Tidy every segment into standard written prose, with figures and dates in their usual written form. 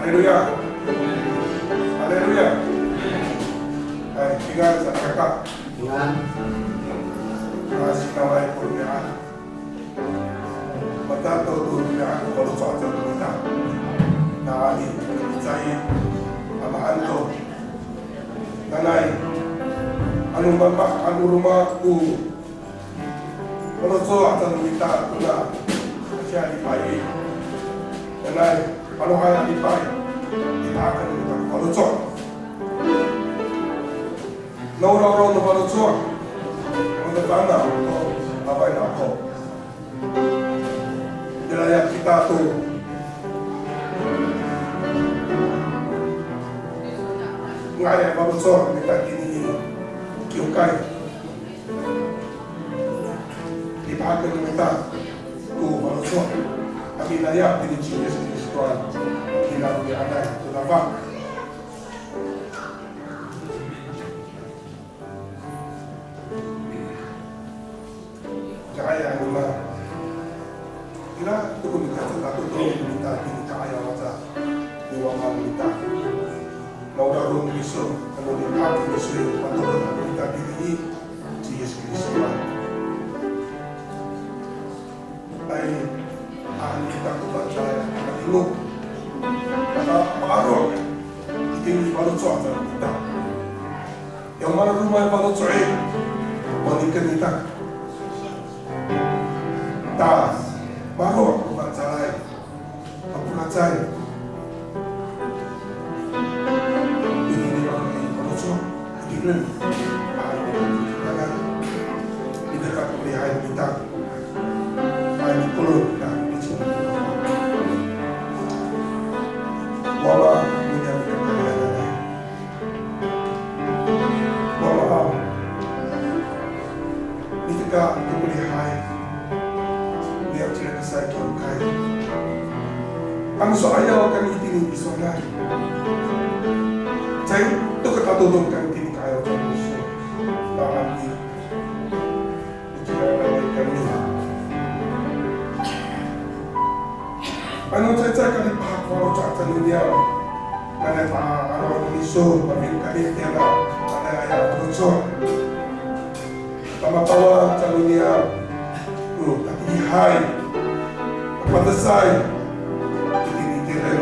Haleluya. Haleluya. Ay, tinggal sa kakak. Dengan Masih nawai kurniaan. Matato kurniaan kalau soal kita. Naali, saya, amahanto, nanay, anong baba, anong rumahku, kalau soal kita tuna, siya lipay, nanay, ano kaya lipay, itakan kita, kalau soal. Nauraw na kalau soal. Magandang ako, abay na ako. Nilayak kita ito. Ngaya, babasok, kita kini kiyukay. Ipahagan ng kita ito, babasok. Ang nilayak, pinichiyas ni Kristoan. Kinaroon niya anay, ito na ba? Kaya naman, kila itu kita satu kita kaya wajah dewa kita. Naurarong Kristo, ano din ating Kristo, patuloy na kita dili si Yesus Kristo. Ay ahli kita kebaca matilog, paaraw, iting palutso at kita. Yang mana rumah yang palutsoin, balikan kita. Tas, baru aku bacain, aku bacain. Ini orang ini kalau so, ini kan, ini dekat pilihan kita, ini kolom kita, ini sini. Wala punya kekayaan, wala, ini dekat pilihan. Biar tidak saya kaya. Ang so ayaw kami itinigisunan. Saya itu ketatulong kami tinikayaw sa puso. Bakit di? Itinagay kami. Ano saya kalipahak waro sa niya. Nanay pa-araw ng iso. Pamilkalit niya na. Nanay ayaw ko so. Pamatawa sa niya. Hai, pagpandasay, itinitirin,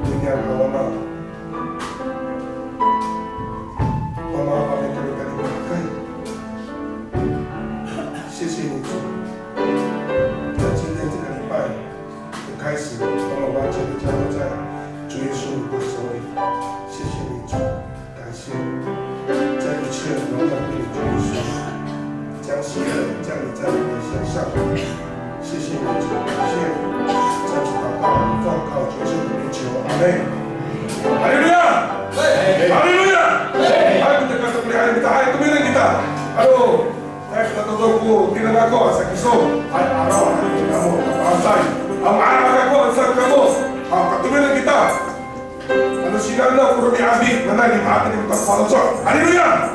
ganyan kawana. Pamaka kami kalimakay. Sisinito. Tatsilin sa kalipay. Ang kaisi, pamabacha ni Charaja, Juyesu Pasoi. Sisinito. Kaisi. Jai Chen, Nona Pili Juyesu. 将喜乐降临在你的身上，谢谢你，主，感谢，这次祷告奉靠主耶稣的名求，阿门。哈利路亚，哈利路亚。Ayo kita kasih pilihan kita, ayo tumilin kita. Aduh, saya kita tutupku, tinang ako sa kiso, ay araw na kamu, kapasay. Ang araw ako sa kamu, katumilin kita. Ano sinala, puro ni Abi, nanay, ni maatin yung kapalosok. Haleluya!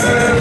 Yeah.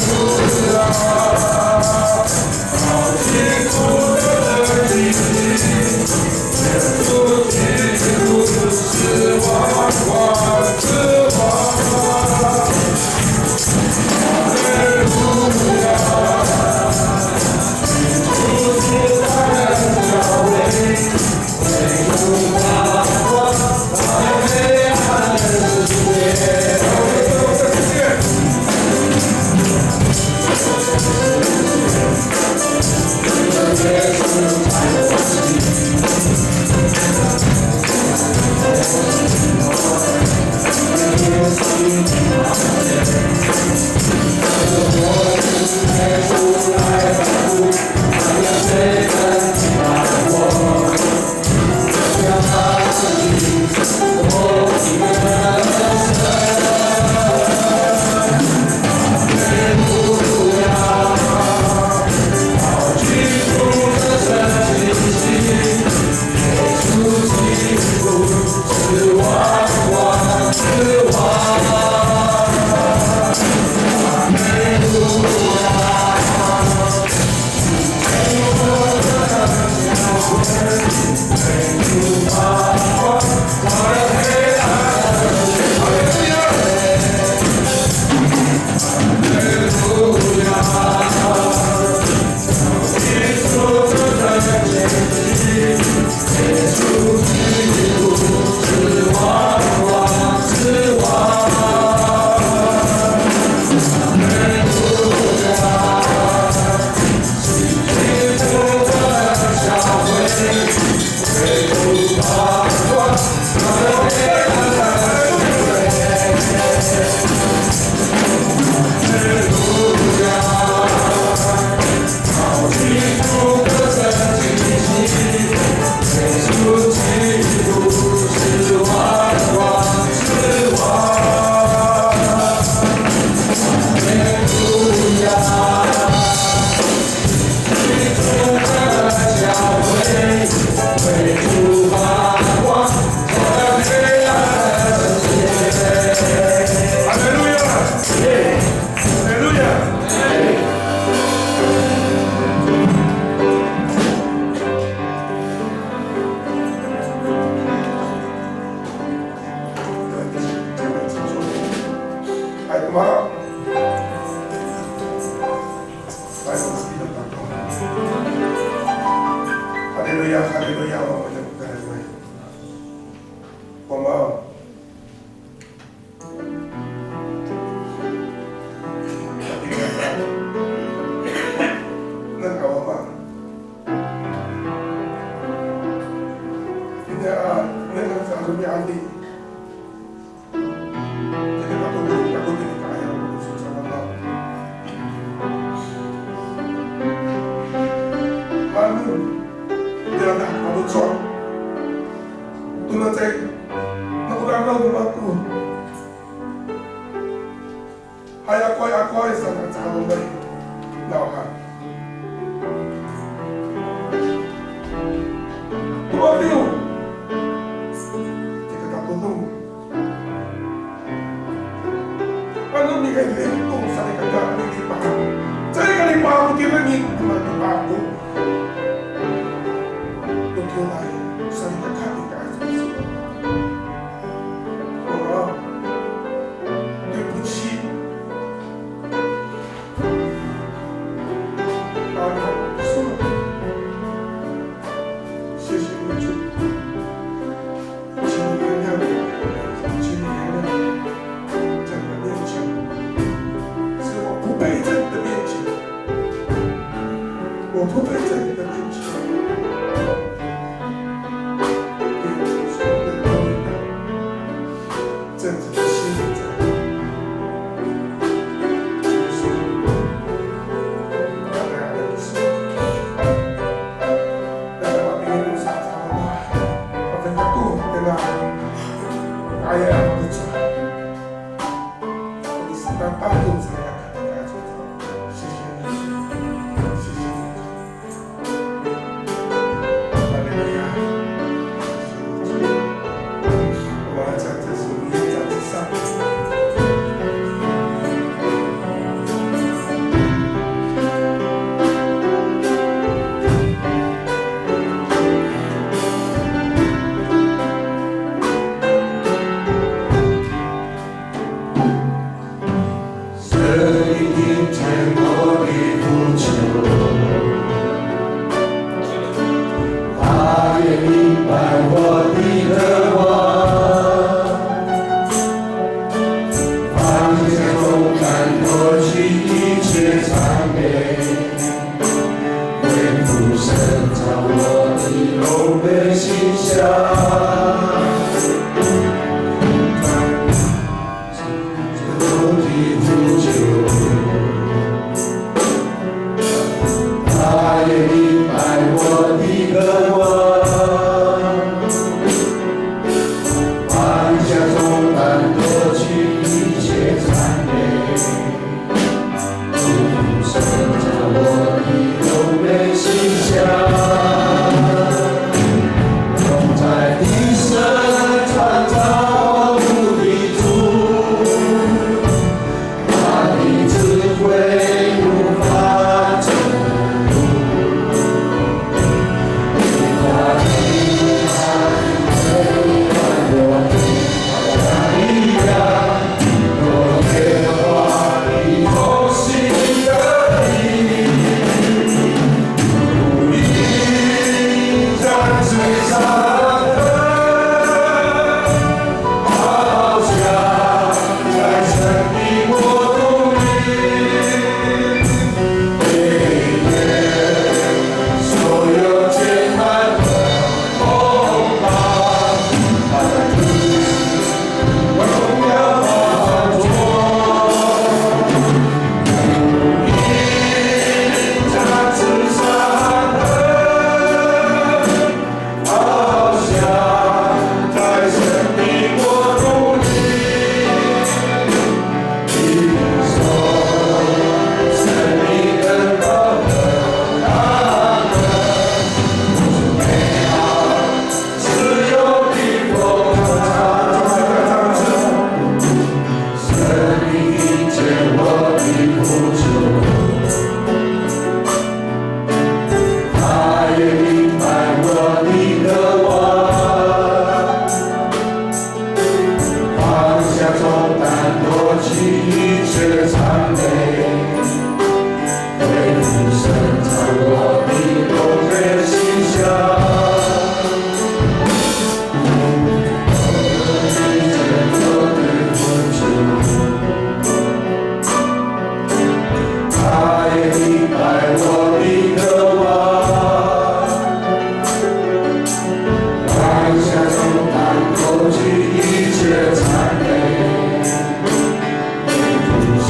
是赞美，为父神在我的公约心下。一切赞美，为父神。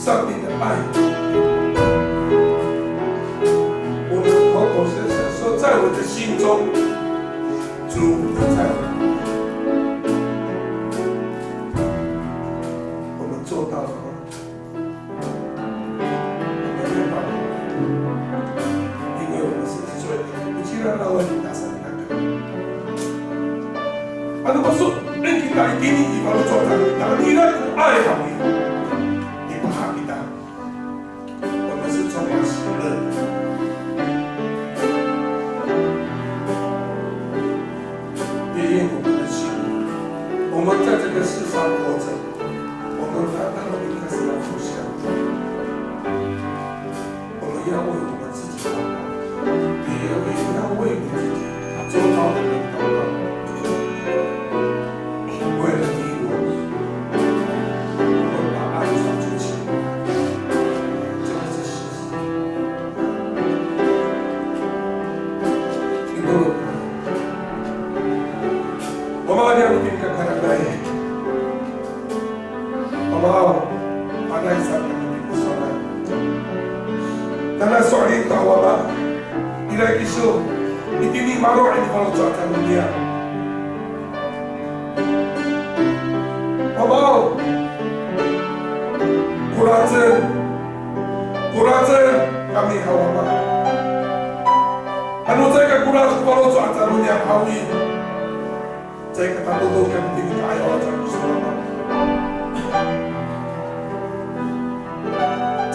上帝的爱。我们口口声声说，在我的心中，主你在我。我们做到了吗？我们没办法，因为我们是罪人。不既然让我们打上那个，如果说恁去家己你以后做啥子，但你那个爱好你，你不怕你的，我们是充满喜乐的。别因我们的心，我们在这个世上活着，我们单单的应该是要互相，我们要为我们自己祷告，也要为你自己周遭的人祷告，为了你我，我们把爱传出去，这个是事实。你懂吗？我们要你看看来，我们把那三个你不说了，但那说你到我吧，你来一首，你听你马路上你帮我抓他们的，好不好？古拉珍，kami hawa ba? Ano tayo ka kulat ko palo sa atalo niya hawi? Tayo ka taluto ka hindi ka ayaw at gusto na.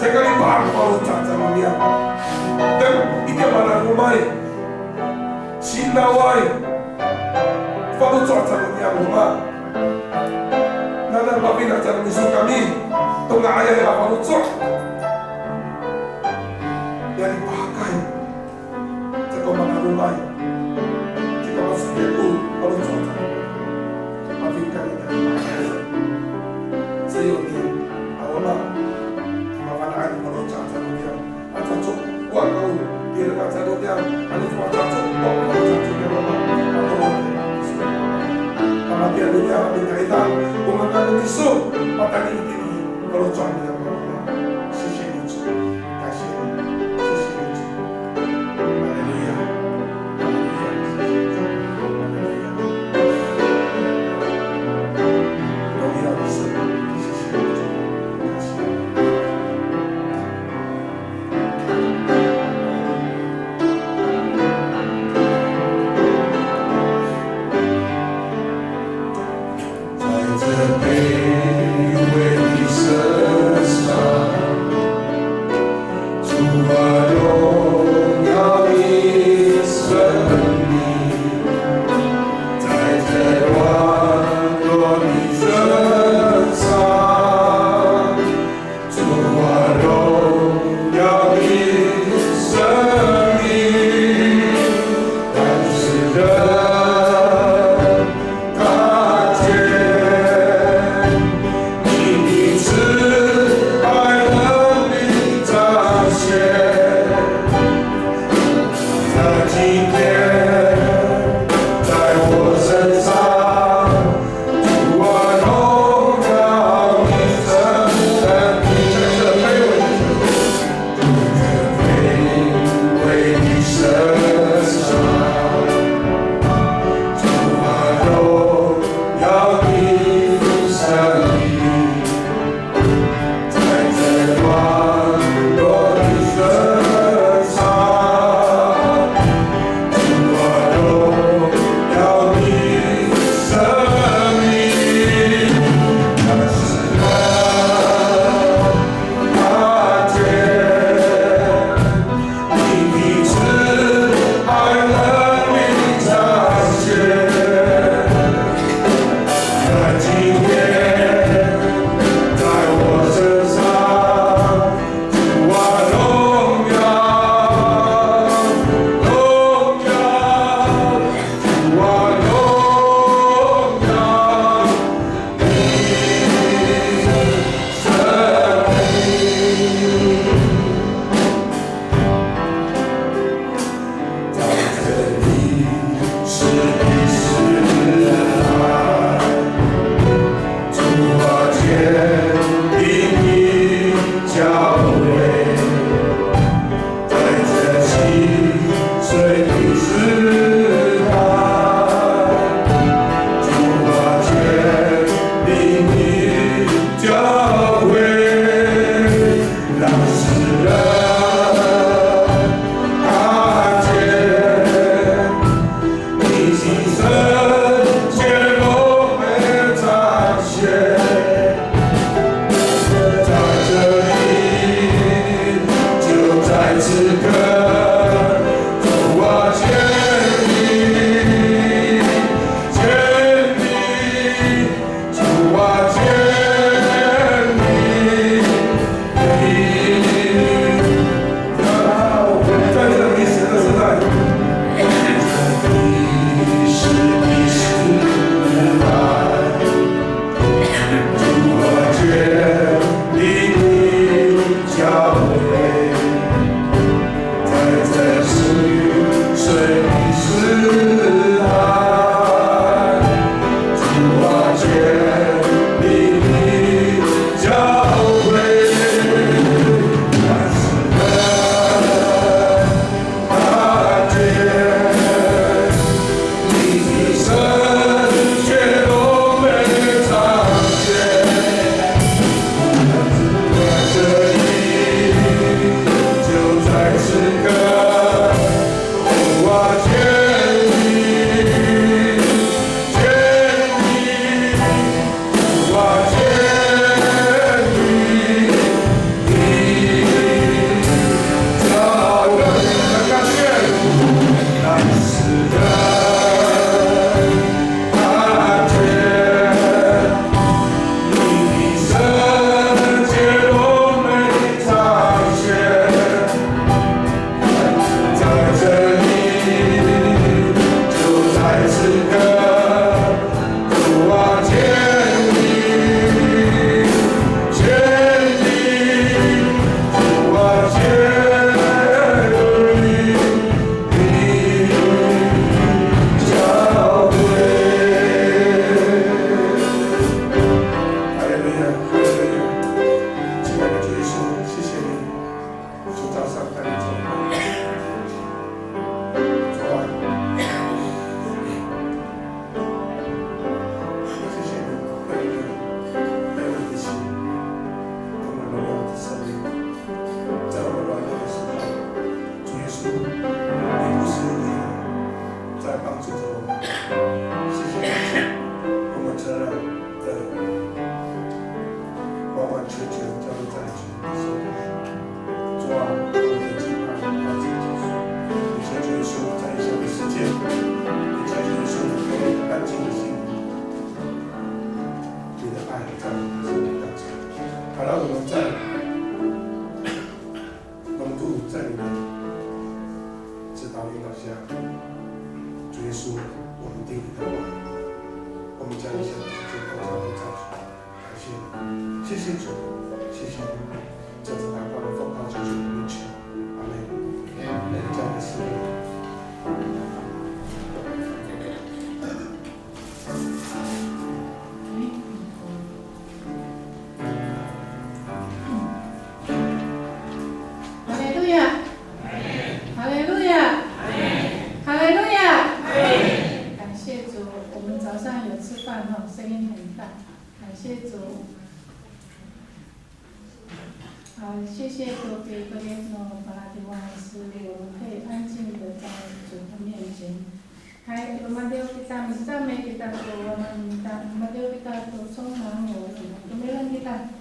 Tayo ka lipahan ko palo sa atalo niya. Dan hindi man rumay. Sinaway. Palo sa atalo niya rumay. Nana babi na atalo niso kami. Itong naayay na palo sa. Yang dipakai jika mengarungai jika masuk itu kalau cuaca maafkan ini seyoni awalnya makan air kalau cuaca dia atau cukup uang kau dia kata dia kalau cuaca cukup kalau cuaca dia apa kalau dia dunia minta itu umakan miso patani ini kalau cuaca dia在这卑微的社求，这次祷告的奉告求主名求，阿门。这样的事。哈利路亚，哈利路亚，哈利路亚。感谢主，我们早上有吃饭哈，声音很大，感谢主。好，谢谢主给格列诺巴拉迪瓦斯，我们可以安静的在主的面前。Hai lumadew kita bersama kita berdoa minta lumadew kita kosong mango kemudian kita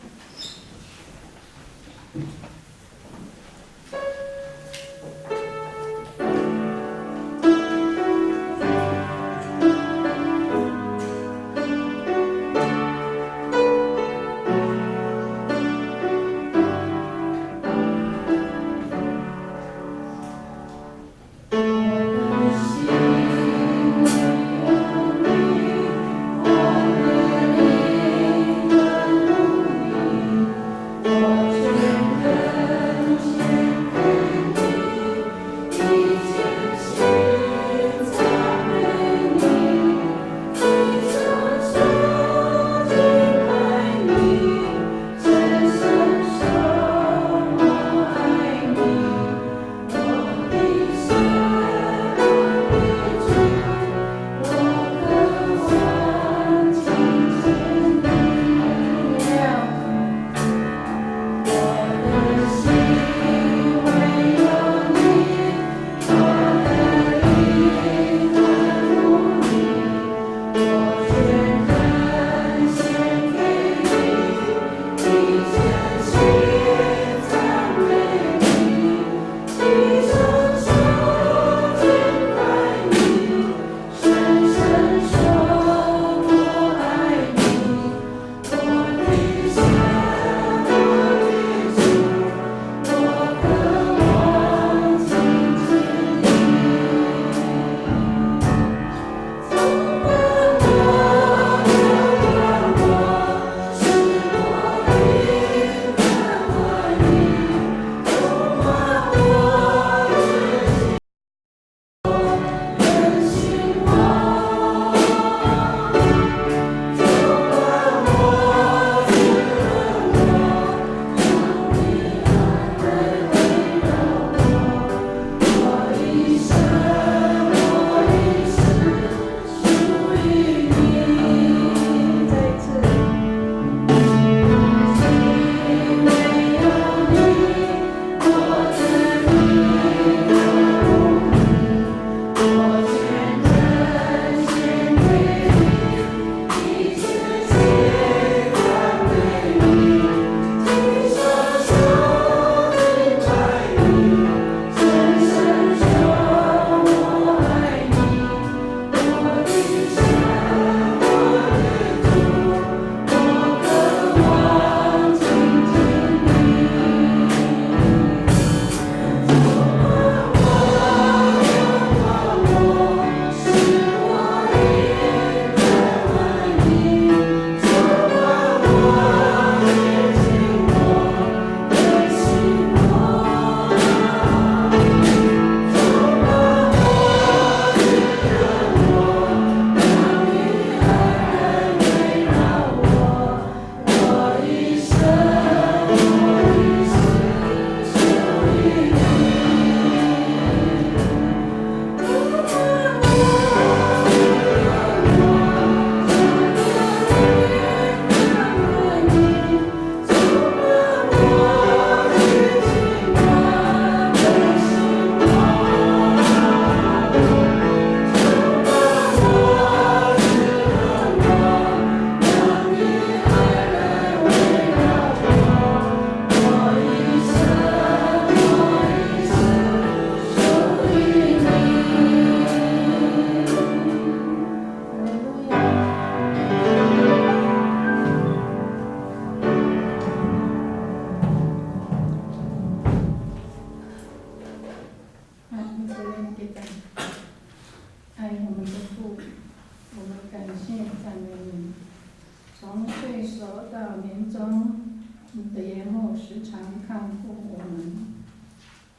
后时常看顾我们。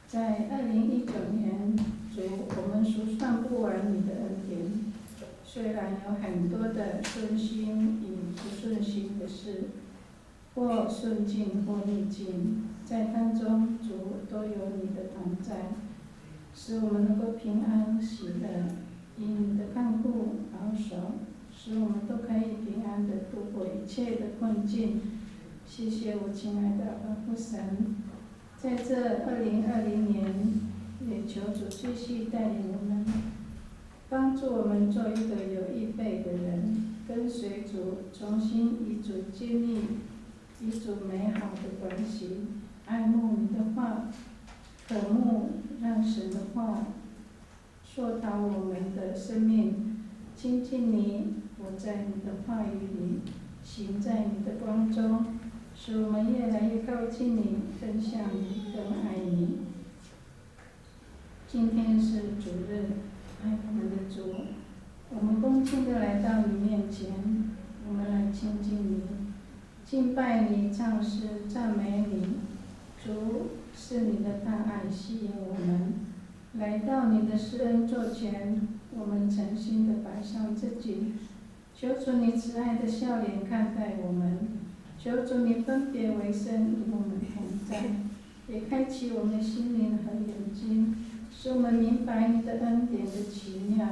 在2019年，主，我们数算不完你的恩典。虽然有很多的顺心与不顺心的事，或顺境或逆境，在当中，主都有你的同在，使我们能够平安喜乐，以你的看顾保守，使我们都可以平安地度过一切的困境。谢谢我亲爱的阿父神，在这2020年，也求主继续带领我们，帮助我们做一个有预备的人，跟随主，重新与主建立与主美好的关系，爱慕你的话，渴慕让神的话塑造我们的生命，亲近你，活在你的话语里，行在你的光中，使我们越来越靠近你，更像你，更爱你。今天是主日，爱我们的主，我们恭敬地来到你面前，我们来亲近你，敬拜你，唱诗赞美你。主，是你的大爱吸引我们，来到你的施恩座前，我们诚心地摆上自己，求主你慈爱的笑脸看待我们，求主你分别为圣与我们同在，也开启我们的心灵和眼睛，使我们明白你的恩典的奇妙。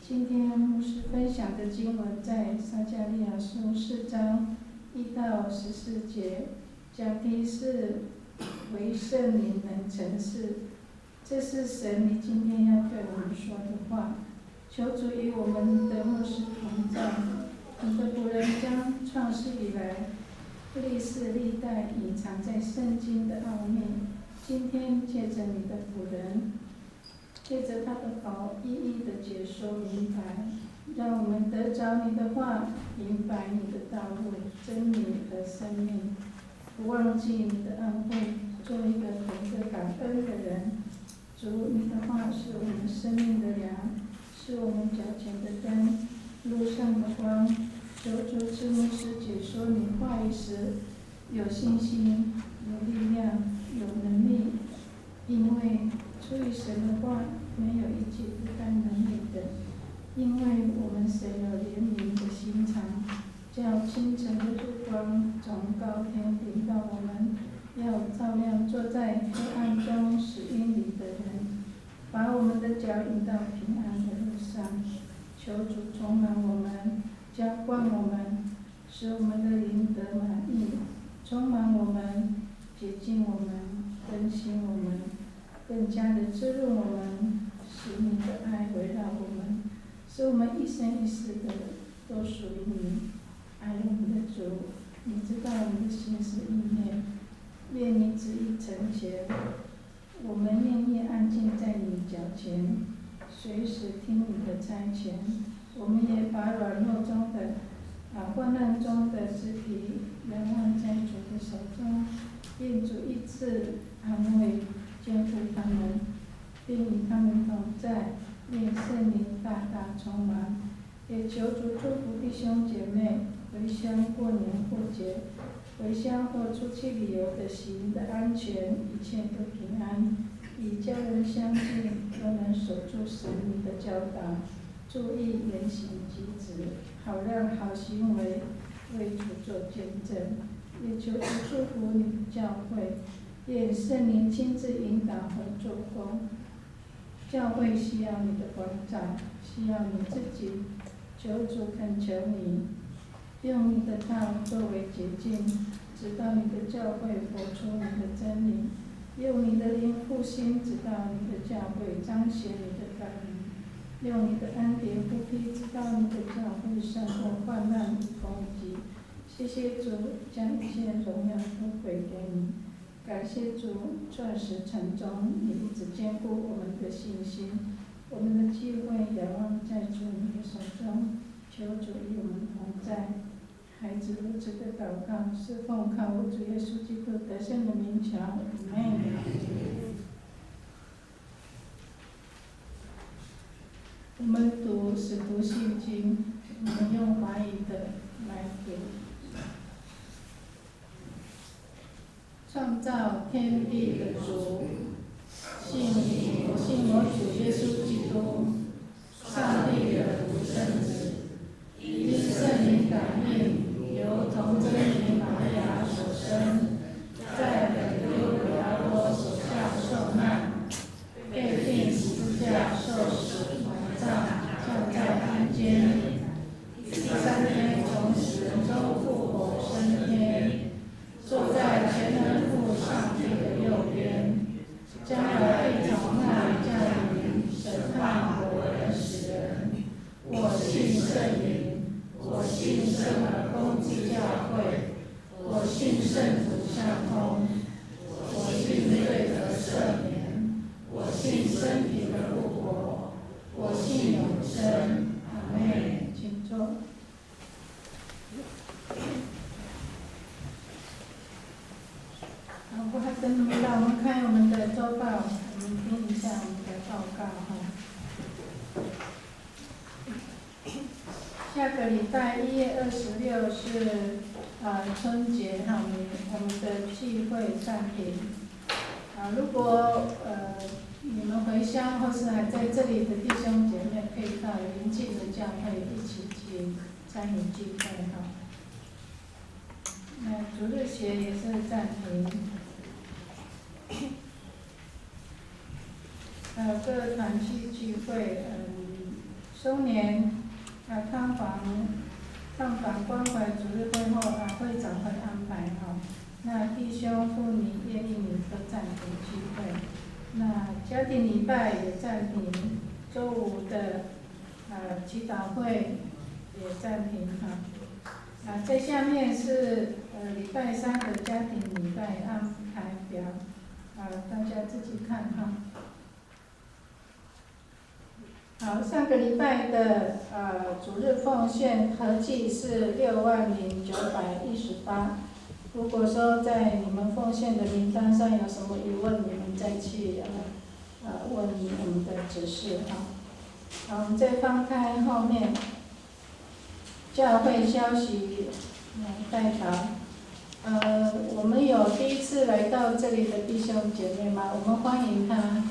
今天牧师分享的经文在撒迦利亚书4章1到14节，讲题是为圣灵能成事。这是神你今天要对我们说的话。求主与我们的牧师同在，你的仆人将创世以来历世历代隐藏在圣经的奥秘，今天借着你的仆人，借着他的口一一的解说明白，让我们得着你的话，明白你的道路、真理和生命，不忘记你的恩惠，做一个懂得感恩的人。主，你的话是我们生命的粮，是我们脚前的灯，路上的光。求主赐牧师解说你话语时，有信心、有力量、有能力，因为出于神的话，没有一句不带能力的。因为我们神有怜悯的心肠，叫清晨的日光从高天临到我们，要照亮坐在黑暗中死荫里的人，把我们的脚引到平安的路上。求主充满我们，浇灌我们，使我们的灵得满意，充满我们，洁净我们，更新我们，更加的滋润我们，使你的爱围绕我们，使我们一生一世的都属于你。爱我们的主，你知道我们的心思意念，愿你旨意成全。我们愿意安静在你脚前，随时听你的差遣。我们也把软弱中的、患难中的肢体仰望在主的手中，愿主一次安慰、坚固他们，并与他们同在。愿圣灵大大充满，也求主祝福弟兄姐妹回乡过年过节，回乡或出去旅游的行的安全，一切都平安，与家人相聚都能守住神你的教导，注意言行举止，好让好行为为主做见证。也求主祝福你的教会，愿圣灵亲自引导和做工。教会需要你的光照，需要你自己。求主恳求你，用你的道作为捷径，直到你的教会活出你的真理；用你的灵复兴，直到你的教会彰显你的大能；用你的恩典复辟，直到你的教会胜过患难与攻击。谢谢主，将一切荣耀都归给你。感谢主，钻石城中，你一直坚固我们的信心。我们的机会仰望在主你的手中，求主与我们同在。孩子如此的祷告，是奉靠我主耶稣基督得胜的名求。阿们。我们读使徒信经，我们用华语的来读。创造天地的主，信我主耶稣基督，上帝的独生子，因圣灵感应，由童贞女玛利亚所生，在本丢彼拉多手下受难，被钉十字架受死，埋葬，降在阴间。第三天从死人中复活升天，坐在全能父上帝的右边，将来一场那里降临，审判活人死人。我信圣灵，我信圣而公之教会，我信圣徒相通，我信罪得赦免，我信身体的复活，我信永生。阿们。请坐。好，不还真没到，我们看我们的周报，我们听一下我们的报告哈。下个礼拜1月26是春节哈，我们的聚会暂停。如果你们回乡或是还在这里的弟兄姐妹，可以到邻近的教会一起去参与聚会哈。那主日学也是暂停。各团契聚会，周年探访关怀主日会后会长会安排哈。那弟兄妇女愿意你都暂停聚会。那家庭礼拜也暂停，周五的祈祷会也暂停哈。在下面是礼拜3的家庭礼拜安排表，大家自己看哈。好，上个礼拜的主日奉献合计是60918。如果说在你们奉献的名单上有什么疑问，你们再去问我们的指示哈。好，我们再翻开后面教会消息代祷。我们有第一次来到这里的弟兄姐妹吗？我们欢迎他。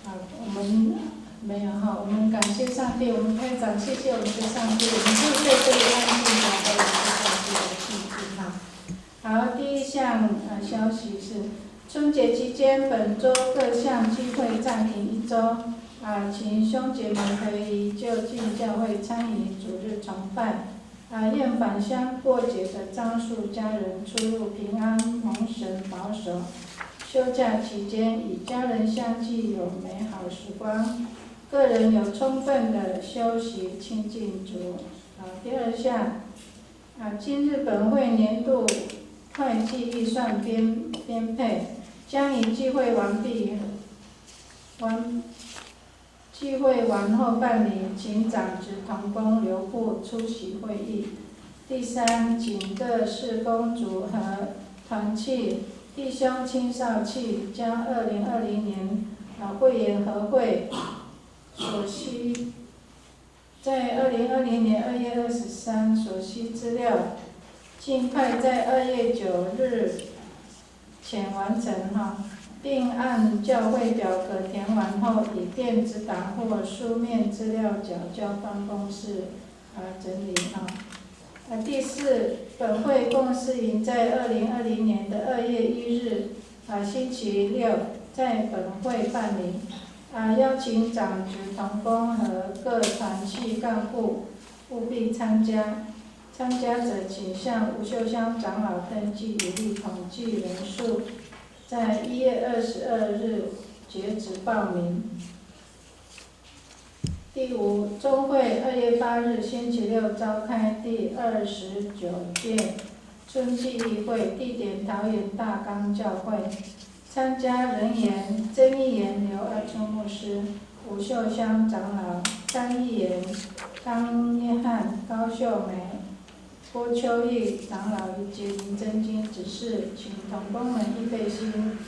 好，我们没有哈，我们感谢上帝，我们开长，谢谢我们的上帝，我们就在这里安静的和我们的上帝的亲近哈。好，第一项消息是春节期间本周各项聚会暂停1周，请兄姐们可以就近教会参与主日崇拜，愿返乡过节的张数家人出入平安，蒙神保守。休假期间与家人相聚有美好时光，个人有充分的休息亲近主。第二项，今日本会年度会计预算编配将于聚会完后办理，请长职同工留步出席会议。第三，请各事工组和团契弟兄青少契将2020年会员和会所需在2020年2月23所需资料，尽快在2月9日前完成哈，并按教会表格填完后，以电子档或书面资料缴交办公室整理哈。第四，本会共事营在2020年的2月1日星期六在本会办理，邀请长职同工和各团契干部务必参加。参加者请向吴秀香长老登记，以利统计人数，在1月22日截止报名。第五，中会2月8日星期六召开第29届春季议会，地点桃园大冈教会。参加人员：曾议员刘二春牧师、吴秀香长老；张议员张约翰、高秀梅、郭秋玉长老以及林真金执事，请同工们预备心，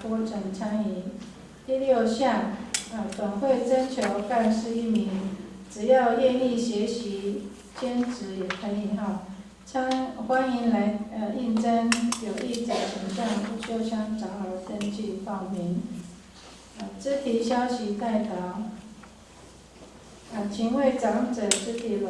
播陈参与。第六项，本会征求干事1名，只要愿意学习兼职也可以哈。欢迎来征有意者，请向不锈乡长老登记报名。肢体消息代祷。请为长者肢体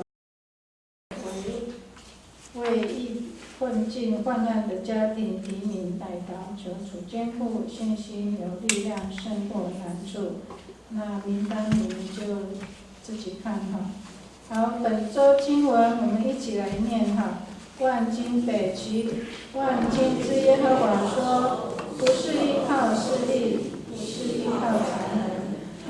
为易困境患难的家庭提名代祷，求主坚固信心，有力量胜过难处。那名单你们就自己看哈。好，本周经文我们一起来念哈。万经北齐，万经之耶和华说：不是依靠势力，不是依靠才能，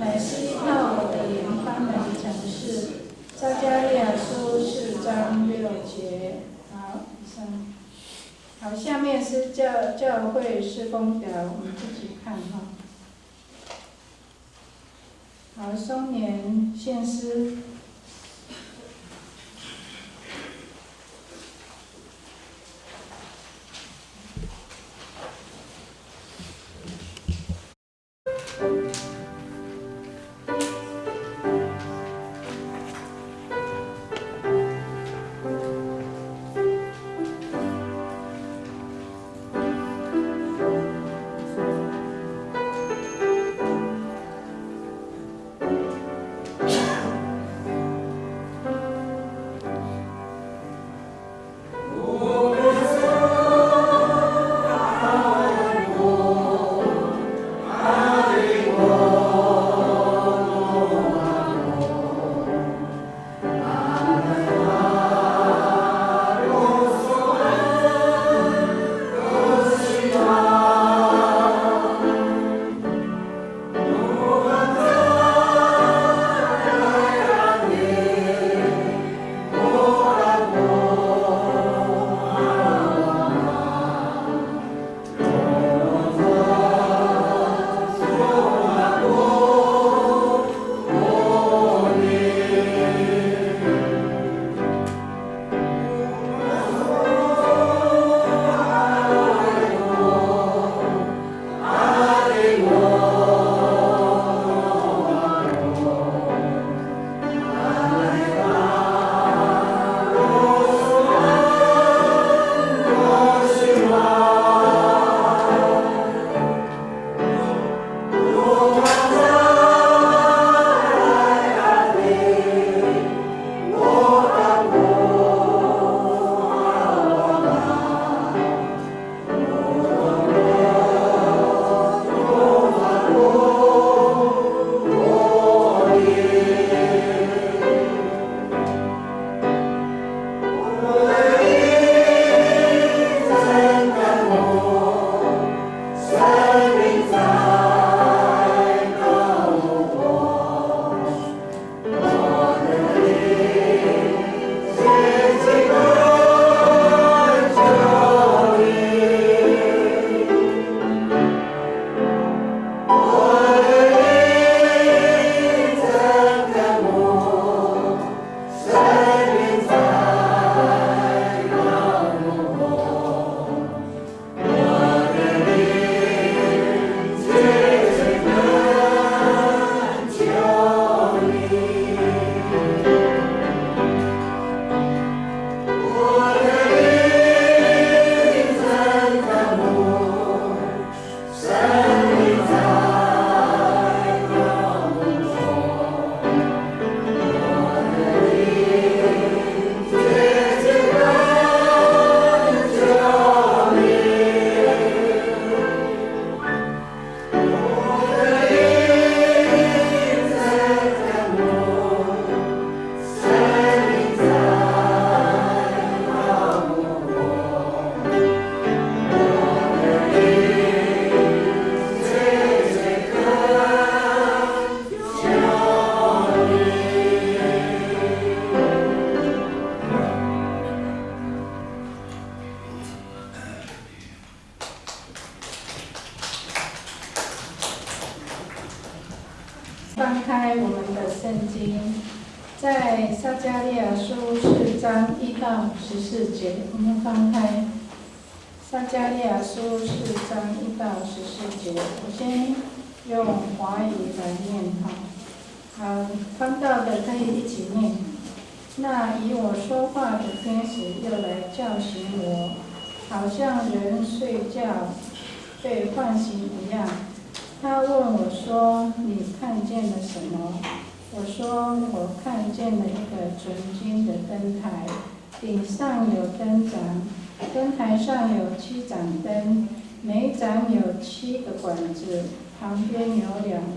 乃是依靠我的灵方能成事。撒迦利亚书4章6节。好，以上。好，下面是教会事工表，我们自己看哈。好，松年献诗。翻开我们的圣经，在撒迦利亚书4章1到14节，我们翻开撒迦利亚书4章1到14节。我先用华语来念哈，翻到的可以一起念。那与我说话的天使又来叫醒我，好好像人睡觉被唤醒一样。他问我说：“你看见了什么？”我说：“我看见了一个纯金的灯台，顶上有灯盏，灯台上有7盏灯，每一盏有7个管子，旁边有2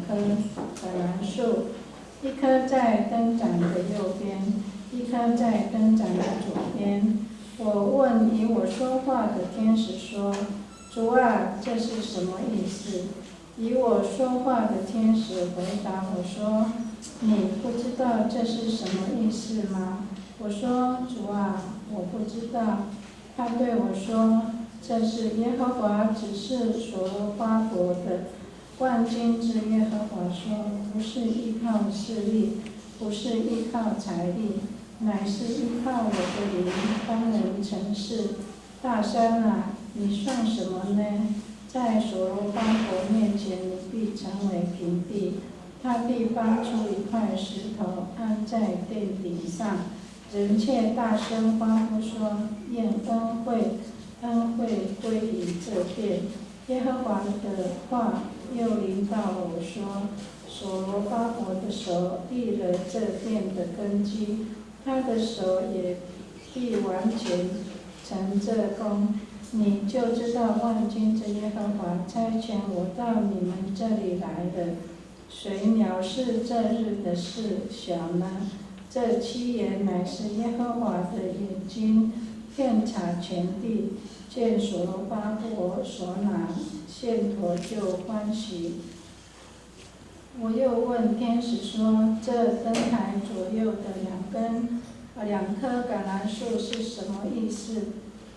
棵橄榄树，一棵在灯盏的右边，一棵在灯盏的左边。”我问与我说话的天使说：“主啊，这是什么意思？”与我说话的天使回答我说：“你不知道这是什么意思吗？”我说：“主啊，我不知道。”他对我说：“这是耶和华指示所罗巴伯的。万军之耶和华说，不是依靠势力，不是依靠财力，乃是依靠我的灵，方能成事。大山啊，你算什么呢？在所罗巴伯面前，你必成为平地。他必搬出一块石头，安在殿顶上。人却大声欢呼说：愿恩惠归于这殿。”耶和华的话又临到我说：“所罗巴伯的手立了这殿的根基，他的手也必完全成这功。你就知道万军之耶和华差遣我到你们这里来了。谁藐视这日的事小呢？这7言乃是耶和华的眼睛遍察全地，见所罗巴伯所拿线砣就欢喜。”我又问天使说：“这灯台左右的2棵橄榄树是什么意思？”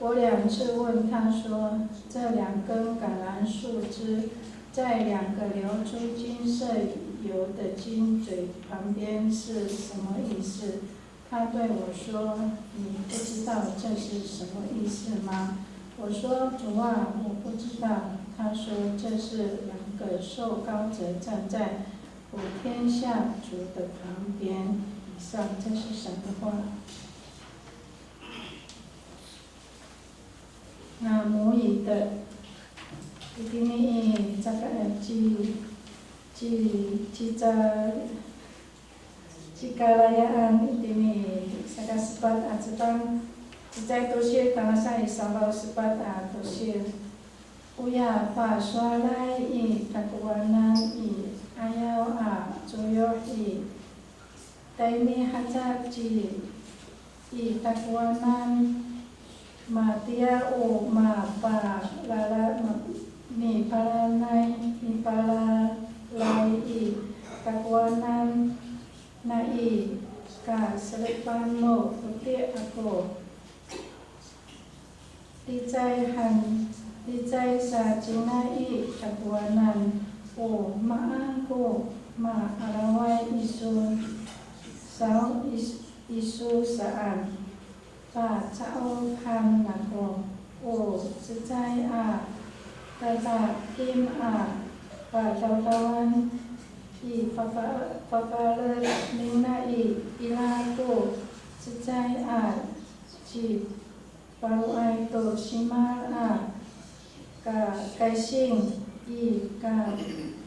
我2次问他说：“这2根橄榄树枝在2个流出金色油的金嘴旁边是什么意思？”他对我说：“你不知道这是什么意思吗？”我说：“主啊，我不知道。”他说：“这是2个受膏者站在普天下主的旁边。”以上这是神的话。那母语的，一定呢，这个Cikarayaan ini saka sepat Jepang Jai tosir tanasa isabau sepat tosir Uya pa sualai I takuanan I ayau joyo I Taimi hajar I takuanan Matia ma pa lala ni palanai ni palalai I takuanan Nai ka selepan mo puti ako Dijai sa jinai takuanan o maangko ma alawai isu saan pa cao pan ako o sejai tata kim pa tautawan I papala nina I ilato sejai ji paruai to simal ka kaising I ka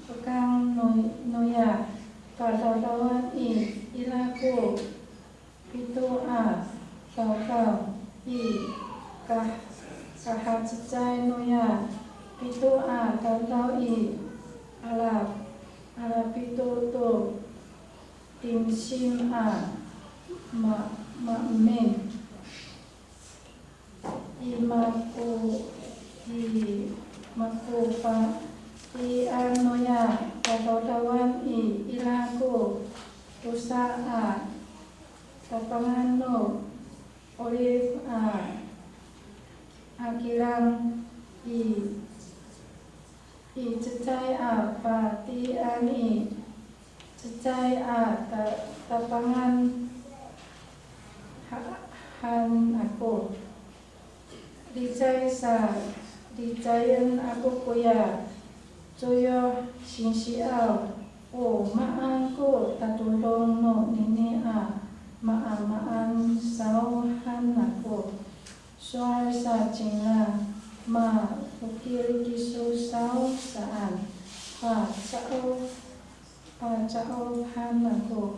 pekang noya ka tautawan I ilato itu kau I ka kahat sejai noya itu kau I ala pito to timsim men I maku pa I anoya katawan I ilaku usa kapangano olive akilang I cecai pa ti ani cecai tapangan han ako dicayan ako kuya joyo sinsiaw o maangko tatulong no nini maan sauhan ako soal sa cina ma ukir kisu sao saan pa chao hanako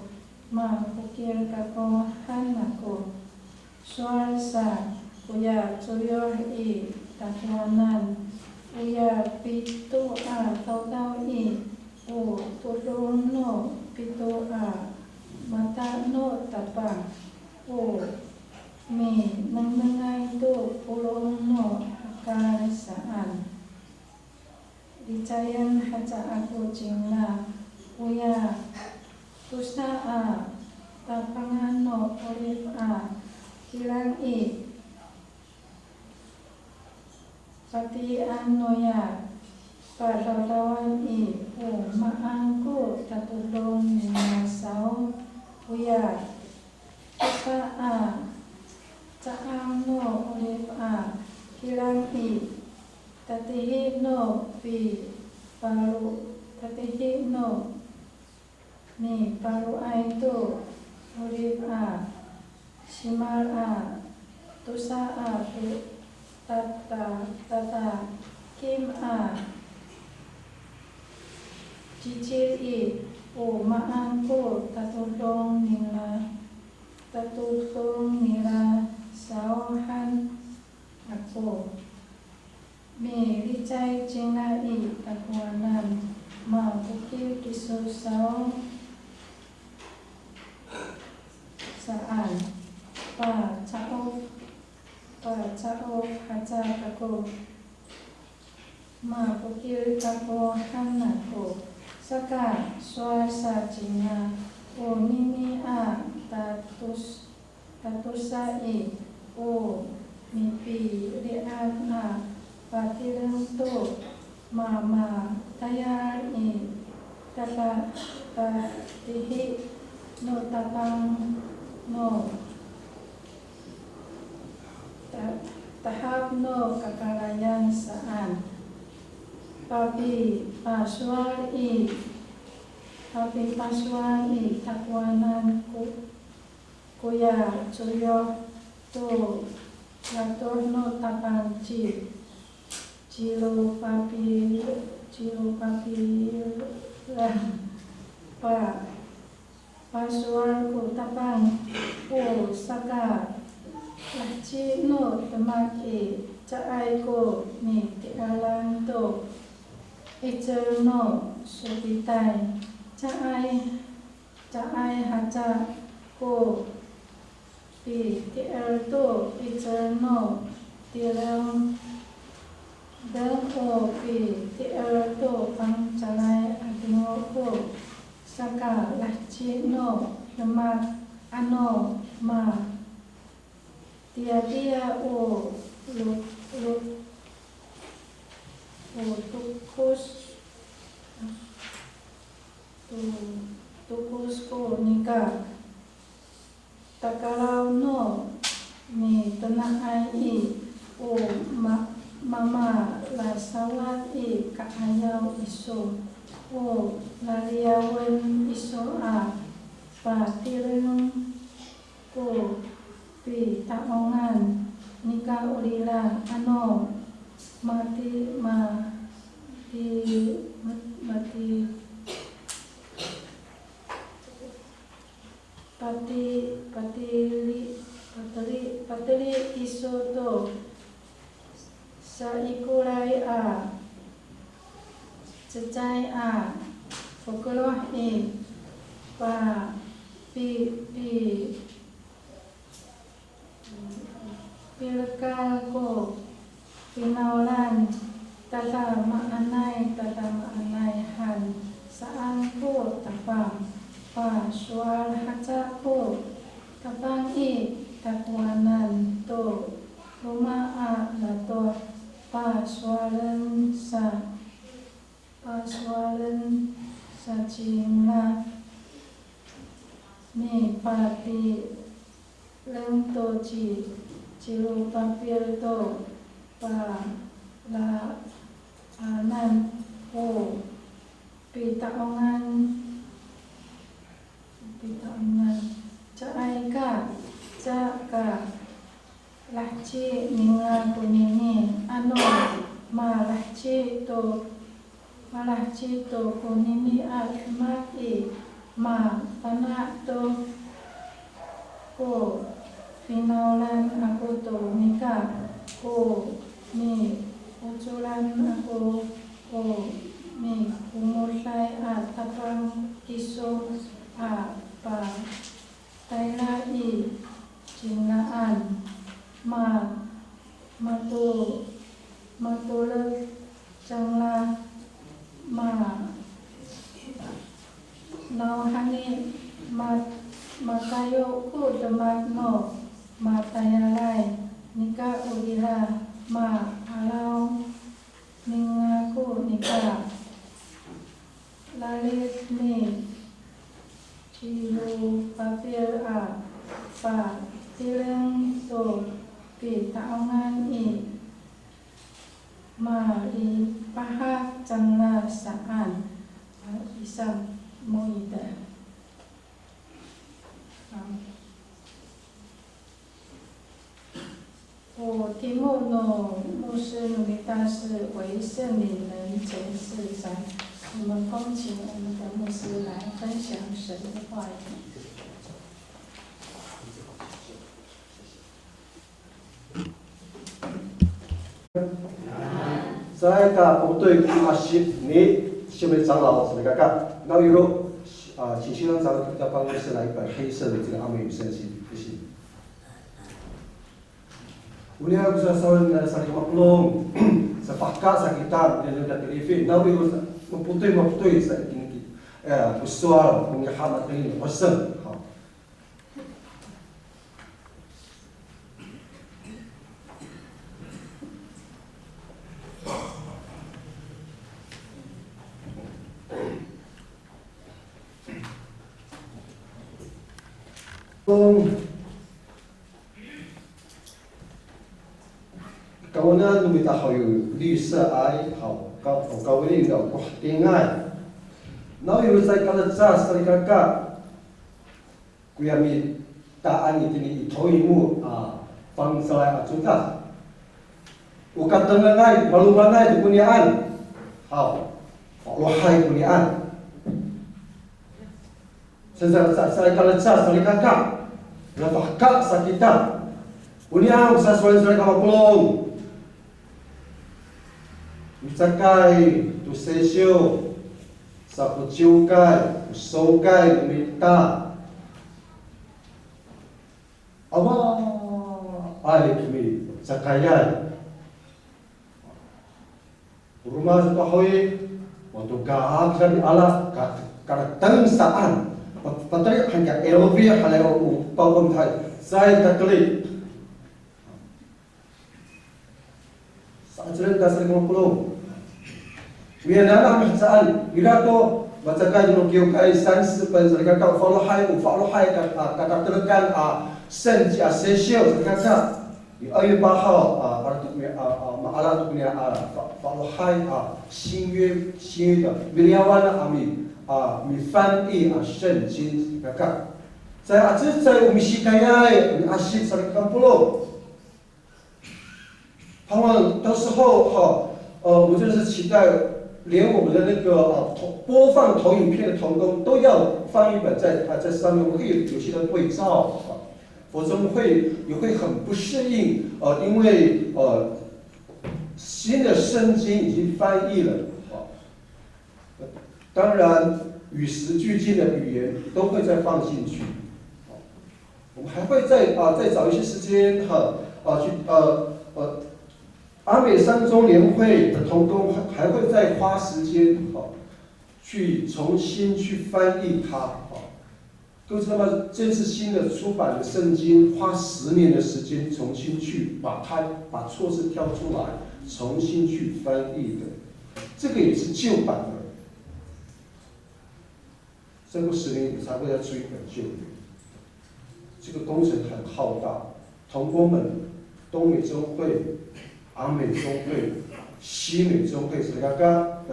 ma ukir kako hanako suar sa uya tuyo i takwanan uya pitu a tau i o tulong no pitu a mata no tapang o mi nangay to pulong no saan dicayan haja aku jingla uya tusa a tapangan no olip a kilang i pati ano ya padatawan i o maangko tatulong ni sao uya tusa a caang no olip a kilang i tatihi no pi paru tatihi no ni paru ay to olip a simar a tusa a tata kim a cicil i o maangko tatulong nila sauhan ako mi licay jina i takwanan ma bukil kiso sao saan pa chao haja kako ma bukil kako hanako saka suasa jina o mimi a tatusa i o mipi lian a patilang to mama tayar i tata patihi no tapang no tahap no kakalayan saan papi pasuan i takwanan kuya cuyo to yator no tapang Cilo papi pasuan ko tapang o saka lachi no temaki caay ko ni tialan to icer no subitay caay haja ko pi tiar to icer no tilang dan o pi tiar to pang calay adino ko saka lachi no lemak ano ma dia o tukus ko nika takaraw no ni tanakay i o mama lasawat i kaayaw iso o laliyawan iso a patirang ko pi taongan nika ulila ano mati patili iso to sa ikulay a cecay a pukuluh i pa pilkal ko pinaulan tata maanay han saan ko tapang pa sual haja ko tapang i takwanan to rumaa lato pa sualan sa jingla ni pati leng to cilu papir to pa la anan o pitaongan caay ka lachi ninga kunini ano to malah cito kunimi mati ma tanah to ko pinaulan aku to nikah ko ni uculan aku ko ni umulai tapang iso pa tailai cingaan matulog jangla nauhani matayo ku demat no matayalai nikah udira alau ningaku nikah lalit ni cilu papir pa tileng to pi taongan i paha jangla saan isam moida我题目呢，牧师努力大师为圣灵人前世三，我们恭请我们的牧师来分享神的话语。在个部队阿西你下面长老是那个，那有请新郎长到办公室来一本黑色的这个阿美语圣经，谢谢。Uliah ko sa sawan na sa limaklong sa paka sa kitab na nagdadalifin. Nawi ko maputoy sa ikiniki. Usual, kung yahamat na yun, wasan. Kawana numita hayu lisa ai hau kawani no ko tingai now you sai kala jas tali kaka kuyami ta ani tini thoimu pang salai acuta ukat tengai malumanai duniaan hau lohai duniaan sai kala jas tali kaka lafaka sakita duniaan saswai kama plong Misakai, tu sesio, sapu ciukai, sokai, minta. Awal, alik mi, sakayai. Rumah satu hoi, waktu gahak dari Allah, karena tengsaan. Patri hanya elvi halai upawam thai, saya taklik. Saat dasar 50. Biarlah kami saan, bila tu baca kaji nukiu kai sans penserika kau follow high kata terkan senji sesio kata ayu bahau artu maala tu punya follow high 新约的 biliawan ami mi fan圣经kata saya aja saya umishikaya asyik serikam pulau 盼望到时候我就是期待，连我们的那个播放投影片的同工都要放一本在上面，我们会有些的对照否则我们也会很不适应因为新的圣经已经翻译了当然与时俱进的语言都会再放进去我们还会再找一些时间阿美三中联会的同工还会再花时间去重新去翻译它各位知道吗？这次新的出版的圣经花10年的时间重新去把错字挑出来，重新去翻译的，这个也是旧版的。再过10年才会再出一本旧的，这个工程很浩大。同工们，东美洲会。阿美中会、西美中会是那个，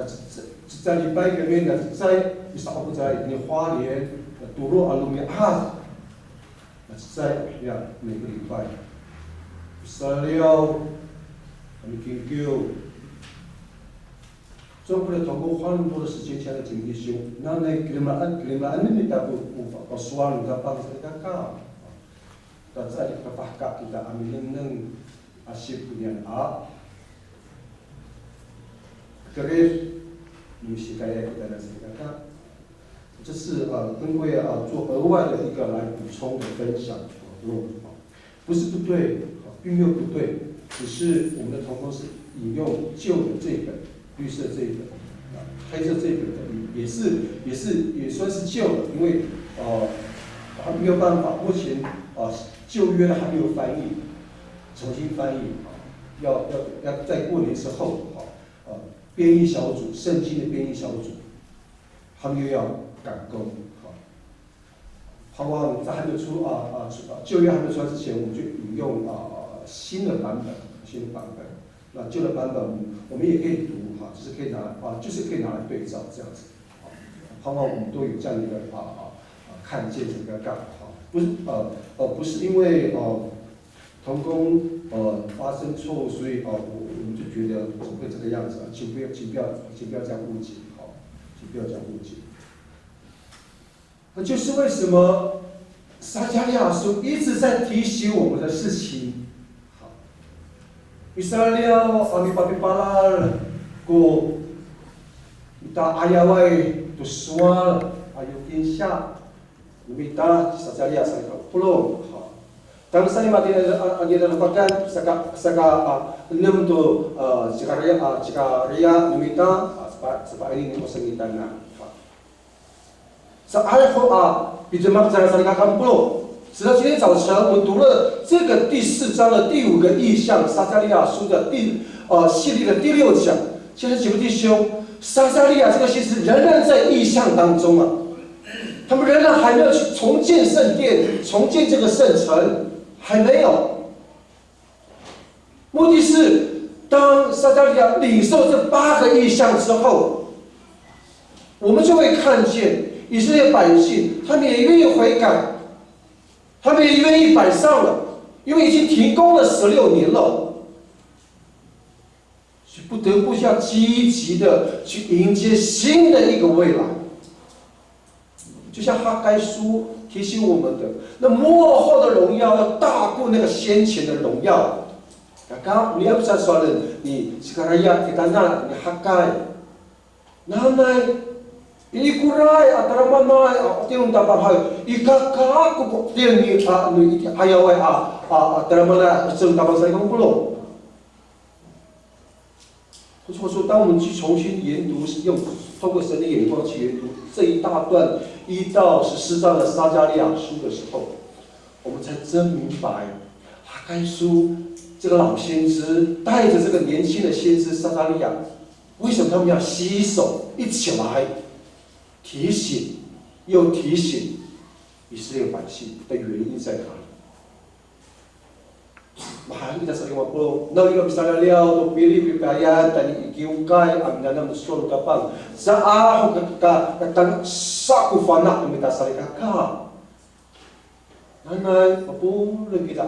在礼拜里面呢，在不在你花莲、杜洛阿鲁米在每个礼拜，16，我们研究，中国的同工花那么多的时间，亲爱的姐妹弟兄，那kita persoalan gampang sekali kakak. Dan saya dikepahkan kita ambil neng asyik punya karir mesti kaya kita dan sekali kakak. 这是跟各位做额外的一个来补充的分享不是不对，并没有不对，只是我们的同工是引用旧的这本绿色这一本，黑色这一本的也算是旧的，因为还没有办法，目前旧约的还没有翻译，重新翻译要在过年之后编译小组，圣经的编译小组，他们又要赶工，盼望在还没有出旧约还没有出来之前，我们就引用新的版本。那旧的版本我们也可以读就是可以拿来对照这样子。盼望我们都有这样的一个看见这个干不是因为同工发生错误，所以我们就觉得怎么会这个样子请不要这样误解，请不要这样误解。那就是为什么撒迦利亚书一直在提醒我们的事情。Misalnya kami papipalal ko kita ayawai to sual ayo kinsya lumita撒迦利亚3:10. Dan saya mati ada lepakan saka 6 to Zekaria lumita sebab ini musangitan na. Sa ayat bijemak saya 30. 直到今天早晨，我们读了这个第4章的第5个意象，撒迦利亚书的系列的第6讲。现在姐妹弟兄，撒迦利亚这个先知仍然在意象当中他们仍然还没有去重建圣殿，重建这个圣城，还没有。目的是，当撒迦利亚领受这8个意象之后，我们就会看见以色列百姓，他们也愿意悔改。他们也愿意摆上了，因为已经停工了16年了，所以不得不要积极的去迎接新的一个未来。就像哈该书提醒我们的，那末后的荣耀要大过那个先前的荣耀。刚刚你要不是说了，你sekarang kita nak你哈该，那Ikurai atara manai tiung dapat hal ikaka aku tiung ni ayawai atara manai tiung dapat saya kamu belum。或者说，当我们去重新研读，透过神的眼光去研读这一大段1到14章的撒迦利亚书的时候，我们才真明白哈该书这个老先知带着这个年轻的先知撒迦利亚，为什么他们要携手一起来？提醒又提醒以色列百姓的原因在哪里？Mahal kita sering ngobrol, nabi misalnya lihat untuk pilih pilihan dan ikiukai amnana musul kapal, saah katan saku fana kita sering kakak. Nanai apun lagi kita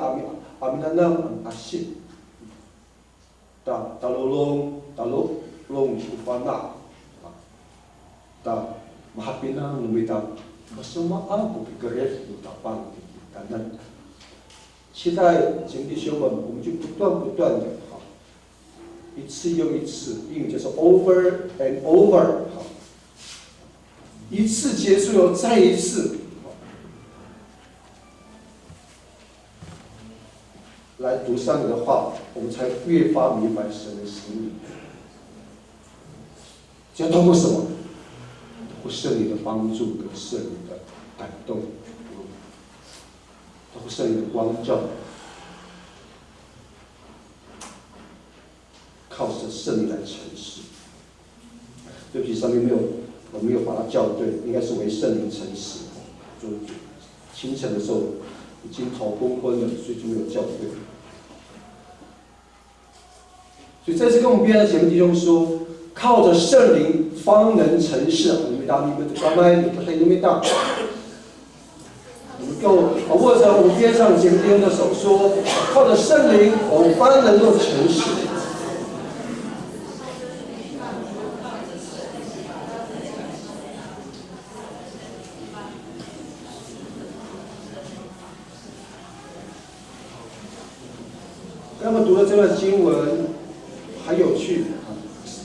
amnana asyik, talolong ufana, mahapinang lumita masama aku pikir utapan kanan。现在，姐妹弟兄们，我们就不断的一次又一次，英语就是 over and over 一次结束又再一次来读上帝的话，我们才越发明白神的心意。要通过什么？通过圣灵的帮助跟圣灵的感动，通过圣灵的光照，靠着圣灵来诚实。对不起，上面我没有把它校对，应该是为圣灵诚实。就清晨的时候已经头昏昏了，所以就没有校对。所以这次跟我们边的姐妹弟兄说，靠着圣灵方能成事。你们当你们刚才你们当，你们够握着我们边上姐妹弟兄的手说，靠着圣灵，我们方能够成事。那么读了这段经文很有趣。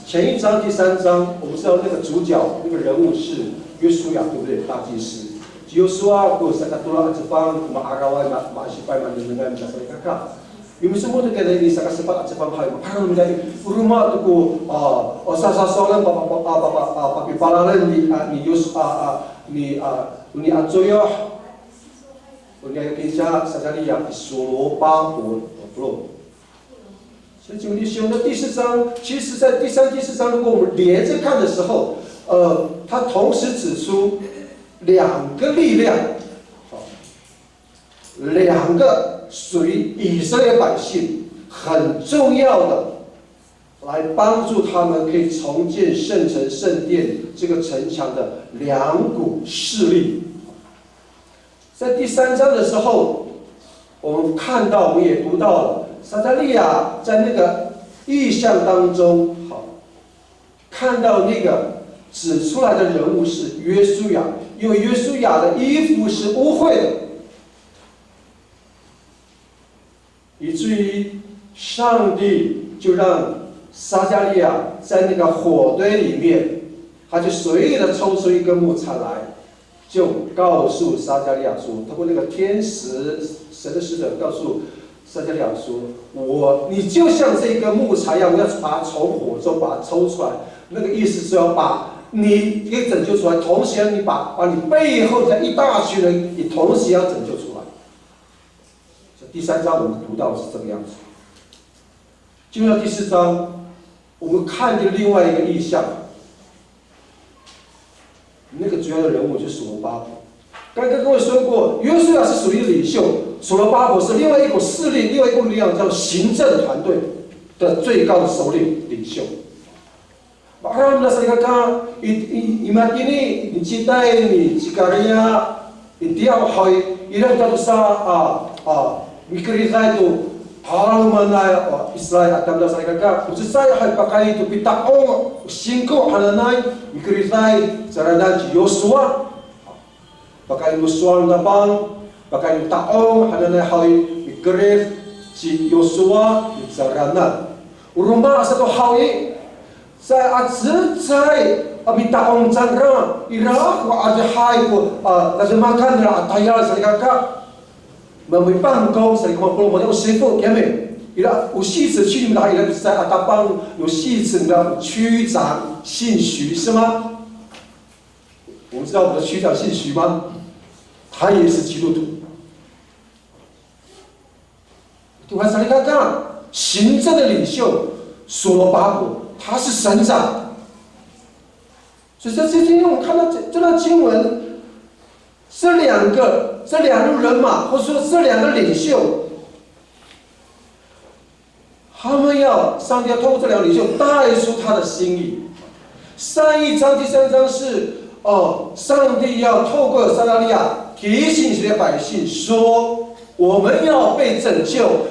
前一章第3章，我们知道那个主角那个人物是约书亚，对不对？大祭司。约书亚过三个多了地方，马阿拉外马西拜曼dengan mereka. Yung semua tu kena ini sangat sempat cepat hal. Parang menjadi rumah tu sasa soalan papi palaran ni Yus ni Azoyo ni kerja sajali yang Solo Bangkok belum。所以经文弟兄的第4章，其实在第3、第4章，如果我们连着看的时候，它同时指出2个力量，2个属于以色列百姓很重要的，来帮助他们可以重建圣城、圣殿这个城墙的2股势力。在第3章的时候，我们看到，我们也读到了。撒迦利亚在那个意象当中，看到那个指出来的人物是约书亚，因为约书亚的衣服是污秽的，以至于上帝就让撒迦利亚在那个火堆里面，他就随意的抽出一根木材来，就告诉撒迦利亚说，通过那个天使神的使者告诉撒迦利亚说：“你就像这个木材一样，我要把它从火中把它抽出来。那个意思是要把你给拯救出来，同时你把你背后的一大群人，你同时要拯救出来。”第3章我们读到是这个样子。进入到第4章，我们看见另外一个意象，那个主要的人物就是所罗巴伯。刚刚各位说过，约书亚是属于领袖，所罗巴伯是另外一股势力，另外一股力量叫行政团队的最高的首领袖。Maka berdasarkan iman ini dicintai ni jikaria dia hoi ira tak usah mikirkan itu hal mana Israel akan berdasarkan khusus saya hai pakai itu pita singko hananai mikirkan carana Yosua pakai Yosua naban pakai taong hananai hai mikir si Yosua carana rumah satu hoi saya ajar saya minta orang cakap Irak aja hai ko aja makan lah tayar saya kakak memberikan kau saya kau perlu macam usiku kami Irak usi去你们哪里的在大帮有戏子的区长姓徐是吗？我们知道我们的区长姓徐吗？他也是基督徒。对吧？saya kakak行政的领袖所罗巴伯。他是省长，所以在今天我们看到这段经文，这两路人马，或者说这2个领袖，他们上帝要透过这2个领袖带出他的心意。上一章第3章是上帝要透过撒迦利亚提醒这些百姓说，我们要被拯救。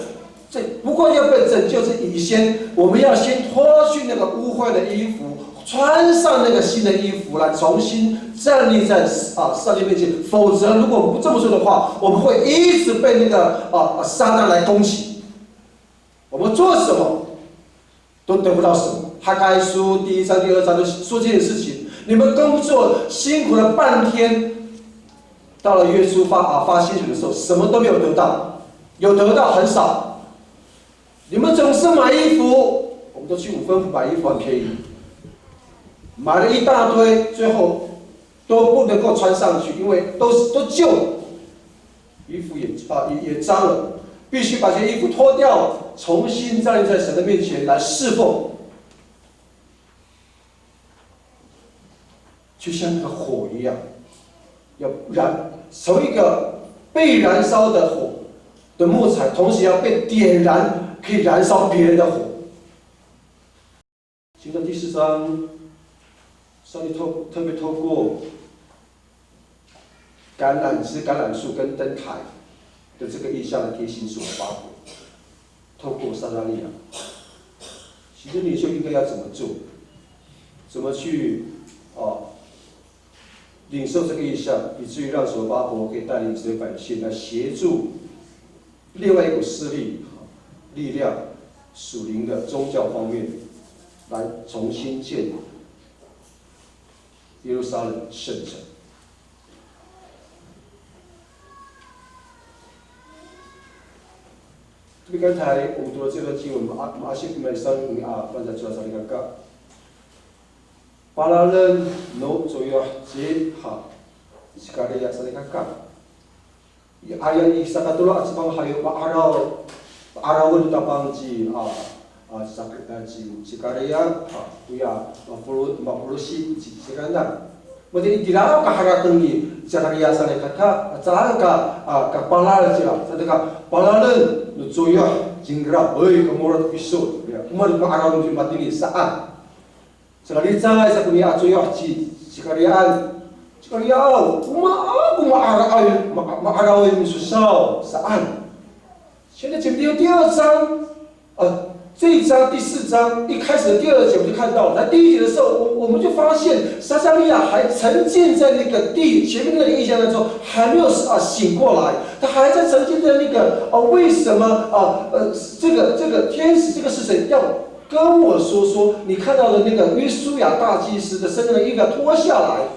不过要被拯救是以先，我们要先脱去那个污秽的衣服，穿上那个新的衣服，来重新站立在上帝面前。否则，如果我们不这么做的话，我们会一直被那个撒旦来攻击。我们做什么都得不到什么。哈该书第1章、第2章就说这件事情。你们工作辛苦了半天，到了月初发薪水的时候，什么都没有得到，有得到很少。你们总是买衣服，我们都去5分买衣服很便宜，买了一大堆，最后都不能够穿上去，因为都旧了，衣服也脏了，必须把这些衣服脱掉，重新站立在神的面前来侍奉，就像那个火一样，要从一个被燃烧的火的木材，同时要被点燃。可以燃烧别人的火。进到第4章，上帝特别透过橄榄树跟灯台的这个意象来提醒所罗巴伯，透过撒迦利亚，行政领袖应该要怎么做，怎么去领受这个意象，以至于让所罗巴伯可以带领这些百姓来协助另外一股势力。力量、属灵的宗教方面，来重新建耶路撒冷圣城。这边刚才我们读了这段经文，马西买上放在桌上那个。Palalan no joyo jid ha sekali ya sali kakak. Ayat isa katulak sa pang hayo araw tapang ji sakit ji sekali ya kuya mapulusi ji sekandang. Mesti dilaw kaharatan ni sekali ya sali kakak. Cara ka palal sila. Sadaka palalan no joyo jingra oi kamurat episode. Umar araw ni matini saat. Sekali saya punya acuh sekalian ma'arawin susah saan。现在讲第二章，这一章第4章一开始的第2节我们就看到了，在第1节的时候，我们就发现撒迦利亚还沉浸在那个前面那个印象当中，还没有醒过来，他还在沉浸在那个为什么这个天使这个是谁要？跟我说，你看到的那个约书亚大祭司的身上的衣服脱下来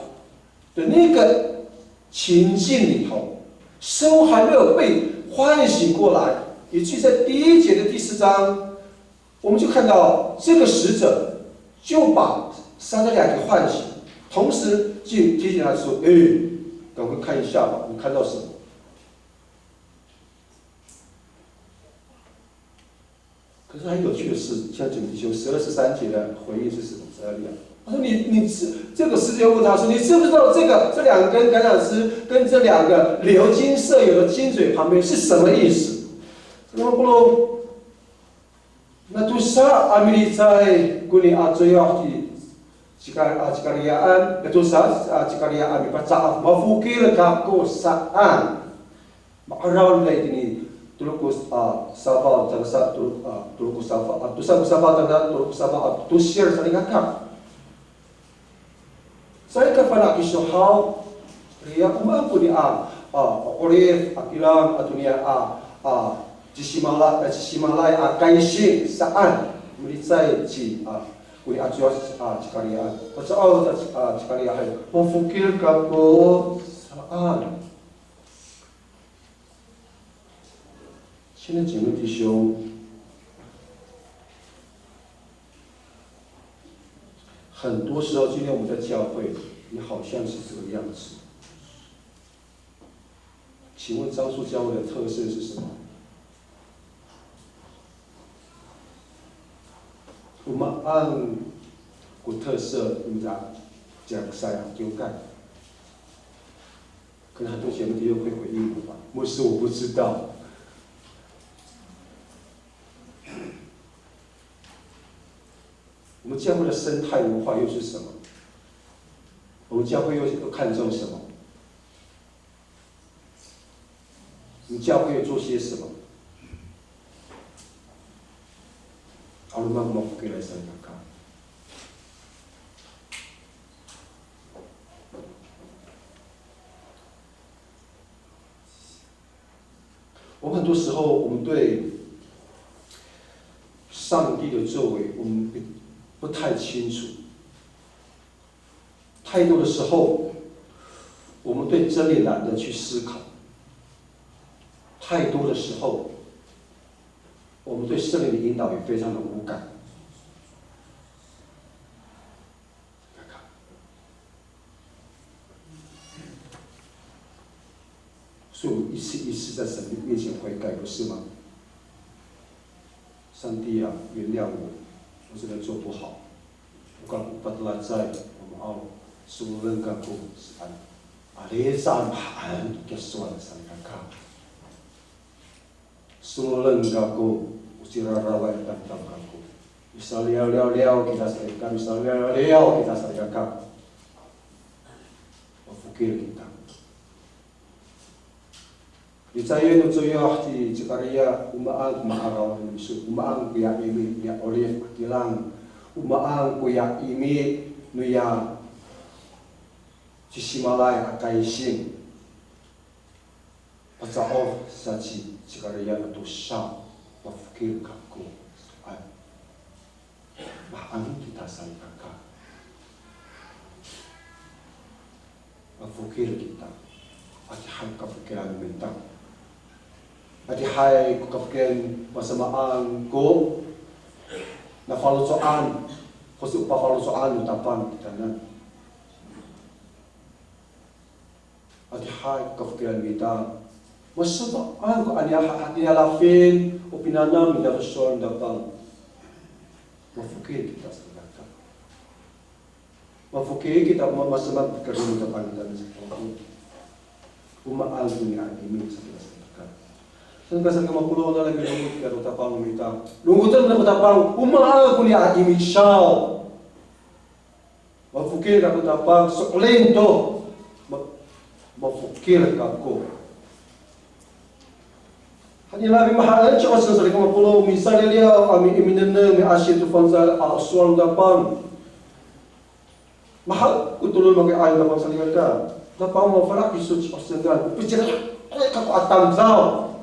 的那个情境里头，生还没有被唤醒过来，以至于在第1节的第4章，我们就看到这个使者就把撒迦利亚给唤醒，同时就提醒他说：“赶快看一下吧，你看到什么？”可是很有趣的是，像整弟兄12、13节的回应是什么？撒迦利亚他说：“你这个使者问他说，你知不知道这2根橄榄枝跟这2个流金色有的金嘴旁边是什么意思？”那么不如那都是阿米利在古里最要的Cikariaan itu Cikariaan baca mafukir kako saan makaraw lay ini tuluk safa tagsa tuluk safa at tusang safa tanda tuluk safa at tusir sa lingakak saya kapana kisohaw riya kumampu ni orif akilang atunia Jisimalay kaising saan melicay Kuli ajuas Cikariaan. Pasal Cikariaan, memfikir kako saan. 现在姐妹弟兄，很多时候今天我们在教会，你好像是这个样子。请问樟树教会的特色是什么？我们按古特色，你讲赛丢干，可能很多姐妹弟兄会回应我吧。牧师，我不知道。我们教会的生态文化又是什么？我们教会又看重什么？我们教会又做些什么？Alumang mafukir sa kakak. 我们很多时候，我们对上帝的作为，我们不太清楚。太多的时候，我们对真理懒得去思考。太多的时候，我们对圣灵的引导也非常的无感。所以我一次一次在神面前悔改，不是吗？上帝啊，原谅我，我真的做不好。我刚把它拉在我们苏伦干部是阿列赞盘给说了三个卡。Sulan kaku, usira rawat dan kaku. Bisa liau kita serikan, bisa liau kita serikan. Berfikir kita. Di saya itu saya di Cikaria umaan ma'araw Yesus, umaan kuya imi ya oleh kilang, umaan kuya imi nuya Jisimalay akaising. Pasal saji Cikarian itu sah Mafikiri kako, mahamu kita saling kakak. Mafikiri kita, ati hai kapikiran bintang. Ati hai kapikiran masamaan ko, na follow soan, kasi upa follow soan utapan kita na. Ati hai kapikiran bintang. Masamaan ko aniya lafin o pinanam ida restoran datang. Mafukir kita sebenarnya. Mafukir kita masamaan kerja datang kita sebenarnya. Umaal dunia ini sebenarnya. Sangka mapulo na lagi lumut karo tapang mita. Lumutan na tapang umaal dunia ini shaw. Mafukir ka tapang soklento. Mafukir ka ko. Hani labi mahal cakap sesuatu kama pulau misalnya dia kami iminana mi asyik tu fansal aswal dapan mahal kutulun makai air dapan salih kata dapan mau farak isu persendan bicara kaku atam zau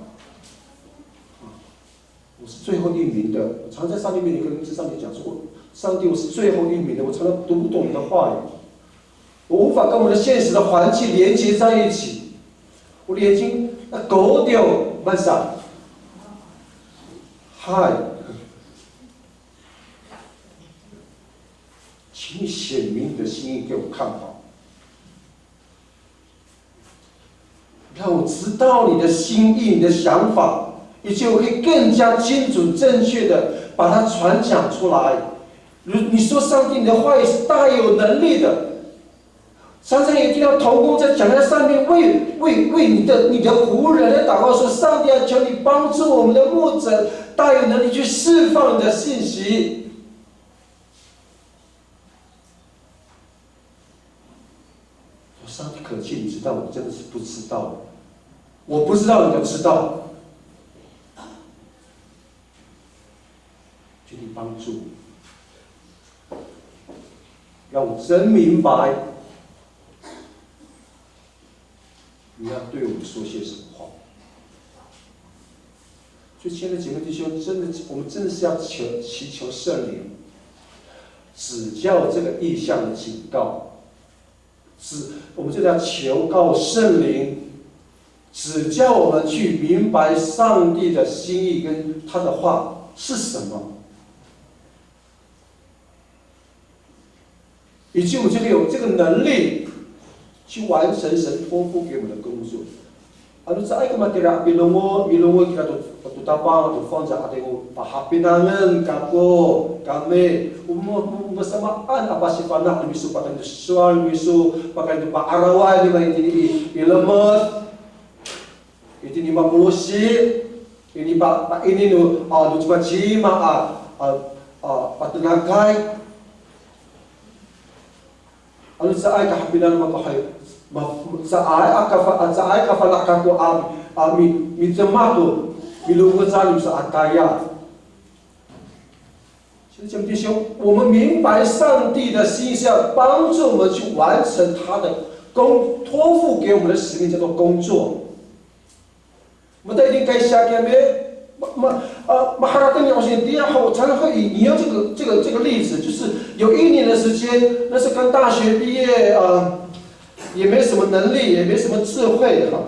我是最后一名的，我常在上帝面前跟上帝讲说，上帝我是最后一名的，我常常读不懂你的话语，我无法跟我们的现实的环境连接在一起，我的眼睛狗掉慢上。 嗨，请你显明你的心意给我看好，让我知道你的心意、你的想法，以及我可以更加精准、正确的把它传讲出来。如你说，上帝你的话语是大有能力的，常常也听到同工在讲台上面为你的仆人来祷告说，上帝啊，求你帮助我们的牧者。 大有能力去释放你的信息。上帝可见，你知道，我真的是不知道。我不知道，你就知道。求你帮助，让我真明白你要对我们说些什么话。 所以，亲爱的姐妹弟兄，我们真的是要祈求圣灵指教这个意象的警告，我们就要求告圣灵指教我们去明白上帝的心意跟他的话是什么，以及我们就有这个能力去完成神托付给我们的工作。 Ano sa ay kamatira bilungo kita tu tapang tu fon sa ating pahapinangan kako kami bersamaan apa sifanak misu pakai tu soal misu pakai tu paarawan di mana ini ilamat ini 50 si ini pak ini nu tu cuma cima patenagai ano sa ay kahapinan makahay sa ay kafalak kako mi tematu bilungo zalim sa ataya。所以，兄弟兄，我们明白上帝的心是要帮助我们去完成他的托付给我们的使命，叫做工作。我们在一定该下面maharatan yang dia 我常常会引用这个例子，就是有1年的时间，那是刚大学毕业也没什么能力，也没什么智慧哈，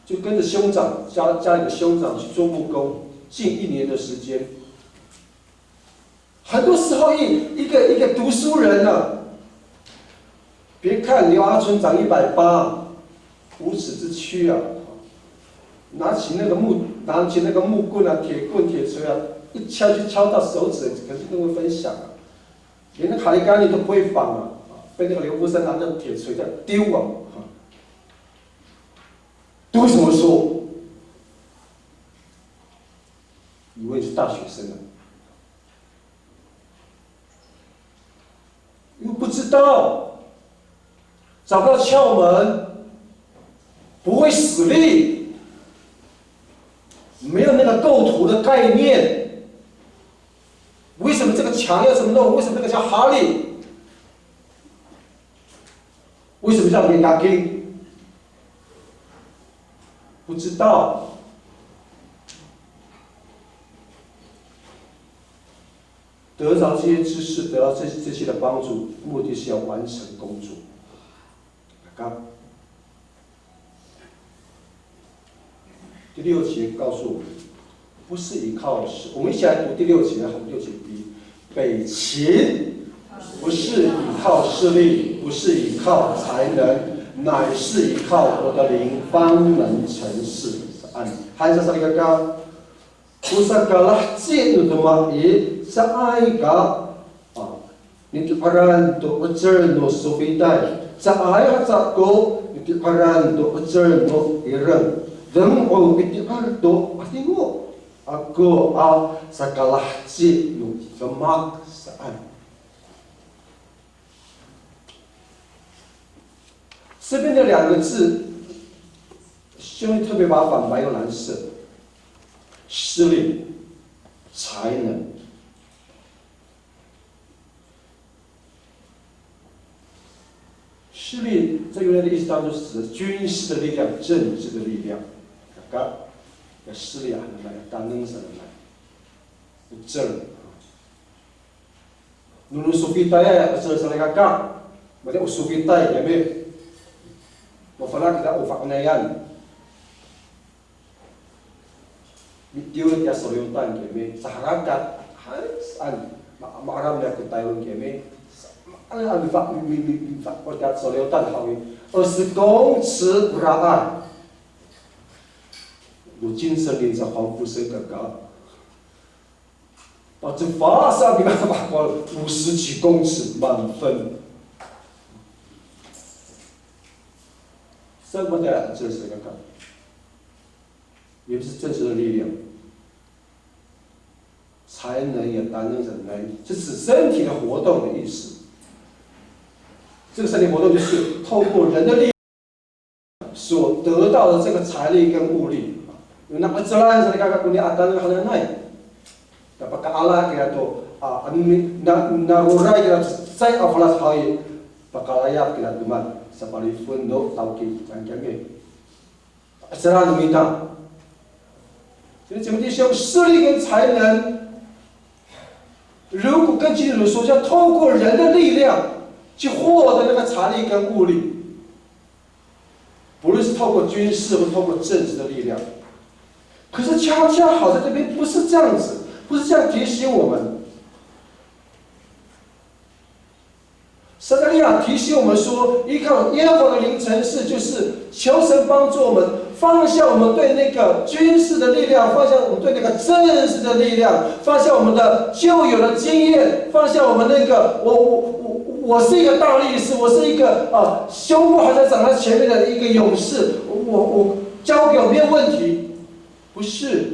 就跟着兄长家里的兄长去做木工，近1年的时间。很多时候一个读书人呢，别看刘阿春长180，无耻之躯啊，拿起那个木棍啊、铁棍、铁锤啊，一敲就敲到手指，可是都会分享啊，连那卡利甘尼都不会仿啊。 被那个刘福生拿那铁锤在丢啊！丢什么书？以为是大学生啊，又不知道，找不到窍门，不会使力，没有那个构图的概念。为什么这个墙要这么弄？为什么这个叫哈利？ 为什么叫给他给？不知道，得着这些知识，得到这些的帮助，目的是要完成工作。第6节告诉我们，不是依靠是，我们一起来读第6节，好，6节B，北秦不是依靠势力，不是依靠才能，乃是依靠我的灵方能成事。按，还是这个Usagalah cik utama sa ai ka niti paran to ucer no sofidai sa ai hatsa ko niti paran to ucer no ireng dem o niti par to atingo ako sagalah cik no gemak saan。这边的2个字，兄弟特别把反白用蓝色。势力、才能，势力在原来的意思当中是指军事的力量、政治的力量。要势力啊，来当能什么来？政。Nunu sufitaya pasal salah kakak, macam sufitai kami, mufalak kita ufaknayan. Video dia solyutan kami, saharakat harus maram dia kutayun kami, ada bifak ordat solyutan kami, 20公尺berapa？ 有精神领着黄福生哥哥，把这发上给他把过50几公尺满分，什么的这是个看，也不是真实的力量。才能也担任忍耐，是指身体的活动的意思。这个身体活动就是透过人的力量所得到的这个财力跟物力。那么自然是那个你阿担任很难，dapat ke Allah kira tu, narurai kira saya apalah hal pakalaya kira tuman, seperti fundo tauki macam ni. Sekarang minta， 所以姐妹弟兄，势力跟才能。如果跟基督徒说，要透过人的力量去获得那个财力跟物力，不论是透过军事或透过政治的力量，可是恰恰好在这边不是这样子，不是这样提醒我们。撒迦利亚提醒我们说，依靠耶和华的灵成事，就是求神帮助我们放下我们对那个军事的力量，放下我们对那个政治的力量，放下我们的旧有的经验，放下我们那个我是一个大力士，我是一个胸部还在长在前面的一个勇士，我交给我没有问题，不是。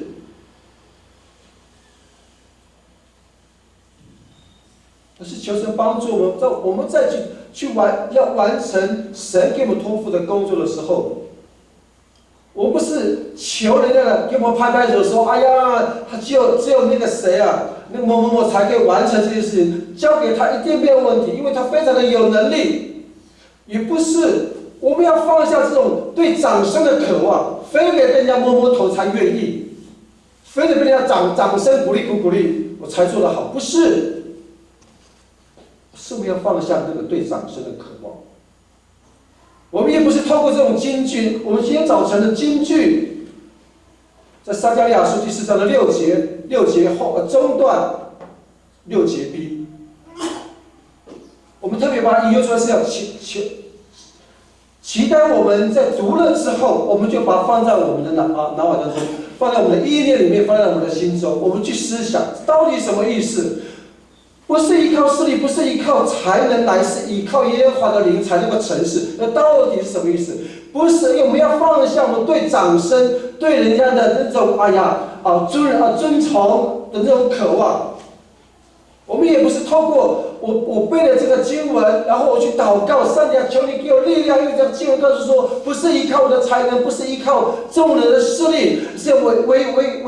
而是求神帮助我们再要完成神给我们托付的工作的时候，我不是求人家的给我们拍拍手说，哎呀，他只有那个谁啊，那个某某某才可以完成这件事情，交给他一定没有问题，因为他非常的有能力。也不是我们要放下这种对掌声的渴望，非得被人家摸摸头才愿意，非得被人家掌声鼓励我才做得好，不是。是不是要放下这个对掌声的渴望？我们也不是透过这种金句，我们今天早晨的金句，在撒迦利亚书第4章的6节后中段6节 B， 我们特别把它引用出来是要期待我们在读了之后，我们就把它放在我们的脑海当中，放在我们的意念里面，放在我们的心中，我们去思想到底什么意思。不是依靠势力，不是依靠才能，乃是依靠耶和华的灵才能够成事。那到底是什么意思？不是，因为我们要放下我们对掌声、对人家的那种尊崇的那种渴望。我们也不是透过我背了这个经文，然后我去祷告，上帝求你给我力量。因为这个经文告诉说，不是依靠我的才能，不是依靠众人的势力，是唯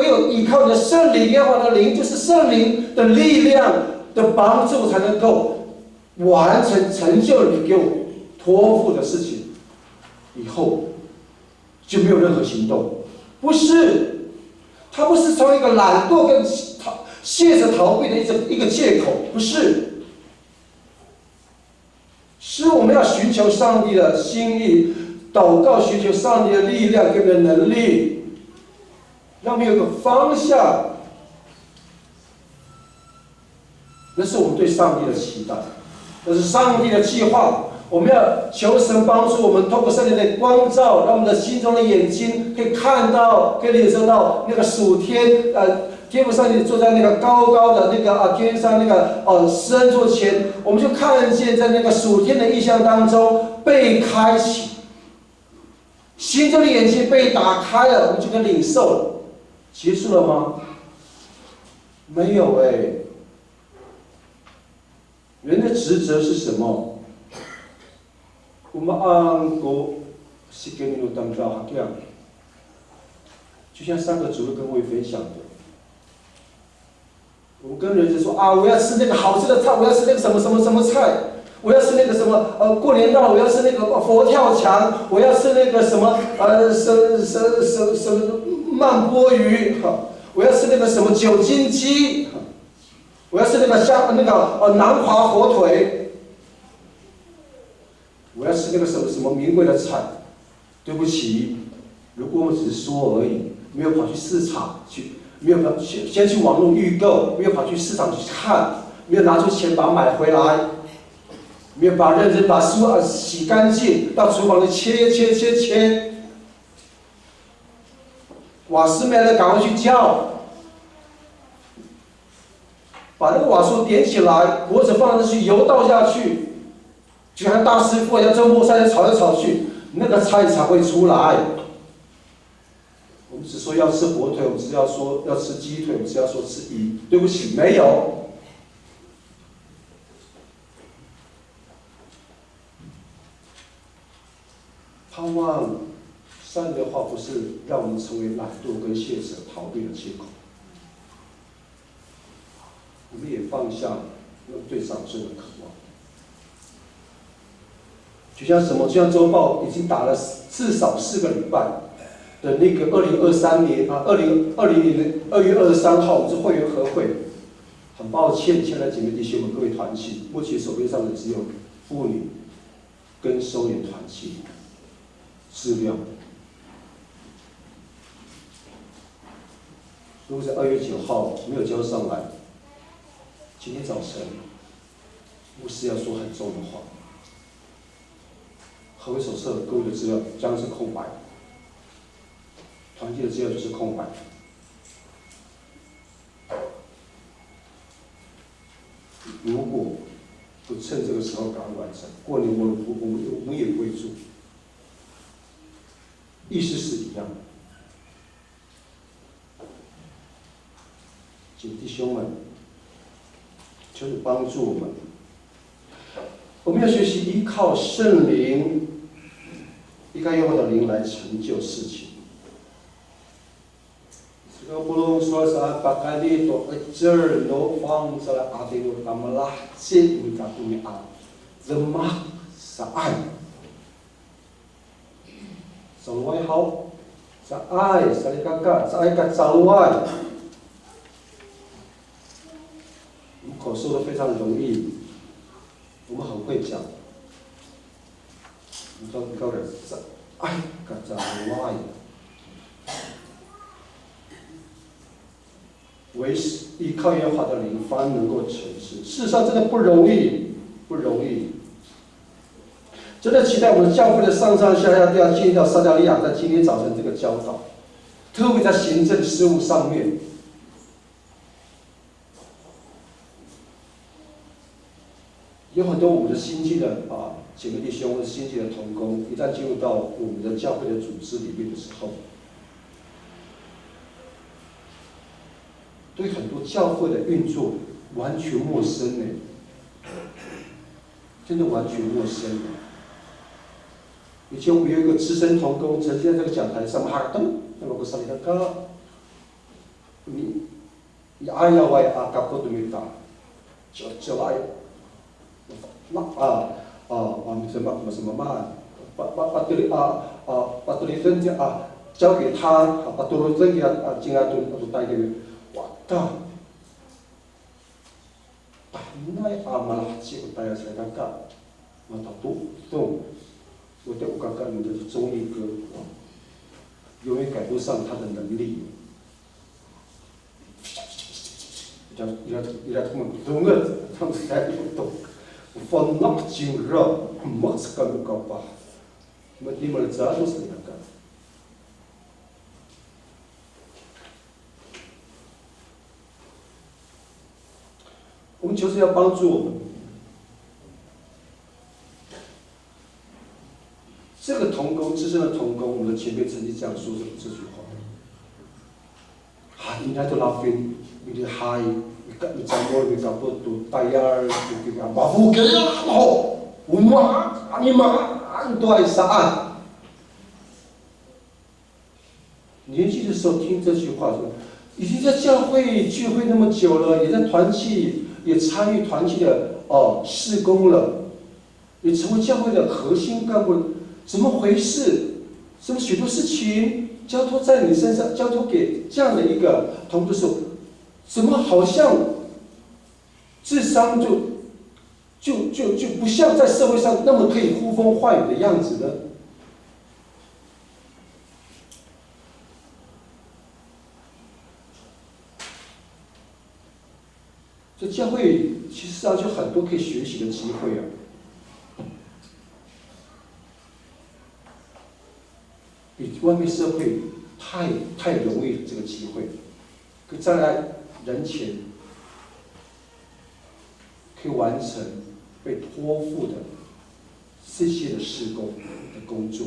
有依靠你的圣灵，耶和华的灵，就是圣灵的力量的帮助，才能够完成成就你给我托付的事情。以后就没有任何行动，不是，他不是从一个懒惰跟借着逃避的一个借口，不是。是我们要寻求上帝的心意，祷告寻求上帝的力量给我们的能力，让我们有个方向。那是我们对上帝的期待，那是上帝的计划。我们要求神帮助我们，透过圣灵的光照，让我们的心中的眼睛可以看到，可以领受到那个属天天父上帝坐在那个高高的那个天上那个施恩座前，我们就看见在那个属天的意象当中被开启，心中的眼睛被打开了，我们就可以领受了。结束了吗？没有人的职责是什么？umaang ko si Kenutang Hakya， 就像上个主日跟我分享的，我们跟人家说我要吃那个好吃的菜，我要吃那个什么什么什么菜，我要吃那个什么过年到了我要吃那个佛跳墙，我要吃那个什么什么慢波鱼，我要吃那个什么酒精鸡，我要吃那个南华火腿。我要吃那个什么名贵的菜，对不起，如果我们只是说而已，没有跑去市场去，没有先去网络预购，没有跑去市场去看，没有拿出钱把它买回来，没有认真把食物洗干净，到厨房里切，瓦斯没了赶快去叫，把那个瓦斯点起来，锅子放上去，油倒下去。就像大师傅要周末山炒来炒去，那个菜才会出来。我们只说要吃火腿，我们只要说要吃鸡腿，我们只要说吃鱼。对不起，没有。盼望上帝的话不是让我们成为懒惰跟懈怠逃避的借口，我们也放下对长生的渴望。就像什么？就像周报已经打了至少4个礼拜的那个2023年2020年2月23号，我们是会员合会。很抱歉，亲爱的姐妹弟兄们，各位团契，目前手边上的只有妇女跟收敛团契资料。如果在2月9号没有交上来，今天早晨牧师要说很重的话。合会手册各位的资料将是空白，团契的资料就是空白。如果不趁这个时候赶快完成，过年我们也不会做，意思是一样的。请弟兄们，求主帮助我们，我们要学习依靠圣灵。应该用我的灵来成就事情。这个不能说是把你多这儿挪放在阿迪罗他们拉这你家对怎么是爱？走外好，是爱，是你个是爱个走外。我们口说的非常容易，我们很会讲。你高人是爱个在外，唯依靠耶和华的灵方能够成事。事实上，真的不容易，不容易。真的期待我们教会的上上下下都要进到撒迦利亚在今天早晨这个教导，特别在行政事务上面。有很多我们的新进的姐妹弟兄或者新进的同工，一旦进入到我们的教会的组织里面的时候，对很多教会的运作完全陌生呢，真的完全陌生。以前我们有一个资深同工，曾经在这个讲台上哈登，那么个啥里的歌，你爱要为阿卡布都没打，就爱。什么嘛，把这里人家交给他，把多人家进来都带给哇的，那阿玛拉吉我大家才看看，我到都，我对我刚刚你的中医哥，永远赶不上他的能力。伊拉他们懂个，他们才不懂。van nacht jing ra, mats kan kapa. Met die maar zados ni kan. 我们就是要帮助我们。这个同工，自身的同工，我们的前辈曾经这样说这句话。啊，应该都拉菲，你的嗨。你讲我你讲不都大家就讲马虎给呀好，我妈你妈你都爱啥？年轻的时候听这句话说，已经在教会聚会那么久了，也在团契，也参与团契的事工了，也成为教会的核心干部，怎么回事？怎么许多事情交托在你身上，交托给这样的一个同工的时候？怎么好像智商就不像在社会上那么可以呼风唤雨的样子呢？这教会其实上就很多可以学习的机会啊。比外面社会太容易这个机会，可再来。人前可以完成被托付的这些的事工的工作，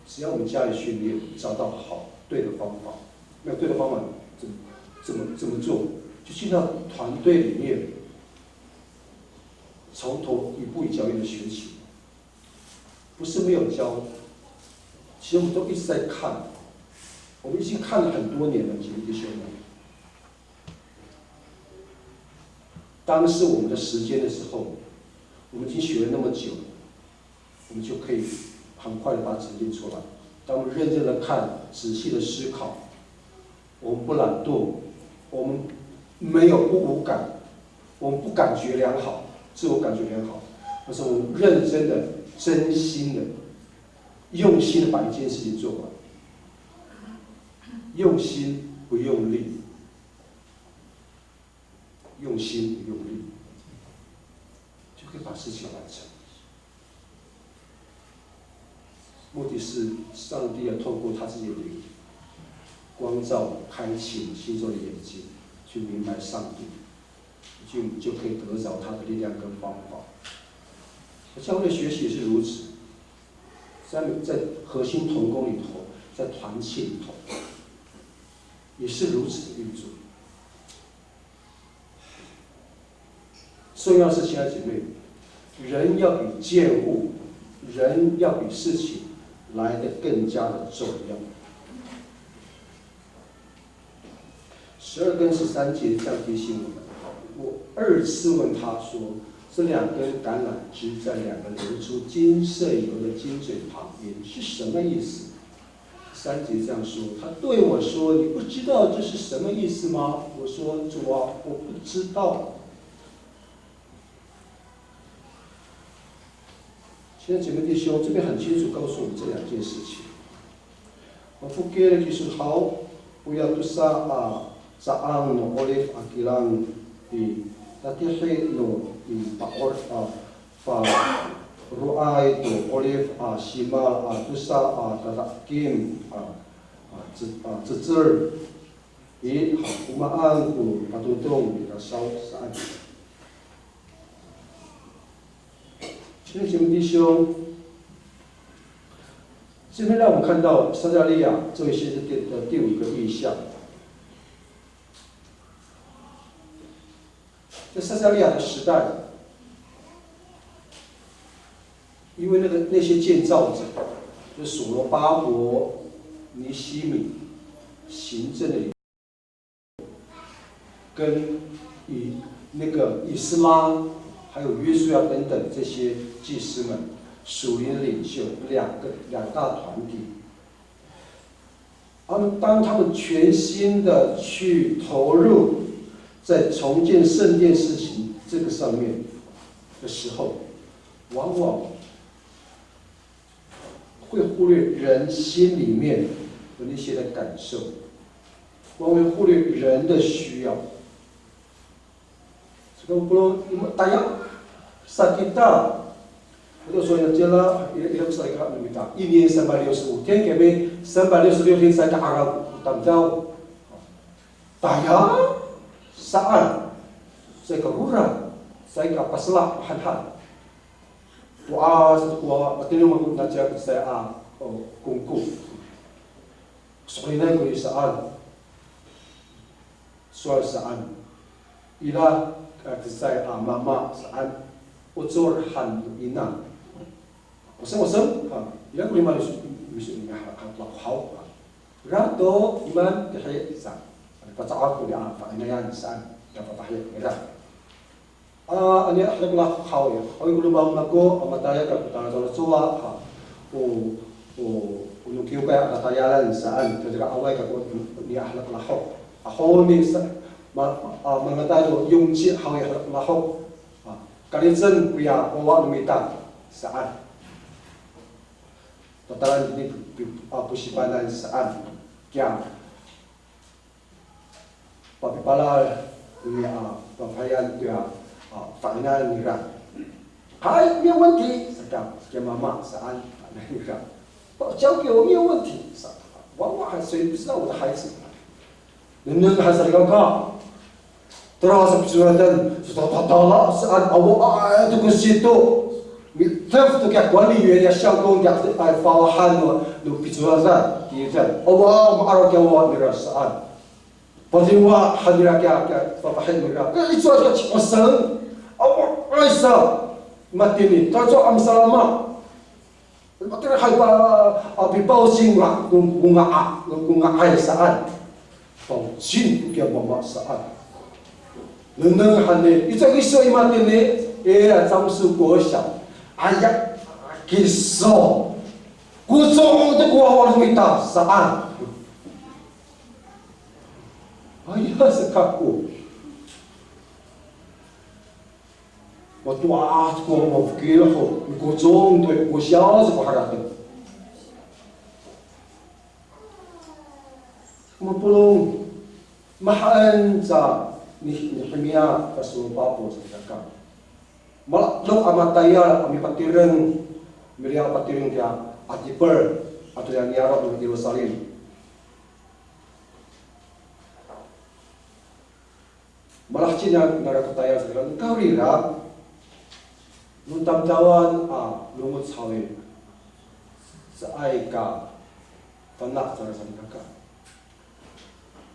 只要我们加以训练，找到好对的方法，没有对的方法怎么做，就进到团队里面，从头一步一脚印的学起，不是没有教，其实我们都一直在看。我们已经看了很多年了，姐妹弟兄们。当是我们的时间的时候，我们已经学了那么久，我们就可以很快的把它沉淀出来。当我们认真的看、仔细的思考，我们不懒惰，我们没有不无感，我们不感觉良好，自我感觉良好，而是我们认真的、真心的、用心的把一件事情做完。用心不用力，用心不用力，就可以把事情完成。目的是上帝要透过他自己的灵，光照、开启心中的眼睛，去明白上帝，就可以得着他的力量跟方法。教会的学习也是如此，在核心同工里头，在团契里头。也是如此的运作。重要是，亲爱的姐妹，人要比见物，人要比事情来得更加的重要。12跟13节这样提醒我们。我2次问他说：“这2根橄榄枝在2个流出金色油的金嘴旁边是什么意思？”3节这样说，他对我说：“你不知道这是什么意思吗？”我说：“主啊，我不知道。”现在姐妹弟兄这边很清楚告诉我们这2件事情。我不给了就是好，不要多杀啊，扎昂诺奥利阿基朗的，那天黑诺的把把Ruai itu olive shimal tusa tatakim cecer i umaan ku patutong di kasau saat。亲爱的姐妹弟兄，这边让我们看到撒迦利亚这位先知的第5个意象。在撒迦利亚的时代。因为那些建造者，就所罗巴伯、尼希米、行政的跟以斯拉，还有约书亚等等这些祭司们，属灵的领袖两大团体。当他们全心的去投入在重建圣殿事情这个上面的时候，往往会忽略人心里面的那些的感受，往往会忽略人的需要。Sekarang pun tayang saat kita itu soalnya jelas ia bisa kita minta. Ini sampai 65天，kami sampai 66天saya ke Arab Tamjau. Tayang saat saya ke Hura, saya ke Paslah Han-Han. Wah, artinya mau ngajar saya kungku. Soalnya aku saat soal saat ila saya mama saat ucur han ina. Oseng ila aku lima misu ni hau. Rato iman kahaya sa. Baca aku dia apa ini yang saat dapat tahiyat merah. Ani akhlak hau ya. Hau itu lubang aku amataya ka putara tolo soa ha. Untuk kiu kaya atayalan saat ketika awal ka ko ni akhlak hau. Hau ni mengatai tu yung ci hau ya hau. Kali zen pria bawa numita saat. Totalan ini pusipanan saat kia. Pagpala ni papayan dia final nira. Hai, 没有问题，是这样，给妈妈是安那个，交给我没有问题，是往往还谁不知道我的孩子，能还是那个。Terus perjuangan sudah total lah saat awak itu ke situ, terus tu kaya kuali yuan yang syangkong yang fawahan tu perjuangan dia, awak marah kaya awak ni saat, pasti awak hadir kaya fawahan mereka, itu aja cepat awak rasa mati ni, terus amsalama, mati hai bibau singwa bunga air saat, bau jin kaya bawa saat. 能喊的，你这个说一嘛的呢？哎，张树国小，哎呀，给说，国中的国我都没打啥。哎呀，是看过，我多国我给了后，国中对国小是不还的。我不能，mahal za Nehemia pasal Bapo sedekah. Malah lo amataya kami patiran Miriam patiran dia Atiper atau yang Arab di Yerusalem. Malah Cina negara kaya sekarang kau rira luntam jawan lumut sawi seaika tanah sana sana.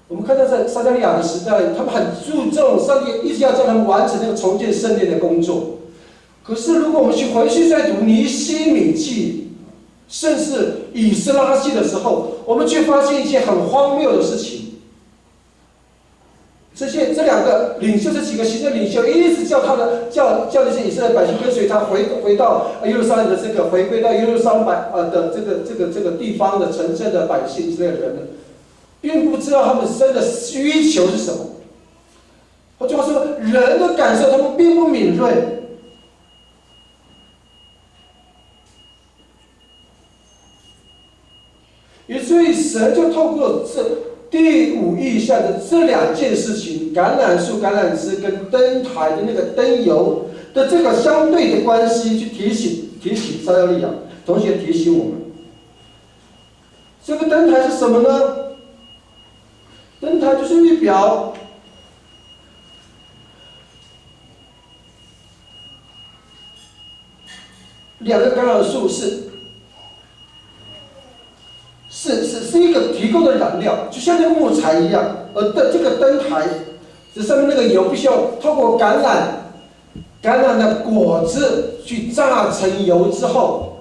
我们看到在撒加利亚的时代，他们很注重上帝一直要叫他们完成那个重建圣殿的工作。可是如果我们回去再读尼希米记，甚至以斯拉记的时候，我们却发现一件很荒谬的事情。这两个领袖，这几个行政领袖，一直叫那些以色列百姓跟随他回到耶路撒冷的这个回归到耶路撒冷的这个地方的城镇的百姓以色列人呢， 并不知道他们真的需求是什么，换句话说，人的感受他们并不敏锐。以至于神就透过这第5意象的这2件事情，橄榄树、橄榄枝跟灯台的那个灯油的这个相对的关系，去提醒撒加利亚，同时也提醒我们，这个灯台是什么呢？ 灯台就是预表2个橄榄树是一个提供的燃料，就像那个木材一样。而这个灯台，这上面那个油必须要透过橄榄的果子去榨成油之后，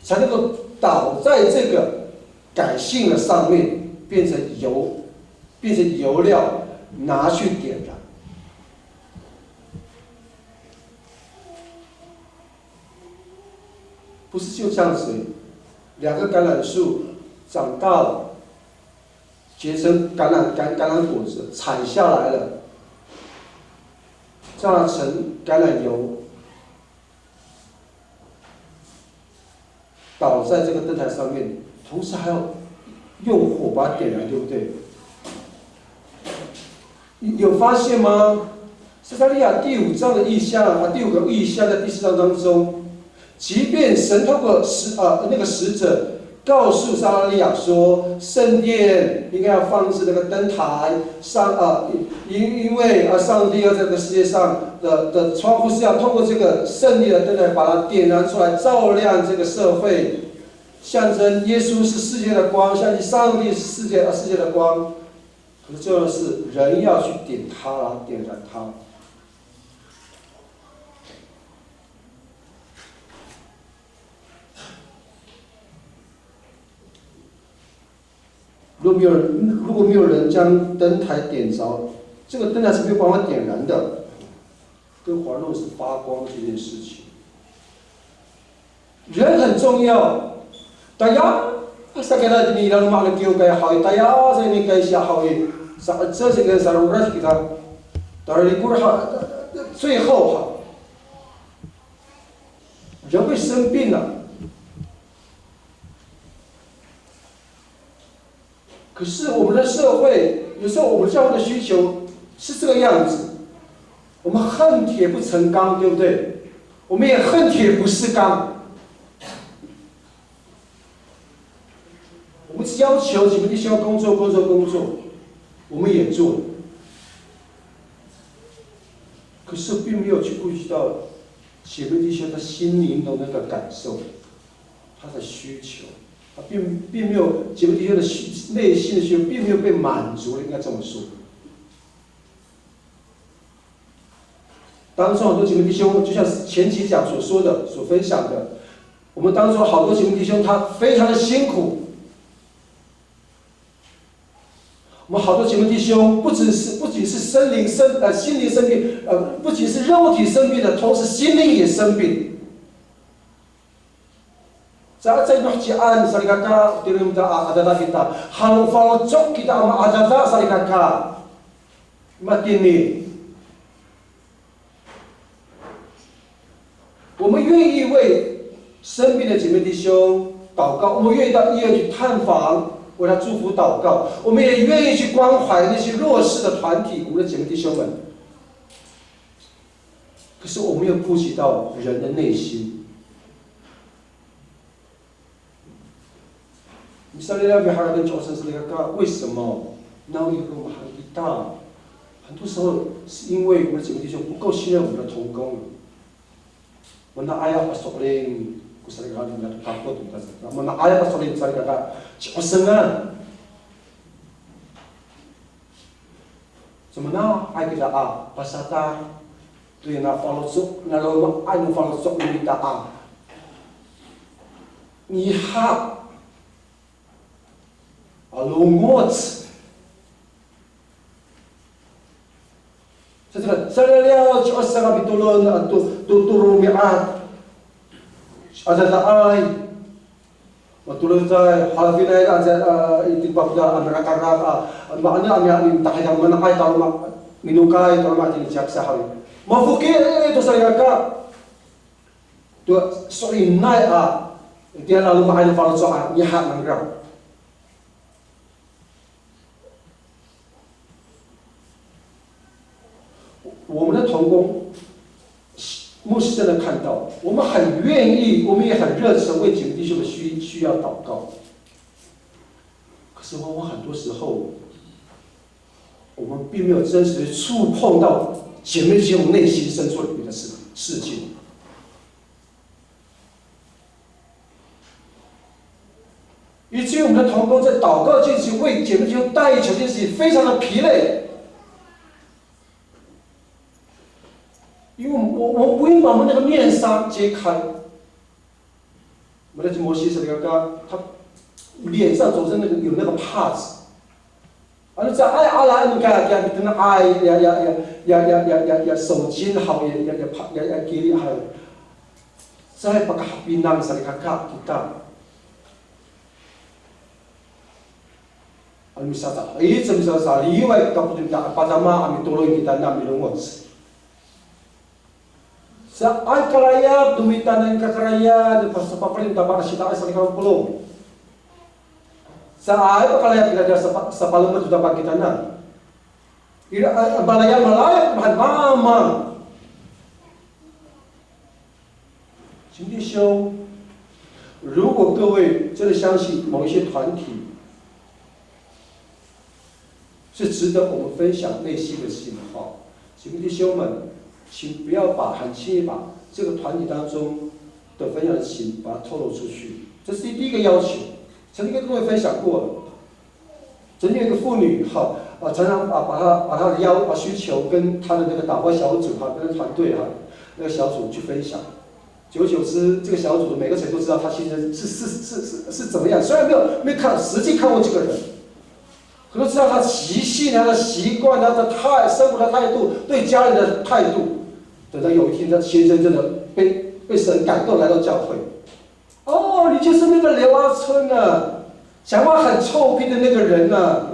才能够倒在这个改性的上面。 变成油料，拿去点燃。不是就这样子，2个橄榄树长大了，结成橄榄果子，采下来了，榨成橄榄油，倒在这个灯台上面，同时还要用火把它点燃，对不对？有发现吗？撒迦利亚第5章的意象第5个意象在第4章当中，即便神透过那个使者告诉撒迦利亚说，圣殿应该要放置那个灯台因为上帝要在这个世界上的窗户是要通过这个圣殿的灯台把它点燃出来，照亮这个社会，象征耶稣是世界的光，象征上帝是世界的光。可是最重要的是，人要去点它，然后点燃它。如果没有人将灯台点着，这个灯台是没有办法点燃的，跟环路是发光这件事情。人很重要，大家sakit ni lalu mak lagi kaya hawi taya saya ni kaya sia hawi这这个saluran kita dari likur最后人会生病了。可是我们的社会，有时候我们教会的需求是这个样子，我们恨铁不成钢，对不对？我们也恨铁不是钢。我们只要求你们弟兄工作，我们也做了，可是并没有去顾及到姐妹弟兄他心灵的那个感受，他的需求。并没有姐妹弟兄的内心的需求，并没有被满足了，应该这么说。当中很多姐妹弟兄，就像前几讲所说的、所分享的，我们当中好多姐妹弟兄，他非常的辛苦。我们好多姐妹弟兄，不仅是心灵生病，不仅是肉体生病的，同时心灵也生病。Saat saya berjaan sari kakak di rumah adalah kita hal falcok kita ama adalah sari kakak mati ni 我们愿意为生病的姐妹弟兄祷告，我们愿意到医院去探访，为他祝福祷告，我们也愿意去关怀那些弱势的团体，我们的姐妹弟兄们。可是我们又顾及到人的内心。Misalnya berharap dengan kakak， 为什么闹一个我们很大？很多时候是因为我们的姐妹弟兄不够信任我们的同工。Mana ayah pasoklin, kusari kali melihat takut kita. Mana ayah pasoklin kusari kakak, ceosengan. Semana ayah kita pasata, tu yang nak follow sok, nak lalu ayah follow sok ini kita Nihak. Alungot. Saya lihat ceosengan bitulun turun miat. Ada taai. Matulun saya halfinai ada itibab dah mereka karak. Maknanya ambil tak ada mana kai tahu minukai tahu mati jaksa hari. Mafukir itu saya kata. Tu sorry naik dia lalu makan falau soal nyahat manggram. 我们的同工，牧师真的看到，我们很愿意，我们也很热诚为姐妹弟兄的需要祷告。可是往往很多时候，我们并没有真实的触碰到姐妹弟兄内心深处里面的事情。以至于我们的同工在祷告这件事情、为姐妹弟兄代求这件事情非常的疲累。 因为我不愿把我们那个面纱揭开。我在摩西是那个他脸上总是有那个帕子，而在爱阿拉你看呀，跟那爱呀手巾好也给你还，在把个哈比南是那个kita。Ami sata. Ai sem sa liwai ka putin ta pajama ami tolong kita na milungos. Sa ay karaya dumitan ang kakaraya de sa papalinta para sita ay sa likang pulong. Sa ay pakalaya kita sa palumot da kita na. Ira balaya malaya mahal mama. 兄弟兄，如果各位真的相信某一些团体是值得我们分享内心的事情的话，兄弟兄们，请不要很轻易把这个团体当中的分享的事情把它透露出去。这是第一个要求。曾经跟各位分享过了，曾经有一个妇女常常把她的需求跟她的那个祷告小组跟团队那个小组去分享。久而久之，这个小组的每个人都知道他其实是怎么样。虽然没有实际看过这个人，可都知道他的习性、他的习惯、他的生活的态度、对家人的态度。等到有一天，他先生真的被神感动来到教会。哦，你就是那个刘阿春啊，讲话很臭屁的那个人啊。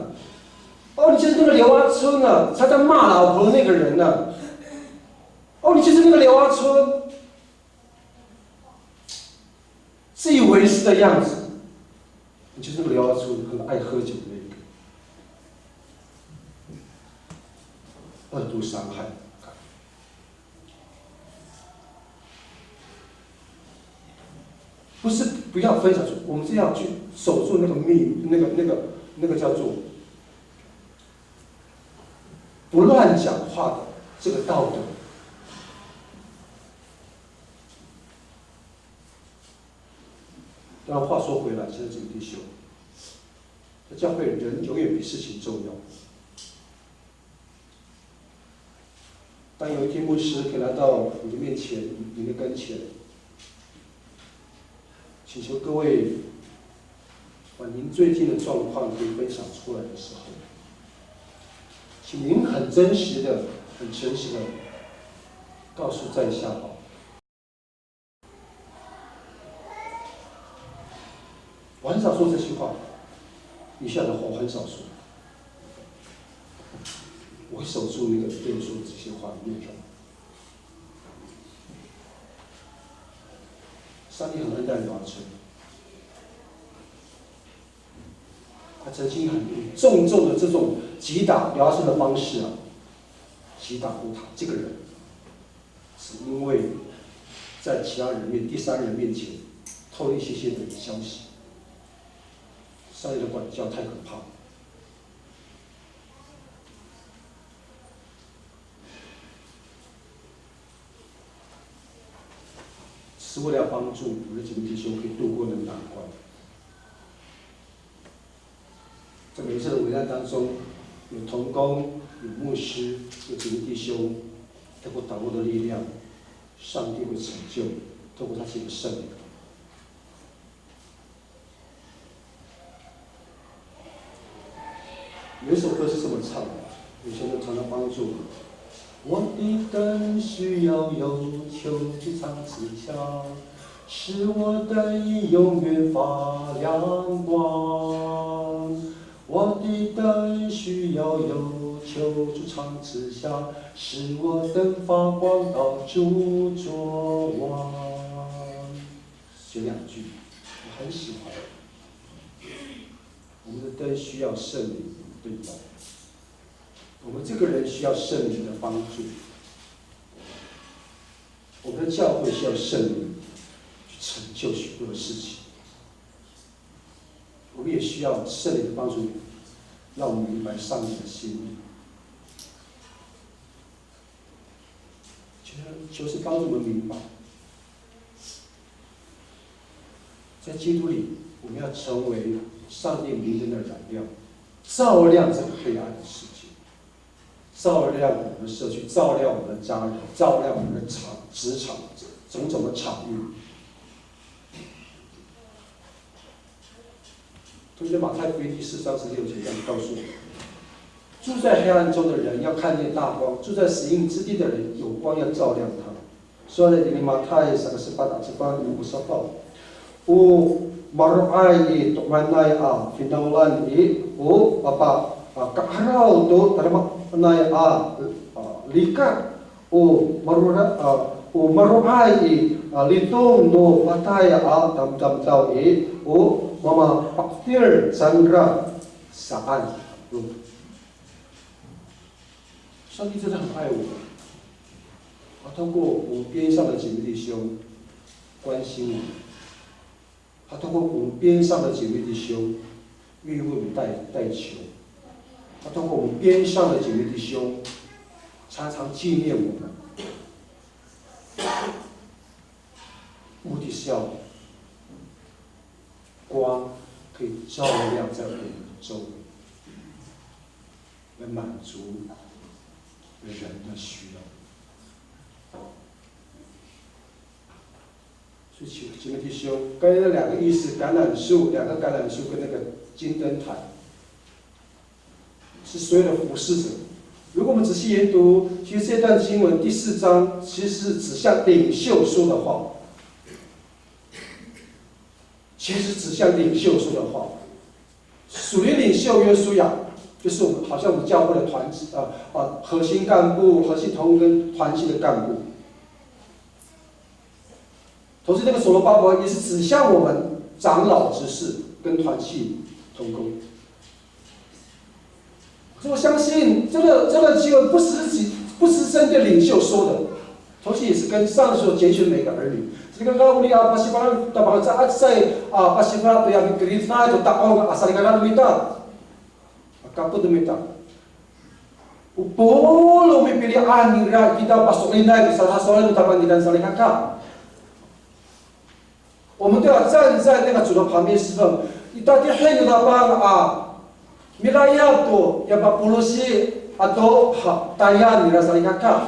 哦，你就是那个刘阿春啊，他在骂老婆的那个人啊。哦，你就是那个刘阿春。自以为是的样子，你就是那个刘阿春，很爱喝酒的那个，恶毒伤害。不是不要分享出，我们是要去守住那个那个叫做不乱讲话的这个道德。当然，话说回来，现在这个弟兄，在教会人永远比事情重要。当有一天牧师可以来到你的面前，你的跟前，请求各位把您最近的状况可以分享出来的时候，请您很真实的、很诚实的告诉在下吧。我很少说这些话，以下的话我很少说，我会守住那个对你说的这些话的内容。上帝很恩待刘阿春，他曾经很重的这种击打刘阿春的方式击打过他这个人，是因为在其他人第三人面前透露一些的消息。上帝的管教太可怕了。是为了帮助我们的姐妹弟兄可以度过那个难关。在每一次的危难当中，有同工、有牧师、有姐妹弟兄，透过祷告的力量，上帝会成就，透过他自己的圣灵。有一首歌是这么唱的，有些人常常帮助我的灯需要有球去长枝下，使我灯永远发亮光。我的灯需要有球去长枝下，使我灯发光到主作王。写两句，我很喜欢。我们的灯需要圣灵。对吧？我们这个人需要圣灵的帮助，我们的教会需要圣灵去成就许多的事情，我们也需要圣灵的帮助，让我们明白上帝的心意。求是帮助我们明白，在基督里，我们要成为上帝名人的燃料。照亮这个黑暗的世界，照亮我们的社区，照亮我们的家人，照亮我们的职场种种的场域。同学，马太福音第4章16节这样告诉我们：住在黑暗中的人要看见大光，住在死荫之地的人有光要照亮他。所以你马太38章8节不说到， maruai tumanay pinaulan papa kakaraw to taramanay likat maruai litong no matay tamtaw mama paktir sandra saan上帝真的很爱我们，他通过我们边上的姐妹弟兄关心我们，他通过我们边上的姐妹弟兄愿意为我们代求，他通过我们边上的姐妹弟兄常常纪念我们，目的是要光可以照亮在我们周围，来满足人的需要。所以姐妹弟兄，刚才那两个意思，两个橄榄树跟那个金灯台，是所有的服侍者。如果我们仔细研读，其实这段经文第4章其实是指向领袖说的话，属灵领袖约书亚，就是我们好像我们教会的核心干部、核心同跟团契的干部。同时，那个所罗巴伯也是指向我们长老执事跟团契同工。所以我相信这个经文不是针对领袖说的，同时也是跟上所拣选每个儿女。这个刚乌利亚巴西巴拉的巴在巴西巴拉的yang gerita itu tak mau asal kagak minta, kaput minta. Upolo pilihan kita pasok linda salah soal itu tapan kita saling kakak。我们都要站在那个主的旁边侍奉。你到底还有他帮米拉亚多要把波罗西都好大亚你来saling kakak。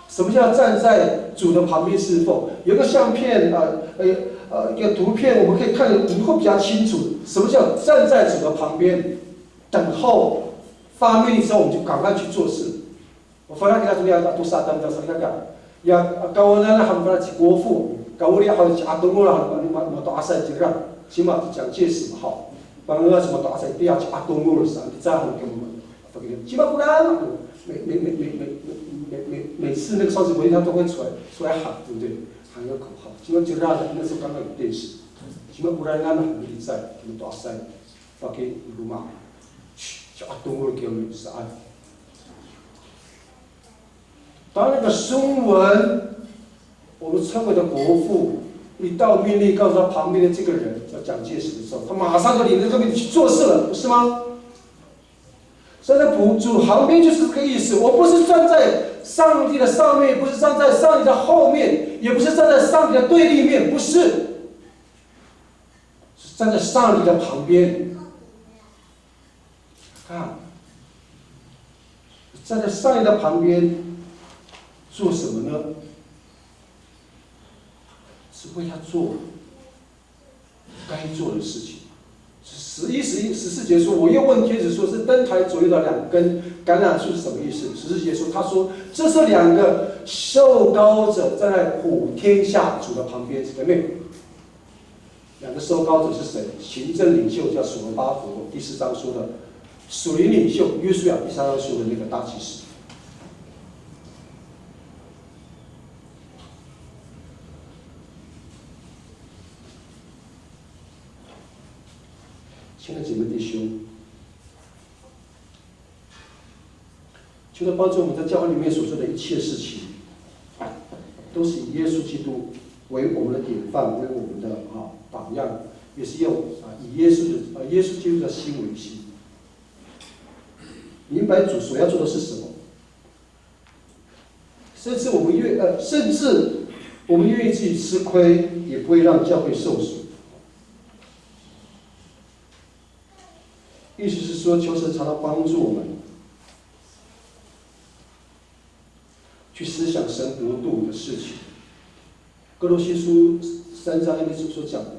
什么叫站在主的旁边侍奉？有个相片一个图片，我们可以看，我们会比较清楚什么叫站在主的旁边，等候发命令之后，我们就赶快去做事。我发现给他说要多杀他们叫saling kakak，要高呢他们把他国父。搞里好东欧啦，么大赛这个，起码蒋介石嘛好，帮我什么大赛，不要去东欧的上，你再好给我们，起码不然，每次那个双十国他都会出来喊，对不对？喊个口号，起码就让那时候刚刚有电视，起码不然俺们比赛，我们大赛，发给鲁马，去东欧给我们是按。当那个孙文。我们称为的国父，一到命令告诉他旁边的这个人叫蒋介石的时候，他马上就领着这个去做事了，不是吗？所以在主旁边就是这个意思。我不是站在上帝的上面，不是站在上帝的后面，也不是站在上帝的对立面，不是，是站在上帝的旁边。看，站在上帝的旁边做什么呢？是为他做该做的事情。14节说，我又问天使说，是灯台左右的2根橄榄树是什么意思？14节说，他说这是2个受膏者站在普天下主的旁边，姐妹，2个受膏者是谁？行政领袖叫所罗巴伯，第4章说的；属灵领袖约书亚，第3章说的那个大祭司。亲爱的姐妹弟兄，求他帮助我们在教会里面所做的一切事情，都是以耶稣基督为我们的典范，为我们的榜样，也是用以耶稣基督的心为心，明白主所要做的是什么，甚至我们愿意自己吃亏，也不会让教会受损。意思是说，求神常常帮助我们去思想神国度的事情。哥罗西书3章那边所讲的，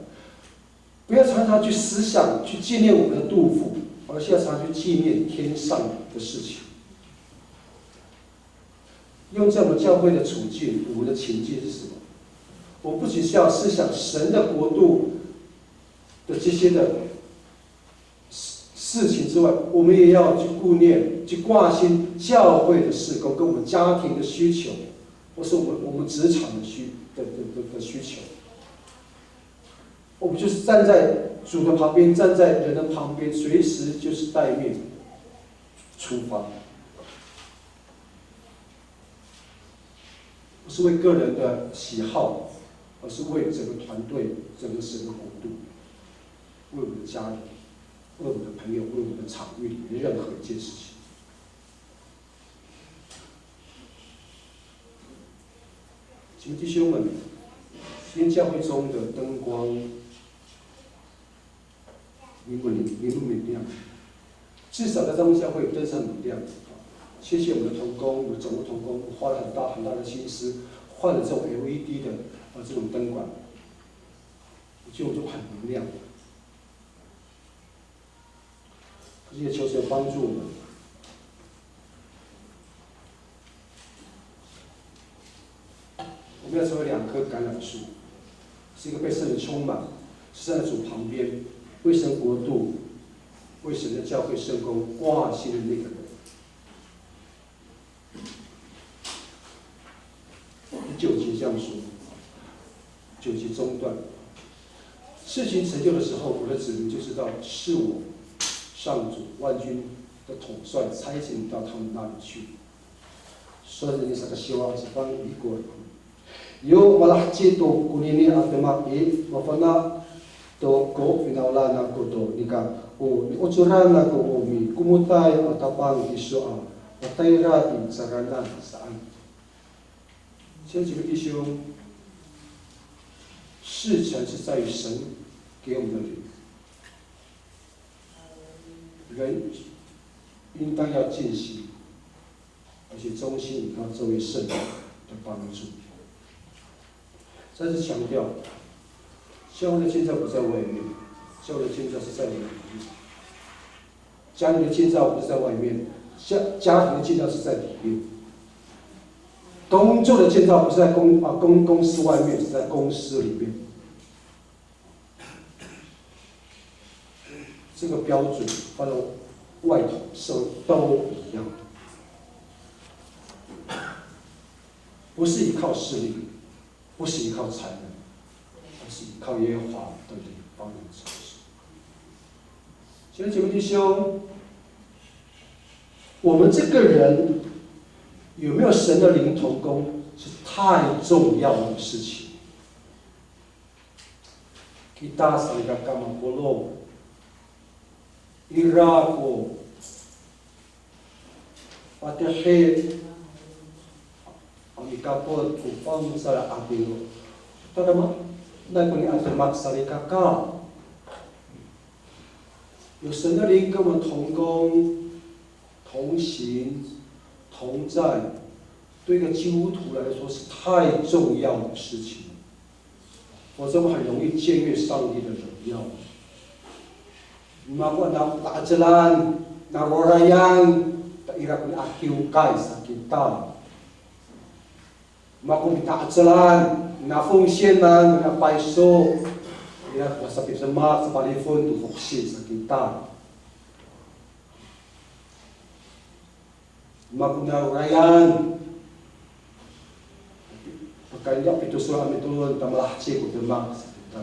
不要常常去思想、去纪念我们的肚腹，而是要常常去纪念天上的事情。用在我们教会的处境，我们的情境是什么？我们不仅是要思想神的国度的这些的事情之外，我们也要去顾念、去挂心教会的事工，跟我们家庭的需求，或是我们职场的需求。我们就是站在主的旁边，站在人的旁边，随时就是待命出发，不是为个人的喜好，而是为整个团队、整个神的国度，为我们的家人，为我们的朋友，为我们的场域里面任何一件事情。请问弟兄们，今天教会中的灯光明不明亮？至少在他们教会灯是很明亮的。谢谢我们的同工，我们总务同工花了很大的心思，换了这种 LED 的这种灯管，就很明亮。可是也求神帮助我们，我们要成为2棵橄榄树，是一个被圣灵充满，是在主旁边，为神国度、为神的教会圣工挂心的那个人。9节这样说，9节中段，事情成就的时候，我的子民就知道是我上主万军的统帅差遣你到他们那里去。所以你这个希望是帮一国人。有malah cito kunini atema e mafana to ko finawla na ko to nika o ni ochuran na ko o mi kumutai atapang isoa patayra in sarana saan。亲爱的弟兄，事成是在于神给我们的灵，人应当要尽心，而且忠心依靠这位圣灵的帮助。再次强调，教会的建造不在外面，教会的建造是在里面。家庭的建造不是在外面，家庭的建造是在里面。工作的建造不是在公司外面，是在公司里面。这个标准放到外头社会都一样，不是依靠势力，不是依靠才能，而是依靠耶和华的灵帮你成事。亲爱的姐妹弟兄，我们这个人有没有神的灵同工，是太重要的事情。Kita saligakama polo, irako, patehe, amikapot kupang sa ating tadama, na kung atamak saligaka， 有神的灵跟我们同工、同行、同在，对一个基督徒来说是太重要的事情。否则我们很容易僭越上帝的荣耀。Maka na jalan, na rorayan, tairap ni akiukay sa kita. Maka kita jalan, na 奉献man, na paiso, irak na sa pipsamak sa palifon tu foksi sa kita. Maka na rorayan, kaya itu surah itu tamalah cik untuk mak kita。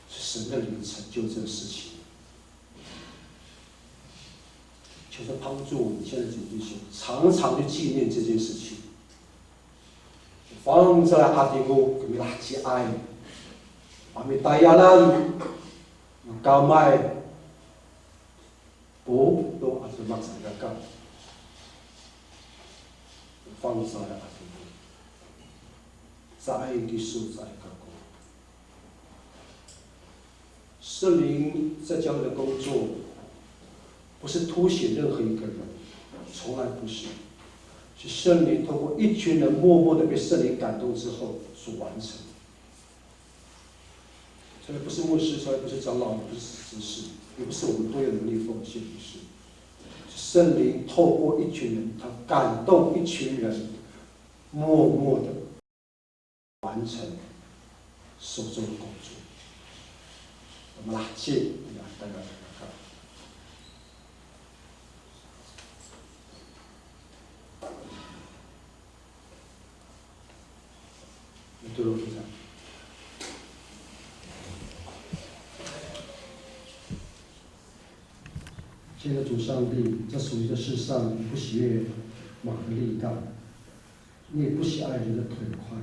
是神的灵成就这个事情，求神帮助我们现在的弟兄，常常去纪念这件事情。放在阿弟我给你拉起爱，阿米达亚兰，高麦。不都还是马上要干，放下来还是在的受在个过。圣灵在教会的工作，不是凸显任何一个人，从来不是，是圣灵通过一群人默默的被圣灵感动之后所完成。从来不是牧师，从来不是长老，也不是执事。也不是我们多有能力奉献，不是，圣灵透过一群人，他感动一群人，默默的完成手中的工作。我们来谢大家看。对我非常。亲爱的主上帝，这属于这世上你不喜悦马的力大，你也不喜爱人的腿快，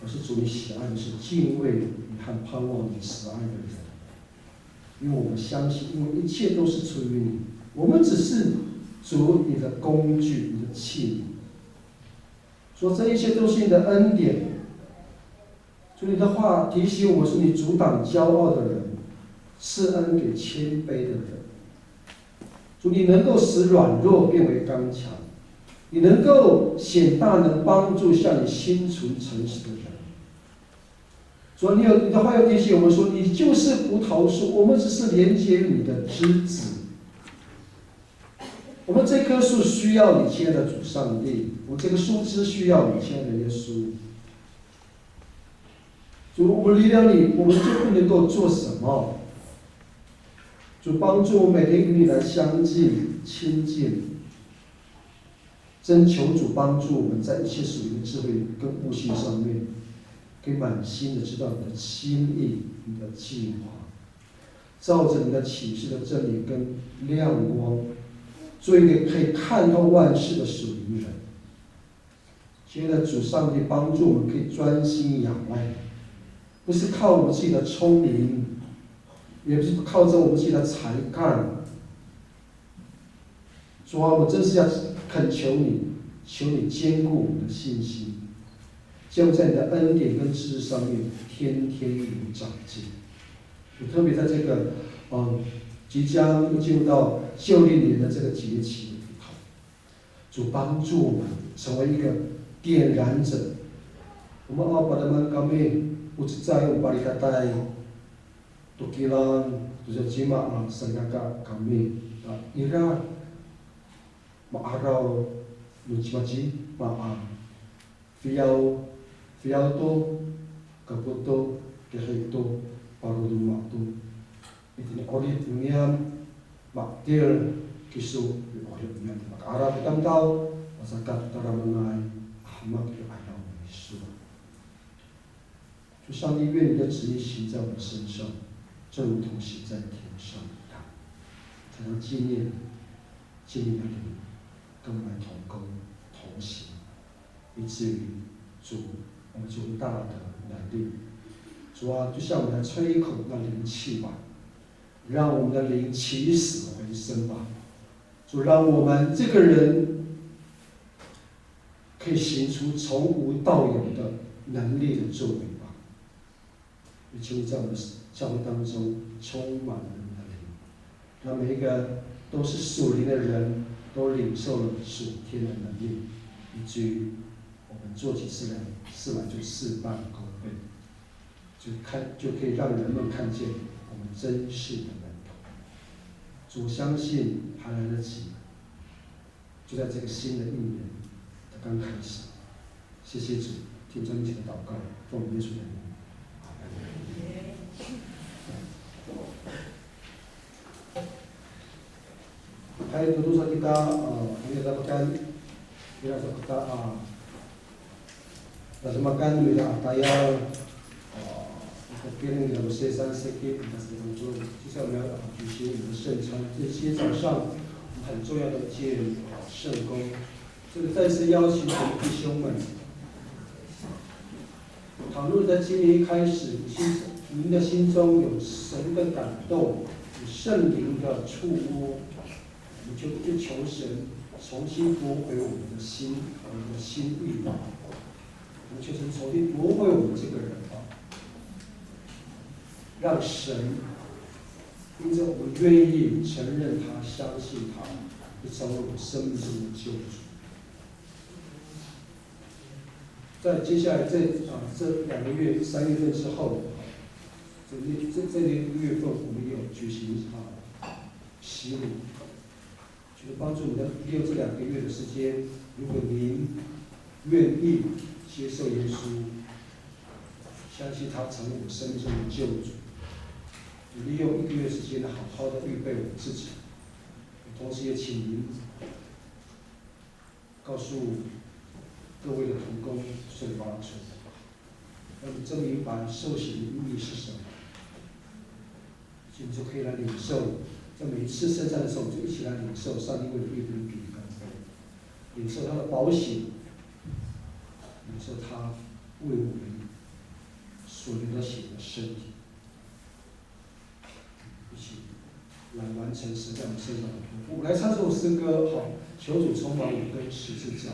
而是主你喜爱的是敬畏你和盼望你慈爱的人。因为我们相信，因为一切都是出于你，我们只是主你的工具，你的器皿。说这一切都是你的恩典。主你的话提醒我是你阻挡骄傲的人，赐恩给谦卑的人。主你能够使软弱变为刚强，你能够显大能帮助向你心存诚实的人。主你的话又提醒我们说，你就是葡萄树，我们只是连接你的枝子。我们这棵树需要你，亲爱的主上帝；我们这个树枝需要你，亲爱的耶稣。主，我们离了你，我们就不能够做什么。主帮助我每天与你来相近、亲近，征求主帮助我们在一切属灵的智慧跟悟性上面，可以满心的知道你的心意、你的计划，照着你的启示的真理跟亮光，做一个可以看透万事的属灵人。亲爱的主上帝，帮助我们可以专心仰赖，不是靠我们自己的聪明，也不是靠着我们自己的才干。主啊，我真是要恳求你，求你坚固我们的信心，就在你的恩典跟知识上面天天有长进。特别在这个即将进入到旧历年的这个节期里头，主帮助我们成为一个点燃者。我们阿爸的们刚妹，我只在我巴里卡带，都基兰，就是起码三个刚妹伊拉，araw lunchmaji fiauto kaputo kehito parudumatu itini orit miam maktir kisu orit miam arab tamtau masakat taramangai ahmak ayaw Yesu。主上帝，愿你的旨意行在我们身上，正如同行在天上一样，才能纪念你的灵。跟我们同工同行，以至于主，我们主大的能力。主啊，就像我们来吹一口那灵气吧，让我们的灵起死回生吧。主，让我们这个人可以行出从无到有的能力的作为吧。也求你在我们的教会当中充满了你的灵，让每一个都是属灵的人都领受了属天的能力，以至于我们做起事来就事半功倍，就可以让人们看见我们真实的门徒。主，相信还来得及，就在这个新的一年的刚开始。谢谢主，听真情的祷告，奉耶稣的名。Hai tentu saja kita mendapatkan makan bila atayal mungkin tidak bersesan sedikit kita sedang做接下来要举行我们的圣餐，这些早上很重要的一件圣工，这个再次邀请我们弟兄们，倘若在今年一开始，您的心中有神的感动，有圣灵的触摸。我们就求神重新夺回我们的心，我们的心欲望。我们求神重新夺回我们这个人吧，让神因着我们愿意承认他、相信他，就成为我们生命中的救主。在接下来这2个月，3月份之后，这个月份我们有举行洗礼。求帮助你的利用这2个月的时间，如果您愿意接受耶稣，相信他成为我们生命中的救主，利用1个月时间好好的预备我们自己，同时也请您告诉各位的同工顺发成，让你真明白受洗的意义是什么，你就可以来领受。在每一次圣餐的时候，我们就一起来领受上帝为你预备的饼干，领受他的宝血，领受他为我们所流的血的身体，一起来完成神在我们身上的托付。我们来唱这首诗歌，好，求主充满我跟十字架。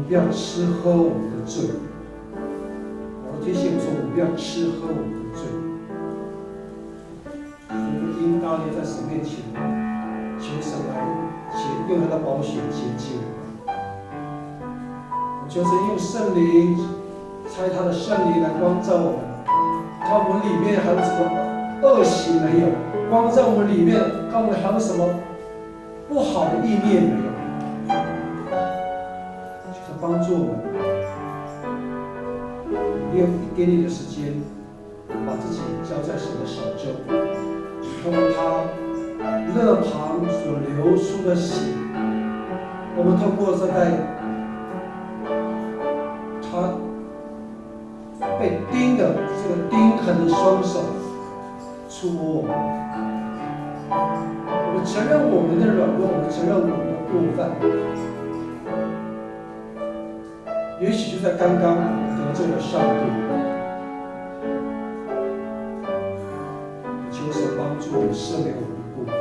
不要吃喝我们的罪，我提醒说，我们不要吃喝我们的罪。我们应当要在神面前求神来用他的宝血洁净我们，求神用圣灵，差他的圣灵来光照我们，看我们里面还有什么恶习没有，光照我们里面，看我们还有什么不好的意念没有。帮助我们，利用一点点的时间，把自己交在神的手中，透过他肋旁所流出的血，我们透过这在他被钉的这个钉痕的双手触摸我们，我们承认我们的软弱，我们承认我们的过犯。也许就在刚刚，我们得罪了上帝，求神帮助我们赦免我们的过犯。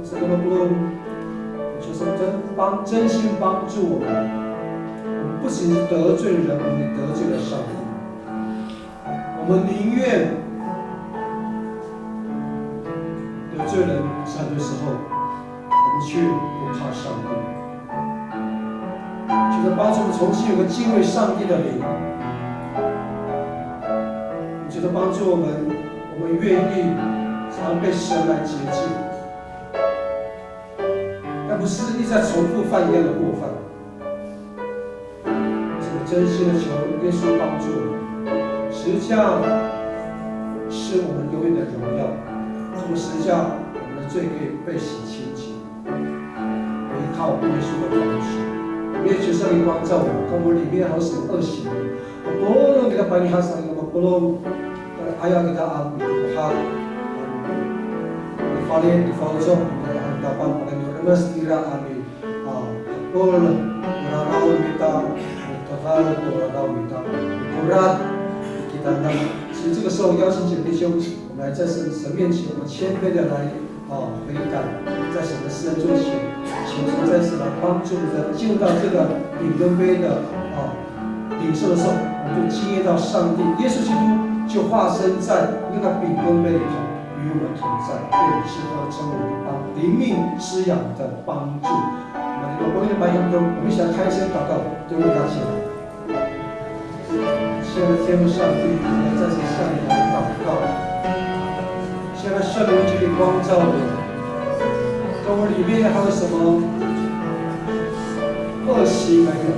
这个不，求神真心帮助我们。我们不仅是得罪了人，我们也得罪了上帝。我我们宁愿得罪人，很多时候我们却不怕上帝。求着帮助我们重新有个敬畏上帝的灵。求着帮助我们愿意常被神来洁净，而不是一直在重复犯一样的过犯。真心的求耶稣帮助我们，十字架是我们永远的荣耀，通过十字架，我们的罪可以被洗清净。我依靠耶稣的帮助，也求圣灵光照我，看我里面还有什么恶行，我kita panihasa ng mapulong, ayaw kita buhat, Fale di Fauzo, ang dapat pagkakamalas tira kami, Pol, Muranaw kita, Mutafal, Muranaw kita, Murat, kita 其实这个时候邀请姐弟兄，我们来在神面前，我们谦卑的来悔改，在神的施恩座前，求神在神来帮助我们进入到这个饼跟杯的领受的时候，我们就经验到上帝耶稣基督就化身在那个饼跟杯里头，与我们同在，对我们是何成为灵命滋养的帮助。我们的白羊哥，我们一起来开声祷告，都为他起来。现在天父上帝，我们再次向你来祷告。现在圣灵给你光照我，跟我里面还有什么恶习没有？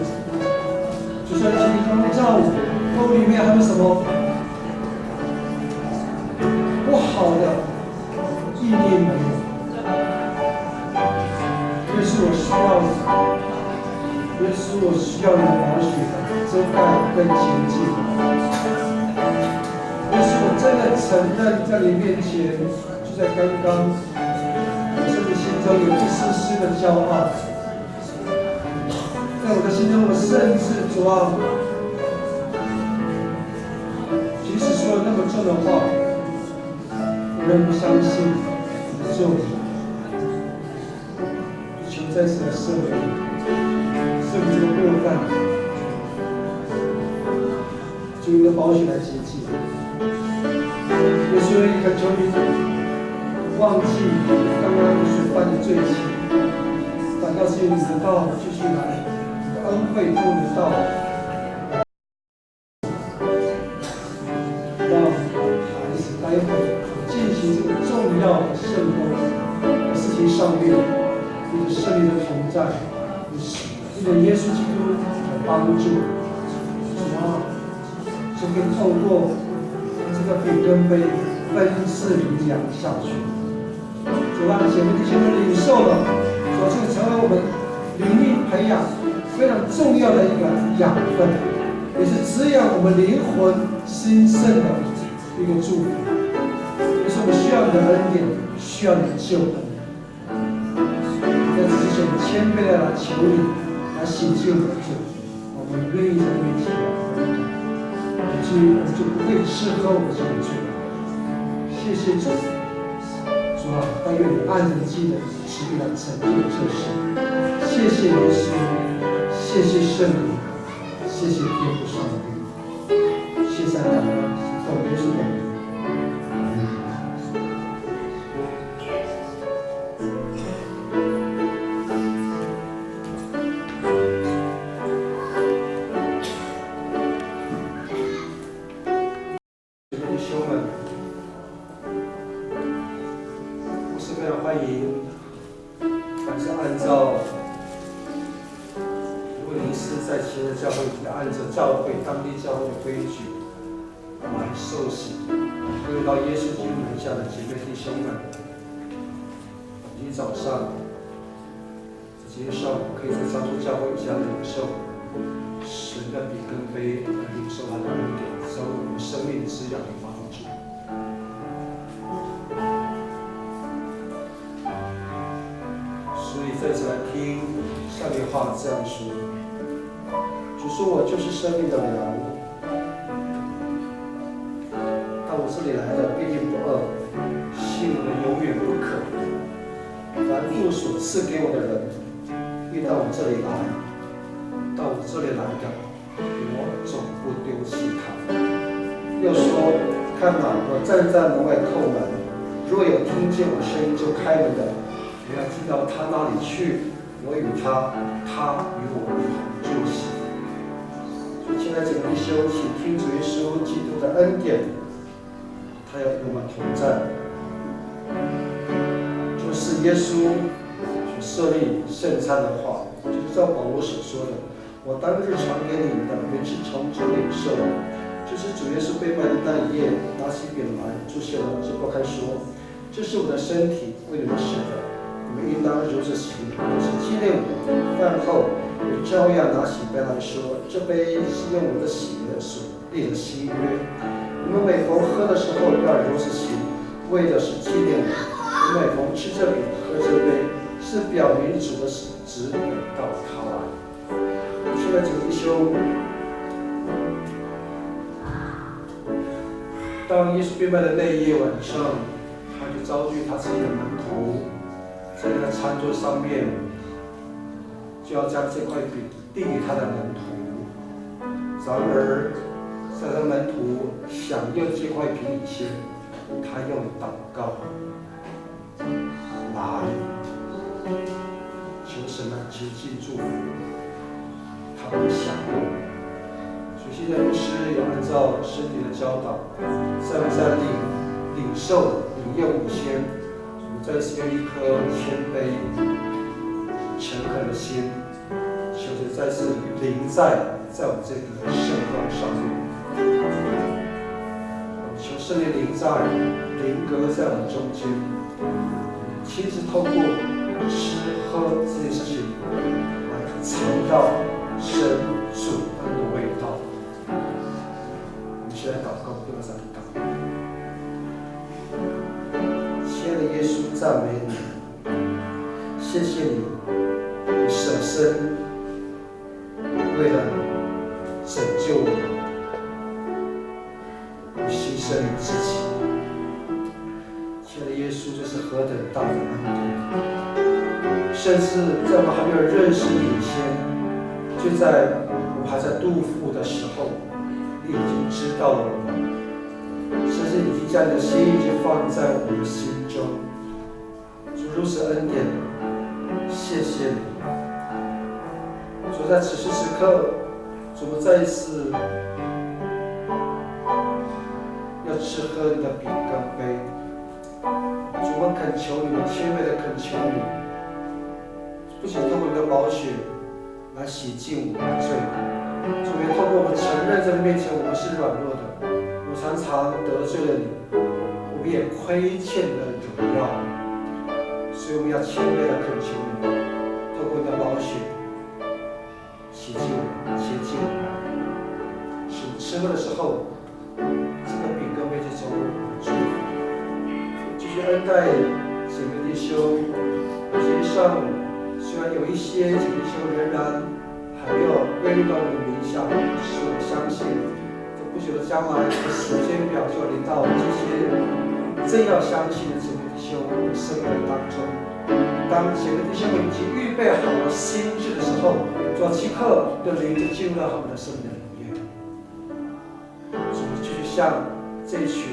就算请你光照我，跟我里面还有什么不好的意念没有？耶稣，我需要你。耶稣，我需要你的宝血遮盖跟洁净。耶稣，我真的承认在你面前，就在刚刚，我甚至心中有一丝丝的骄傲，在我的心中，我甚至主啊，即使说了那么重的话，我仍不相信你的救赎。求在此来赦免我。赦免这个过犯，就用你的宝血来洁净。耶稣，也恳求你忘记刚刚所犯的罪情，反倒是用你的道继续来恩惠用你的道，让孩子待会进行这个重要的圣工的事情上面，你的圣灵的同在。因为耶稣基督的帮助，主啊，就可以透过这个饼跟杯分赐营养下去。主啊，姐妹弟兄们领受了，主啊，这个成为我们灵命培养非常重要的一个养分，也是滋养我们灵魂兴盛的一个祝福。也是我们需要你的恩典，需要你的救恩。在此之前，谦卑的来求你。洗净我们的罪，我们愿意在面前以至于我们就不会吃喝我们这个罪。谢谢主，主啊，但愿你按着记的旨意来成就这事。谢谢耶稣，谢谢圣灵，谢谢天父上帝，谢谢感恩，奉耶稣的名。当地教会的规矩来受洗，归入到耶稣基督门下的姐妹弟兄们，今天早上今天上午可以在上主教会一起来领受神的饼跟杯，来领受他的恩典，成为我们生命滋养的帮助。所以再次来听上面话这样说。主说：“我就是生命的粮，到我这里来的必定不饿，信我的永远不渴。凡父所赐给我的人，必到我这里来，到我这里来的，我总不丢弃他。又说：“看哪，我站在门外叩门，若有听见我声音就开门的，我要进到他那里去，我与他，他与我一同住席。”所以，亲爱的姐妹弟兄，请听主耶稣基督的恩典，他要与我们同在。就是耶稣所设立圣餐的话，就是照保罗所说的：“我当日传给你们的，原是从主领受的。”就是主耶稣被卖的那一夜，拿起饼来，祝谢了，就拨开说：“这是我的身体，为你们使的，你们应当如此行，也是纪念我。”饭后，也照样拿起杯来说：“这杯是用我的血所立的新约，你们每逢喝的时候要如此行，为的是纪念我。你每逢吃这饼、喝这杯，是表明主的死，直等到他来。”亲爱的弟兄，当耶稣被卖的那一夜晚上，他就招聚他自己的门徒，在那个餐桌上面，就要将这块饼递给他的门徒。然而，在他门徒享用这块饼以前，他用祷告来求神来接近祝福他们享用。现在牧师也按照圣经的教导，在领受领用以前，我们再次用一颗谦卑、诚恳的心，求神再次临在我们这个圣光上面。求圣灵临在、临格在我们中间，亲自透过吃喝这件事情来尝到神主恩的味道。现在祷告，不要再祷告。亲爱的耶稣，赞美你，谢谢你，你舍身为了拯救我们，你牺牲你自己。亲爱的耶稣，这是何等大的恩典！甚至在我们还没有认识你以前，就在我们还在肚腹的时候，你已经知道了我们，甚至已经将你的心意就放在我们的心中。主如此恩典，谢谢你。主在此时此刻，主我们再一次要吃喝你的饼跟杯。主我们恳求你，我们谦卑的恳求你，不仅透过你的宝血来洗净我们的罪。主也透过我们承认在你面前我们是软弱的，我们常常得罪了你，我们也亏欠了荣耀，所以我们要谦卑的恳求你，透过你的宝血洗净我们，洁净我们，使吃喝的时候，这个饼跟杯就成为我们的祝福。继续恩待姐妹弟兄，街上虽然有一些姐妹弟兄仍然还没有归入到我们的名下，是我相信，在不久的将来，这个时间表就要临到这些真要相信的姐妹弟兄的生命当中。当姐妹弟兄们已经预备好了心智的时候，主要即刻的灵就进入到他们的生命里面。主继续向这些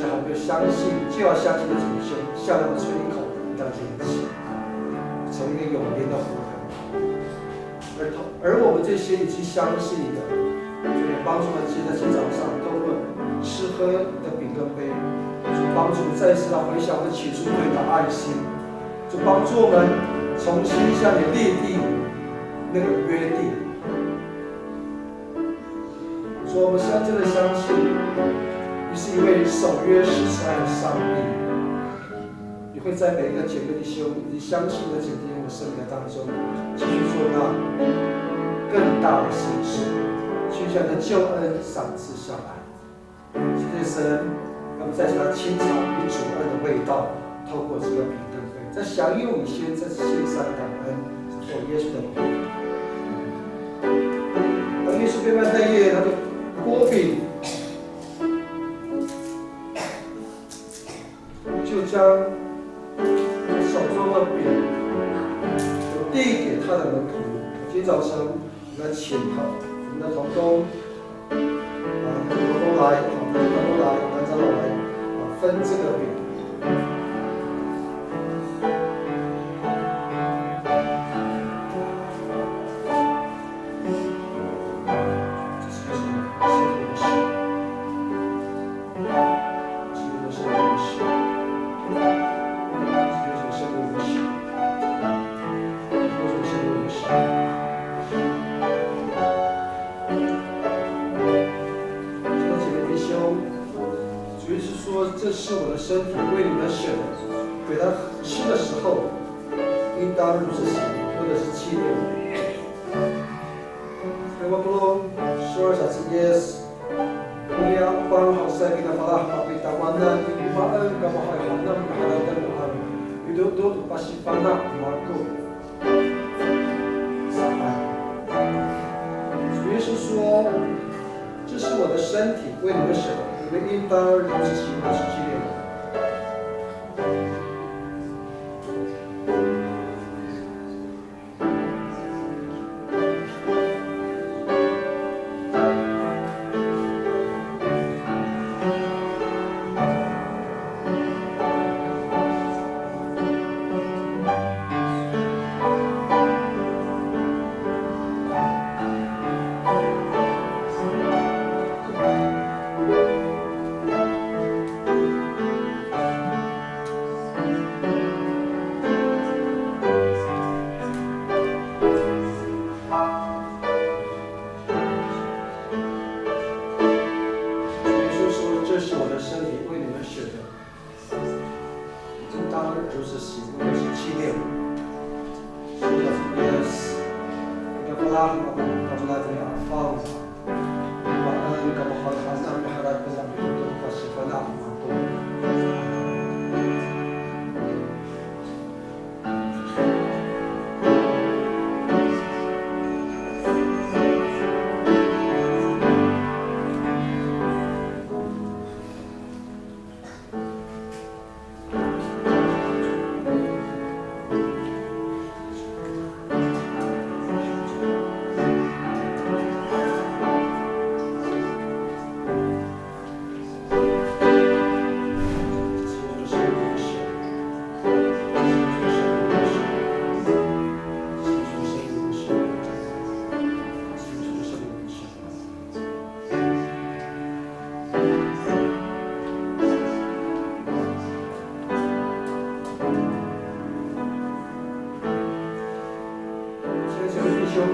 还没有相信就要相信的姐妹弟兄，向他们吹一口的灵气，成为一个永灵的活人。而我们这些已经相信的，就也帮助我们今天在早上透过吃喝的饼跟杯，就帮助我们再次来回想我们起初对你的爱心，就帮助我们重新向你立定那个约定。所以我们深深的相信，你是一位守约实慈爱的上帝，你会在每一个姐妹弟兄以及相信的姐妹弟兄的生命当中，继续做那更大的心事，去将你的救恩赏赐下来。谢谢神，让我们再次来清尝你主恩的味道，透过这个饼跟杯，在享用以前，在献上感恩，做耶稣的名。当耶稣被卖那夜，他就拨饼，就将手中的饼递给他的门徒。今天早晨，我们的前头，我们的同工，都来，都来，大家来分这个饼。这是我的身体，为你们舍的。给他吃的时候，应当如此行，或者是纪念我。Terima kasih, saksi Yes. Mulia Bang Hausa kita falah tapi tawanan imaan kamahai hanam kahalakan Tuhan. Hidup pasti panak Marko. 主耶稣说：“这是我的身体，为你们舍的。你们应当如此行，或是纪念我。”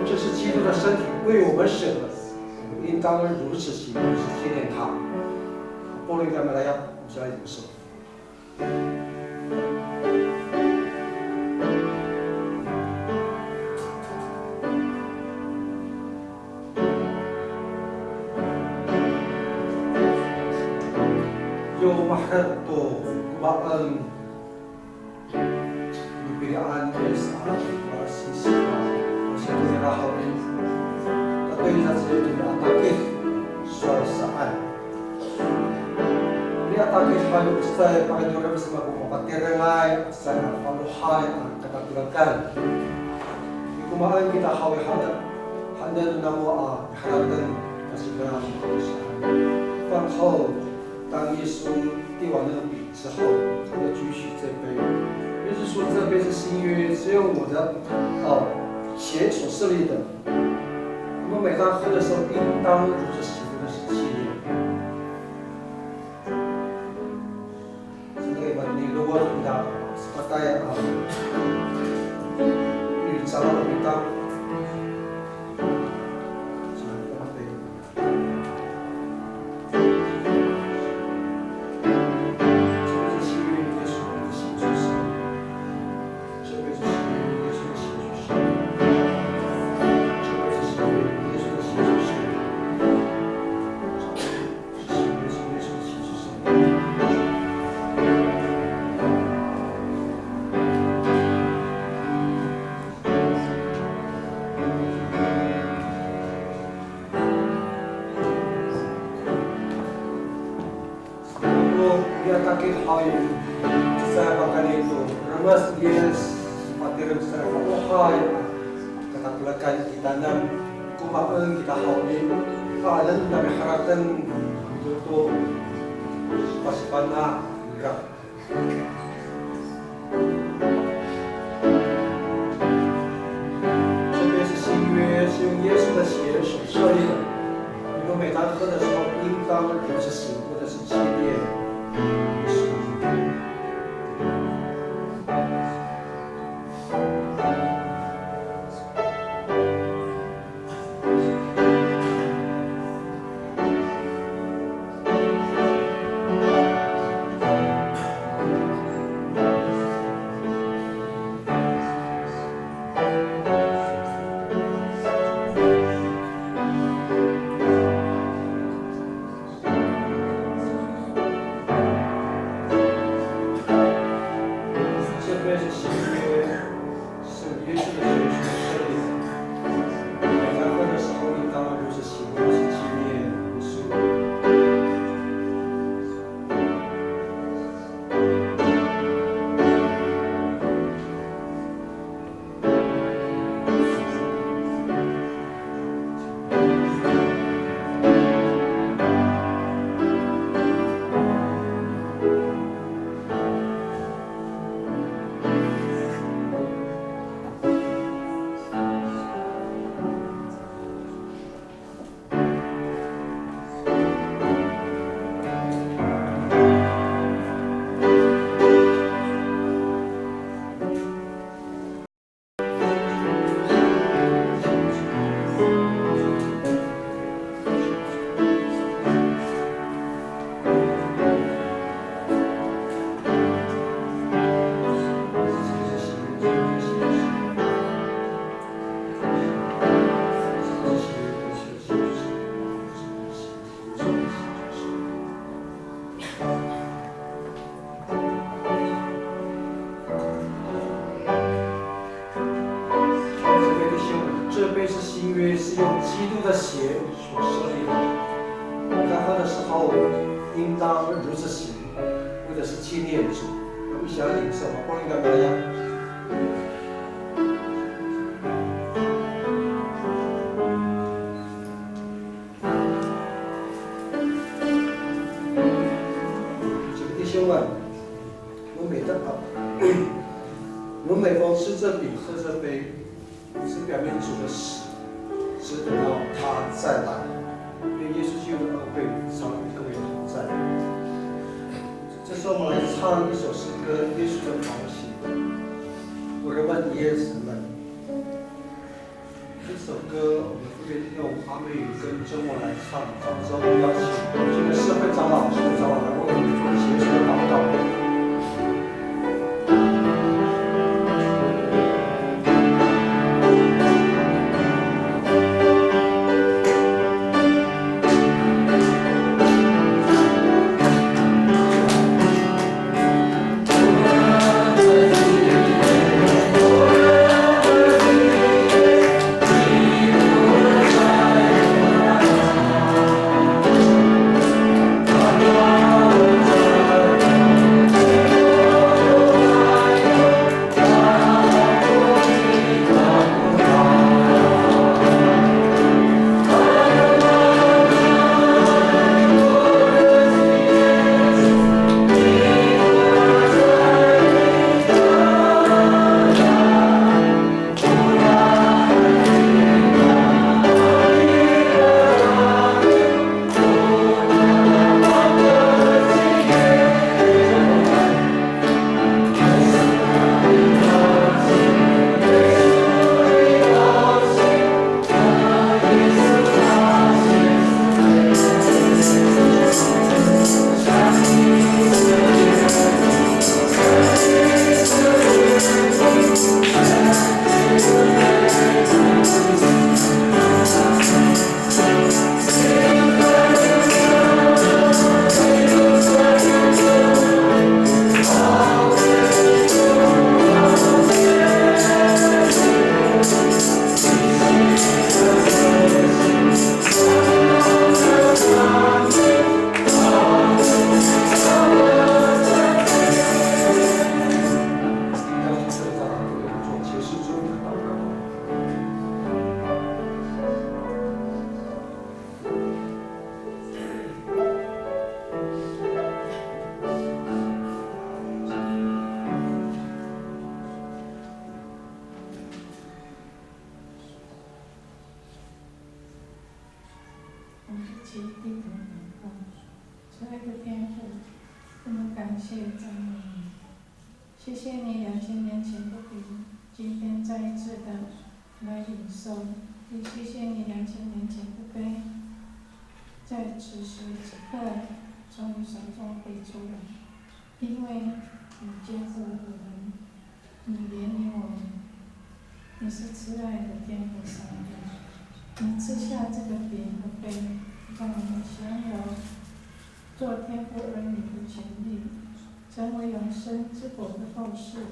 这是基督的身体，为我们舍的，我们应当如此行，如此纪念他。波罗加马拉亚，我们先来领受。Yo mahal to kumaan pilihan sa sisi Rahawin tapi saja tidak takut suasaan. Dia takut pada saya pada orang bersama kumapatirangai saya paluhai katakan. Kumaan kita hawi handa nama harapkan kasih beram. 饭后，当耶稣递完那个饼之后，他就继续这杯。耶稣说这杯是新约，只有我的血所设立的，我们每当喝的时候，应当如此行，的是纪念。Sebagai bani luar kita sebagai di salah kita Takik hawi saya makan itu remas yes material saya pakai kata pelakan kita nam kumakan kita hawi Alam kami haratan itu pasipana enggak.这边是新约，是用耶稣的血所设立的。你们每当喝的时候，应当如此行，或者是纪念耶稣。我们每逢吃这饼、喝这杯，是表明主的死，是等到他再来，因为耶稣基督的恩惠常与各位同在。这时候我们来唱一首诗歌《耶稣的宝血》，我的问耶神们。这首歌我们分别用阿美语跟周末来唱，唱之后邀请今天社会长老、学长老来为我们做结束的祷告。一起低头祷告。慈爱的天父，我们感谢赞美你，谢谢你2000年前的饼，今天再一次的来领受，也谢谢你2000年前的杯，在此时此刻从你手中飞出来，因为你接受我们，你怜悯我们，你是慈爱的天父上帝，你赐下这个饼和杯，让我们享有做天父儿女的权利，成为永生之果的后世，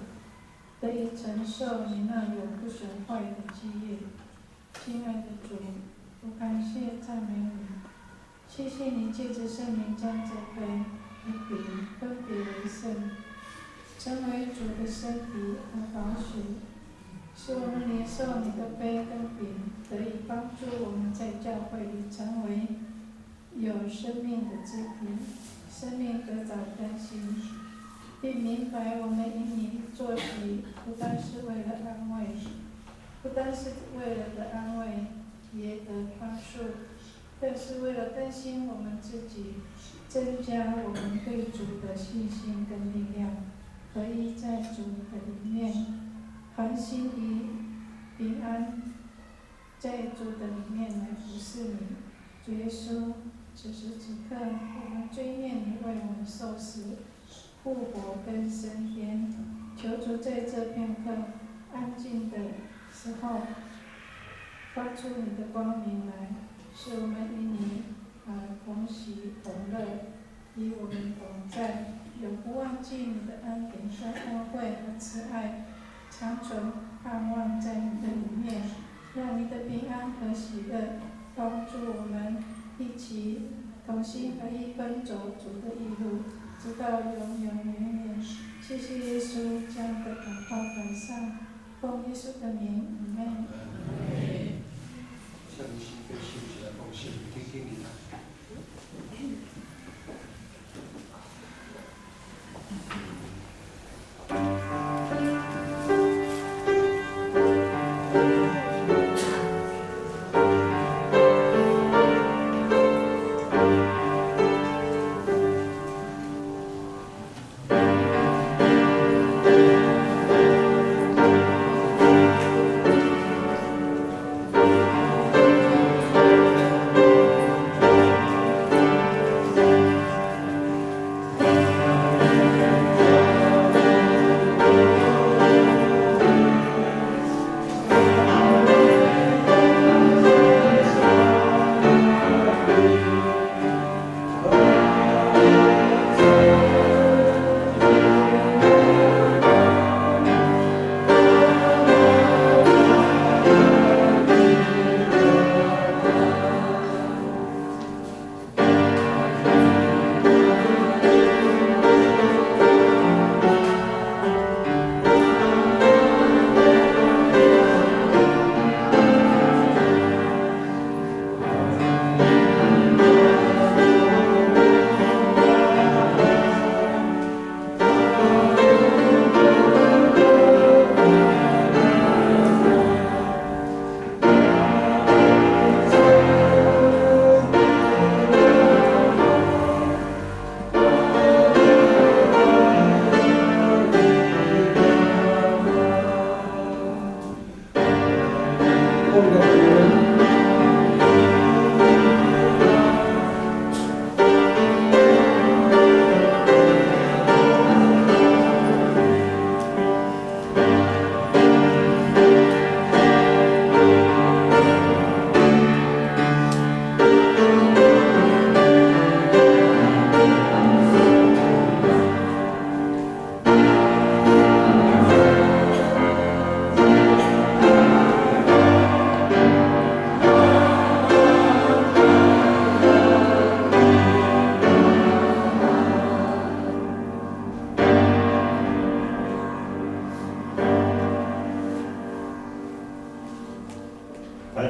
得以承受你那永不损坏的基业。亲爱的主，我感谢赞美你，谢谢你借着圣灵将这杯与饼分别为圣，成为主的身体和宝血，使我们领受你的杯跟饼，得以帮助我们在教会里成为有生命的肢体，生命得早更新，并明白我们因你做礼，不单是为了安慰，不单是为了的安慰，也得宽恕，更是为了更新我们自己，增加我们对主的信心跟力量，可以在主的里面恒心于平安，在主的里面来服侍你。主耶稣，此时此刻，我们追念你为我们受死、复活跟升天，求主在这片刻安静的时候，发出你的光明来，使我们与你同喜同乐，与我们同在，永不忘记你的恩典和恩惠和慈爱，长存盼望在你的里面，让你的平安和喜乐帮助我们一起同心合意奔走主的义路，直到永永远远。谢谢耶稣将的祷告摆上，奉耶稣的名，阿们。向你心被兴起来奉献，听听你的。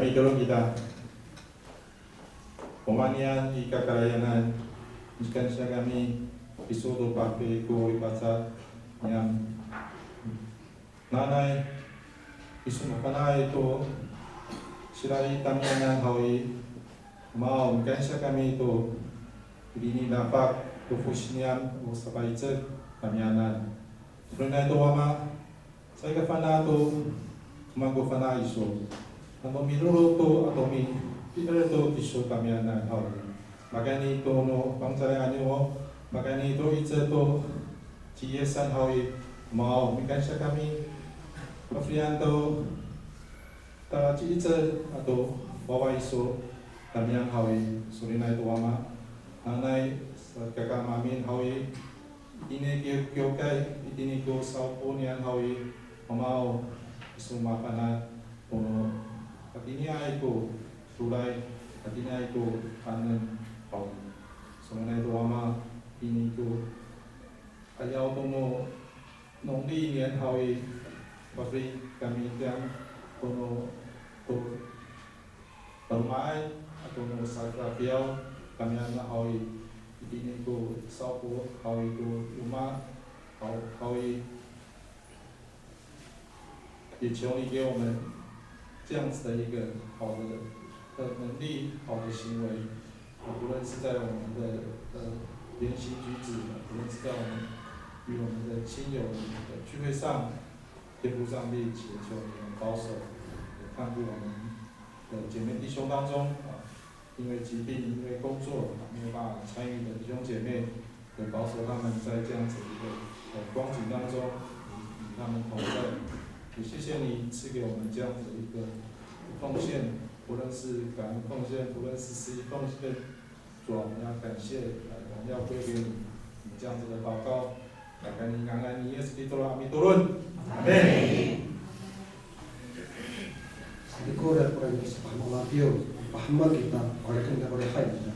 Kami tolong kita pemanian ika kalayanan miskan siya kami episodo papi ko ipasa yang nanay isumakanay ito sila itamian ng hawi Mau mekansya kami itu ini dapat kefusinian usapa icet kamianan. Karena itu wama saya kafana itu mago fana iso. Namun minuro to atau mi itu iso kamianan hal. Makanya itu no pangcaraan mo makanya itu icet to ciyesan hawi mau mekansya kami Afrianto ta icet atau bawa iso kamian hawi surina itu wama nanai kakak mamin hawi ini kyokai ini ko saupun yang hawi mau isuma pana ono katini aiku sulai katini aiku panen hawi surina itu wama ini ko ayau tomo nongdi yang hawi pasti kami yang ono to termai atau nusa rapiau kami anak hawi ini ko sapu hawi ko rumah hawi 也求你给我们这样子的一个好的能力、好的行为，无论是在我们的言行举止，无论是在我们与我们的亲友的聚会上，天父上帝祈求你们保守，也看顾我们的姐妹弟兄当中因为疾病、因为工作没有办法参与的弟兄姐妹，也保守他们在这样子一个光景当中与他们同在。也谢谢你赐给我们这样子一个奉献，无论是感恩奉献，无论是施奉献，主啊，我们要感谢，我们要归给你，你这样子的祷告，感恩你，感恩你，耶稣基督的阿弥陀论，阿门。Iko dan orang yang sepaham Allah paham kita oleh kita oleh hayat.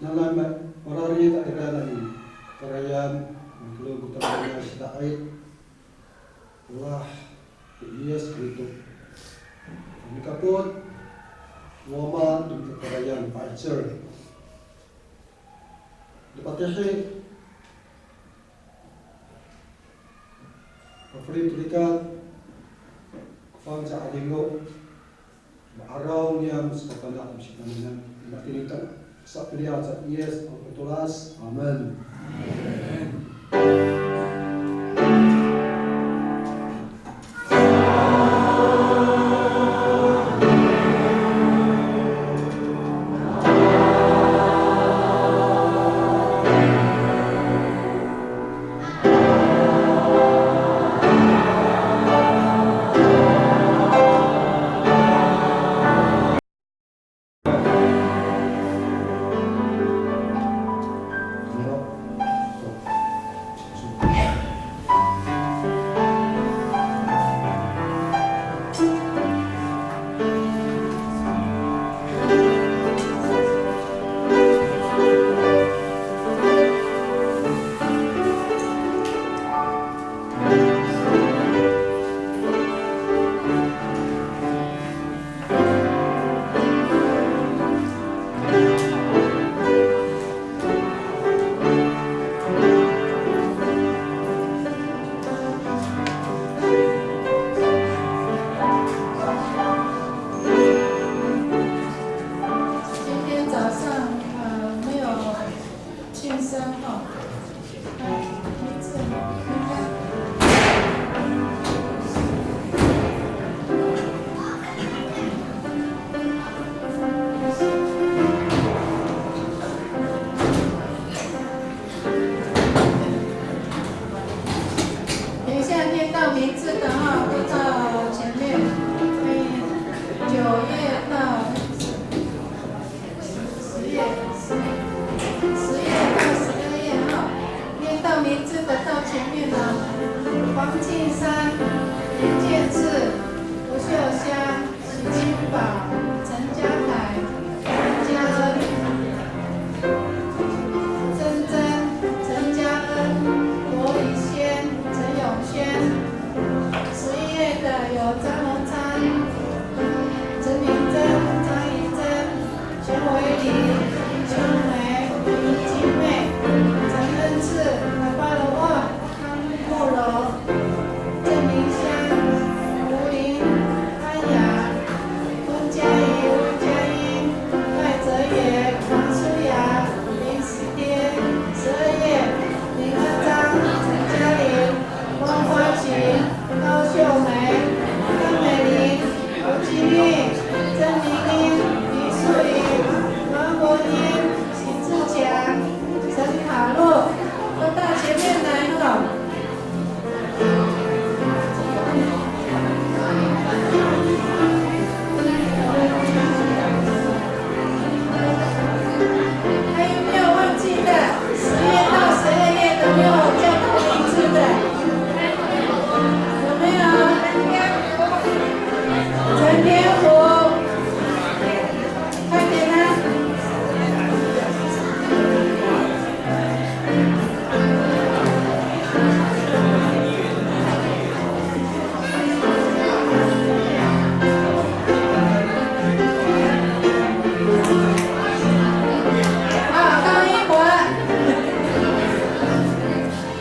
Nalaman orari tak diralan karayan kalau bukan kita ait wah yes gitu kami kapot wama di karayan pacer dipatih Afri terikat kufang sa alingo araw niya mustapan dalam sikaninan matinitan sa pilihan sa yes ang pitulas. Amen. 张荣昌、陈明珍、张怡珍、全维礼、邱梅、林金妹、陈恩赐、马巴罗旺、康慕柔、郑明香、吴林、安雅、温佳怡、温佳音、赖哲也、黄舒雅、林时颠、12月、林恩章、陈嘉玲、汪花琴、高秀梅、张美玲、吴金玉、曾明英、李素莹、王国英、许志强、陈卡洛，都到前面来了。还有没有忘记的？10月到12月都没有叫到名字的，有没有？陈天虎，快点啦！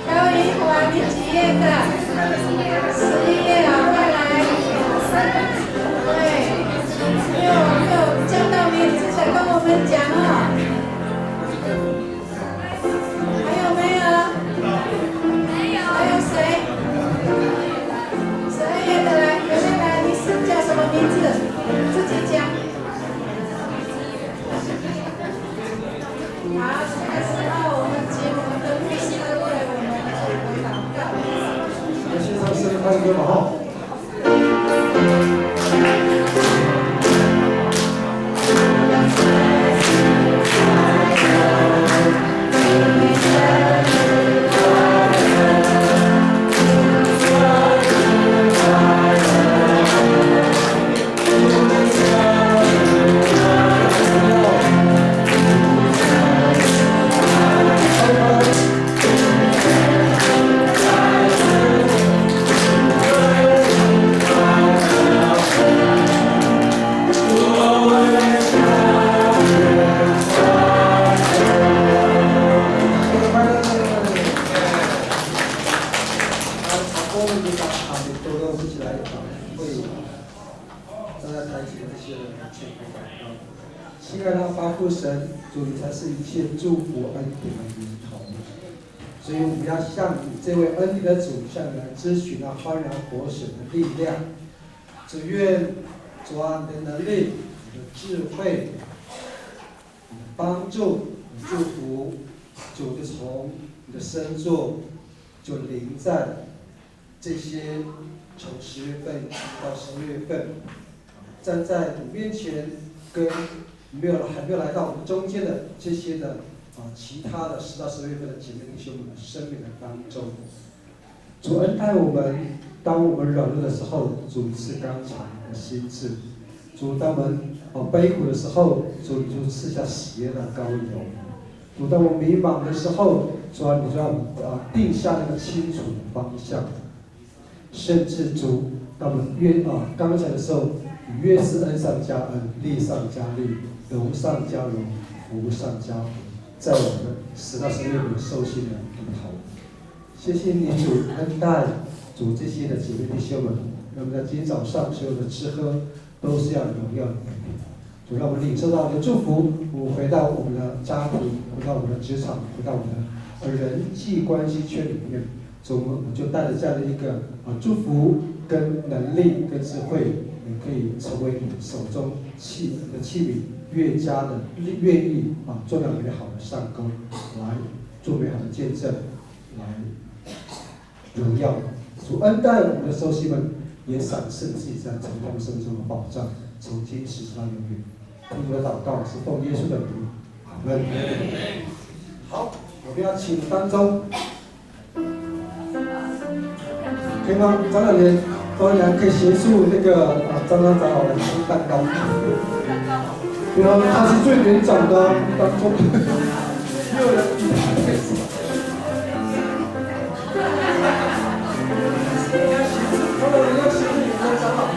高一华，你几月的？11月啊，快来！对，没有叫到名字的跟我们讲哦。还有没有？还有谁？12月的来，有没有来？你是叫什么名字？自己讲。好，这个时候我们节目的律师为我们做祷告。我们先唱诗歌，开始歌嘛哈。亲爱的巴父神，主你才是一切祝福恩典的源头，所以我们要向你这位恩典的主向你来咨询那幡然活水的力量。主愿主啊，你的能力、你的智慧、你的帮助、你的祝福，主就从你的身座就临在这些从10月份到12月份站在你面前跟还没有来到我们中间的这些的其他的10到12月份的姐妹弟兄们的生命的当中，主恩待我们，当我们软弱的时候，主赐刚强的心智；主当我们悲苦的时候，主你就赐下喜悦的膏油；主当我们迷茫的时候，主啊，你就让我们定下那个清楚的方向；甚至主当我们刚才的时候，你越是恩上加恩，利上加利，荣上加荣，福上加福，在我们10到12月份受信的里头，谢谢你主恩待主这些的姐妹弟兄们，让我们在今天早上所有的吃喝都是要荣耀你，主让我们领受到你的祝福，我们回到我们的家庭，回到我们的职场，回到我们的人际关系圈里面，主我们就带着这样的一个祝福跟能力跟智慧，也可以成为你手中的器皿，越加的愿意做到美好的上钩，来做美好的见证，来荣耀主恩待我们的受洗们，也赏赐自己在成功生命中的保障，从今时直到永远。听我的祷告是奉耶稣的名，阿门。好，我们要请当中，可以吗？张老爷、张良可以协助那个张长老来吃蛋糕。对啊，他是最年长的当中，没有人比他配什么。张老爷要协助你们长老。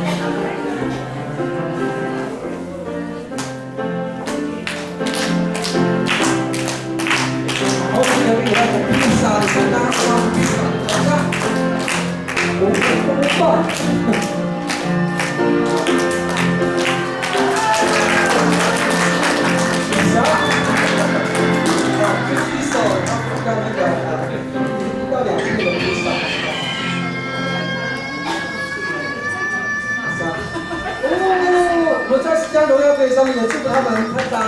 将荣耀归上帝，也祝福他们拍掌。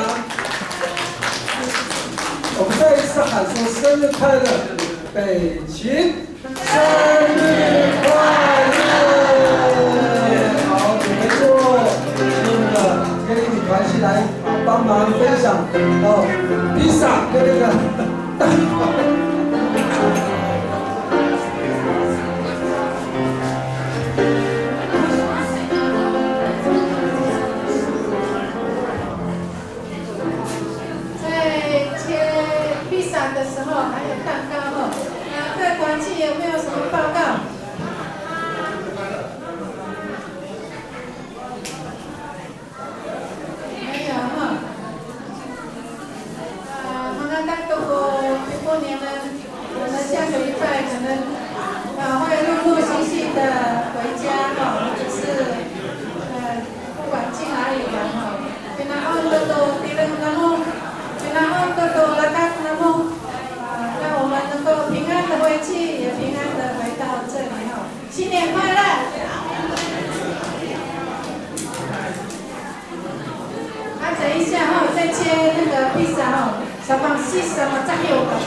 我们再一次喊说生日快乐，北秦生日快乐！好，你们做那个跟女团系来帮忙分享披萨跟那个蛋糕。的时候还有蛋糕对团契有没有什么报告？没有如果你们下个礼拜可能会陆陆续续的回家就是不管去哪里玩Pinaon todo tilang namo, Pinaon todo lakas namo。让我们能够平安的回去，也平安的回到这里新年快乐！等一下再切那个披萨小放细什么再给我搞出。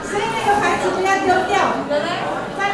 所以那个盘子不要丢掉，在